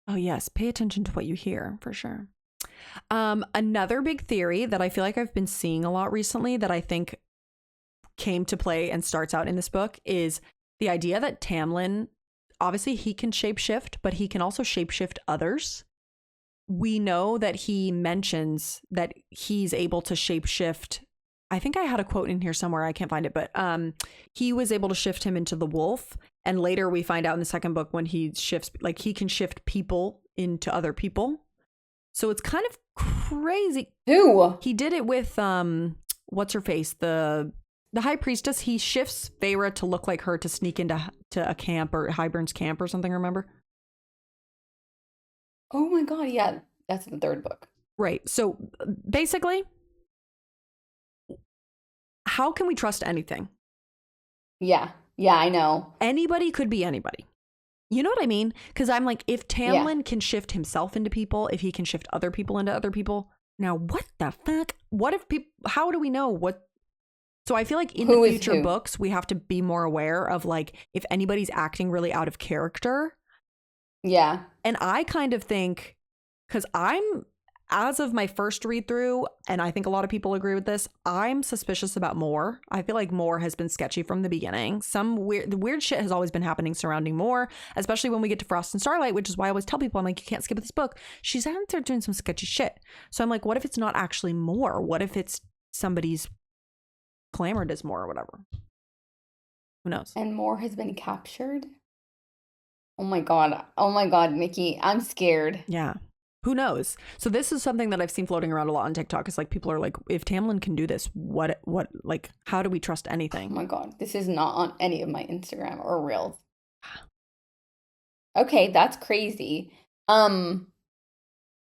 Oh yes, pay attention to what you hear for sure. Another big theory that I feel like I've been seeing a lot recently that I think came to play and starts out in this book is the idea that Tamlin, obviously he can shapeshift, but he can also shapeshift others. We know that he mentions that he's able to shapeshift. I think I had a quote in here somewhere. I can't find it, but he was able to shift him into the wolf. And later we find out in the second book when he shifts, like he can shift people into other people. So it's kind of crazy. Who? He did it with, what's her face? The high priestess. He shifts Feyre to look like her to sneak into a camp or Hybern's camp or something, remember? Oh my God, yeah. That's the third book. Right. So basically, how can we trust anything? Yeah, I know. Anybody could be anybody. You know what I mean? Because I'm like, if Tamlin can shift himself into people, if he can shift other people into other people, now what the fuck? What if people, how do we know what? So I feel like in the future books, we have to be more aware of like, if anybody's acting really out of character. Yeah. And I kind of think, because I'm as of my first read through, and I think a lot of people agree with this, I'm suspicious about Moore. I feel like Moore has been sketchy from the beginning. The weird shit has always been happening surrounding Moore, especially when we get to Frost and Starlight, which is why I always tell people, I'm like, you can't skip this book. She's out there doing some sketchy shit. So I'm like, what if it's not actually Moore? What if it's somebody's clamored as Moore or whatever? Who knows? And Moore has been captured? Oh my God, Nikki, I'm scared. Yeah. Who knows? So this is something that I've seen floating around a lot on TikTok. It's like people are like, if Tamlin can do this, what, like, how do we trust anything? Oh my God, this is not on any of my Instagram or Reels. Okay, that's crazy.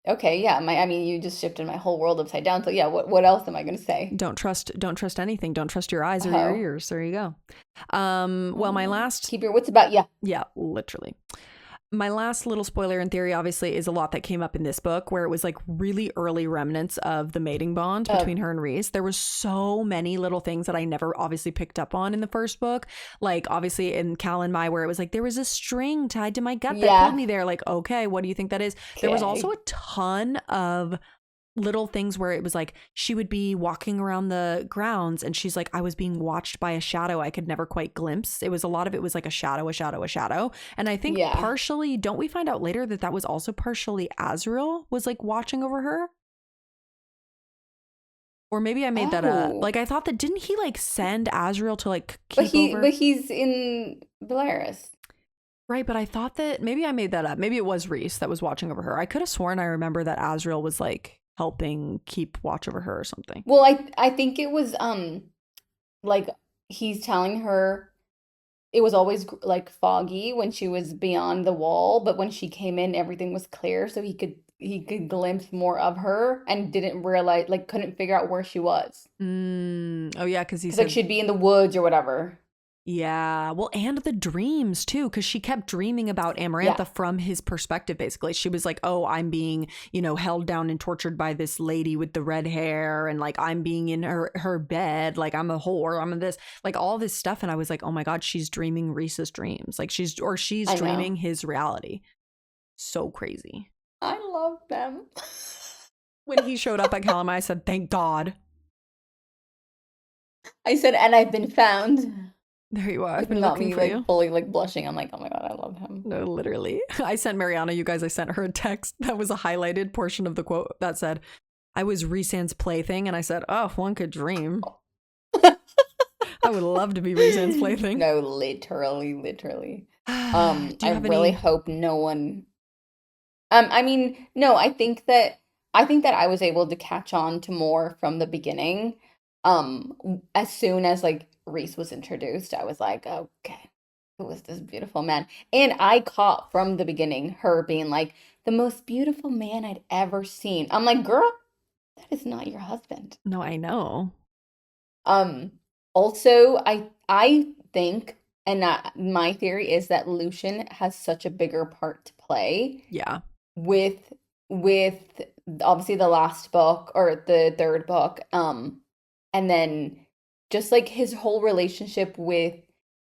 Okay, yeah, I mean, you just shifted my whole world upside down. So yeah, what else am I gonna say? Don't trust anything. Don't trust your eyes or your ears. There you go. Well, my last keep your wits about you. Yeah, literally. My last little spoiler in theory, obviously, is a lot that came up in this book where it was like really early remnants of the mating bond between her and Rhys. There was so many little things that I never obviously picked up on in the first book. Like obviously in Cal and Mai, where it was like, there was a string tied to my gut that pulled me there. Like, okay, what do you think that is? Okay. There was also a ton of little things where it was like she would be walking around the grounds and she's like, I was being watched by a shadow I could never quite glimpse. It was a lot of it was like a shadow. And I think partially, don't we find out later that was also partially Azriel was like watching over her? Or maybe I made that up. Like I thought that, didn't he like send Azriel to like keep over? But he's in Velaris. Right, but I thought that maybe I made that up. Maybe it was Rhys that was watching over her. I could have sworn I remember that Azriel was like helping keep watch over her or something. Well, I think it was like he's telling her it was always like foggy when she was beyond the wall, but when she came in everything was clear, so he could glimpse more of her and didn't realize, like couldn't figure out where she was. Oh yeah, because he said like she'd be in the woods or whatever. Yeah, well, and the dreams too, because she kept dreaming about Amarantha from his perspective, basically. She was like, oh, I'm being, held down and tortured by this lady with the red hair, and like I'm being in her bed, like I'm a whore, I'm this, like all this stuff. And I was like, oh my God, she's dreaming Rhys's dreams. Like she's dreaming his reality. So crazy. I love them. When he showed up at Calamai, I said, thank God. I said, and I've been found. There you are. I've been looking for you. Fully like blushing. I'm like, oh my God, I love him. No, literally. I sent Mariana, you guys, I sent her a text that was a highlighted portion of the quote that said, I was Rhysand's plaything. And I said, oh, one could dream. I would love to be Rhysand's plaything. No, literally. I really hope no one. I mean, no, I think that I was able to catch on to more from the beginning. As soon as like Rhys was introduced, I was like, okay, who is this beautiful man? And I caught from the beginning her being like, the most beautiful man I'd ever seen. I'm like, girl, that is not your husband. No, I know. Also, I think, and my theory is that Lucien has such a bigger part to play. Yeah. With obviously the last book or the third book, and then just like his whole relationship with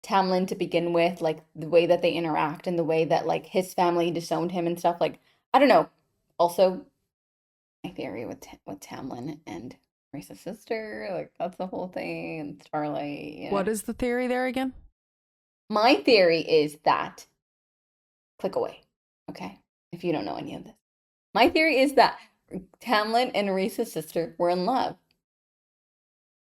Tamlin to begin with, like the way that they interact and the way that like his family disowned him and stuff. Like, I don't know. Also, my theory with Tamlin and Rhys's sister, like that's the whole thing. And Starlight. What is the theory there again? My theory is that, click away, okay? If you don't know any of this. My theory is that Tamlin and Rhys's sister were in love.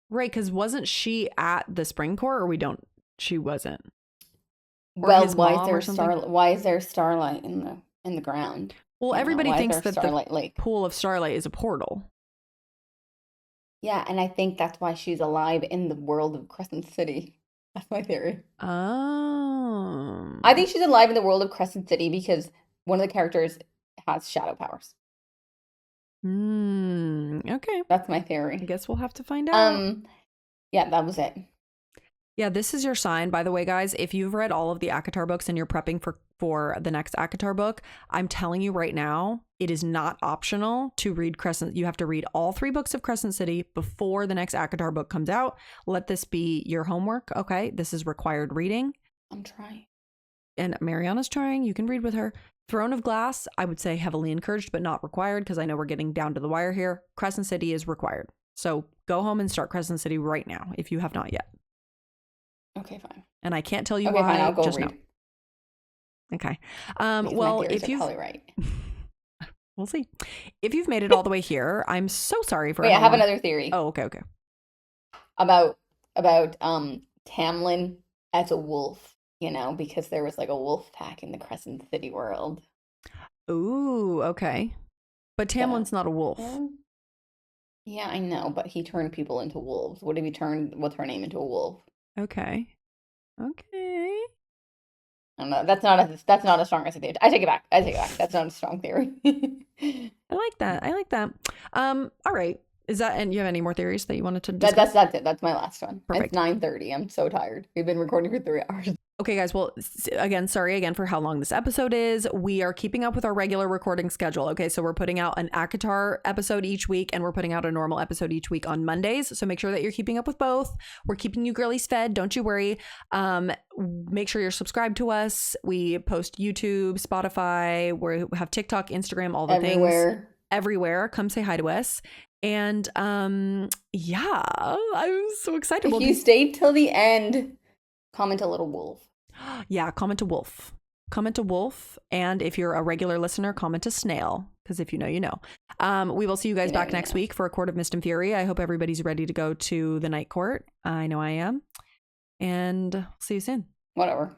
Right, because wasn't she at the Spring Court, or she wasn't? Or well, why is there starlight in the ground? Well, everybody thinks that the pool of starlight is a portal. Yeah, and I think that's why she's alive in the world of Crescent City. That's my theory. Oh. I think she's alive in the world of Crescent City because one of the characters has shadow powers. Okay. That's my theory. I guess we'll have to find out. Yeah, that was it. Yeah, this is your sign, by the way, guys. If you've read all of the ACOTAR books and you're prepping for the next ACOTAR book, I'm telling you right now, it is not optional to read Crescent. You have to read all 3 books of Crescent City before the next ACOTAR book comes out. Let this be your homework, okay? This is required reading. I'm trying. and Mariana's trying, you can read with her. Throne of Glass, I would say heavily encouraged, but not required, because I know we're getting down to the wire here. Crescent City is required. So go home and start Crescent City right now if you have not yet. Okay, fine. And I can't tell you why. Fine, I'll go just read. Know. Okay. Well, if you're probably right. We'll see. If you've made it all the way here, I'm so sorry for. Wait, I have another theory. Oh, okay. About Tamlin as a wolf, because there was like a wolf pack in the Crescent City world. Ooh, okay. But Tamlin's not a wolf. Yeah, I know, but he turned people into wolves. What if he turned what's her name into a wolf? Okay. I don't know. That's not a strong theory. I take it back. That's not a strong theory. I like that. All right. Is that, and you have any more theories that you wanted to discuss? That's it. That's my last one. Perfect. It's 9:30. I'm so tired. We've been recording for 3 hours. Okay, guys. Well, again, sorry again for how long this episode is. We are keeping up with our regular recording schedule. Okay, so we're putting out an ACOTAR episode each week, and we're putting out a normal episode each week on Mondays. So make sure that you're keeping up with both. We're keeping you girlies fed. Don't you worry. Make sure you're subscribed to us. We post YouTube, Spotify. We have TikTok, Instagram, all the things. Everywhere. Come say hi to us. And yeah, I'm so excited. If you stayed till the end, comment a little wolf. Yeah, comment a wolf. And if you're a regular listener, comment a snail, because if you know, you know. We will see you guys back next week for A Court of Mist and Fury. I hope everybody's ready to go to the night court. I know I am. And see you soon. Whatever.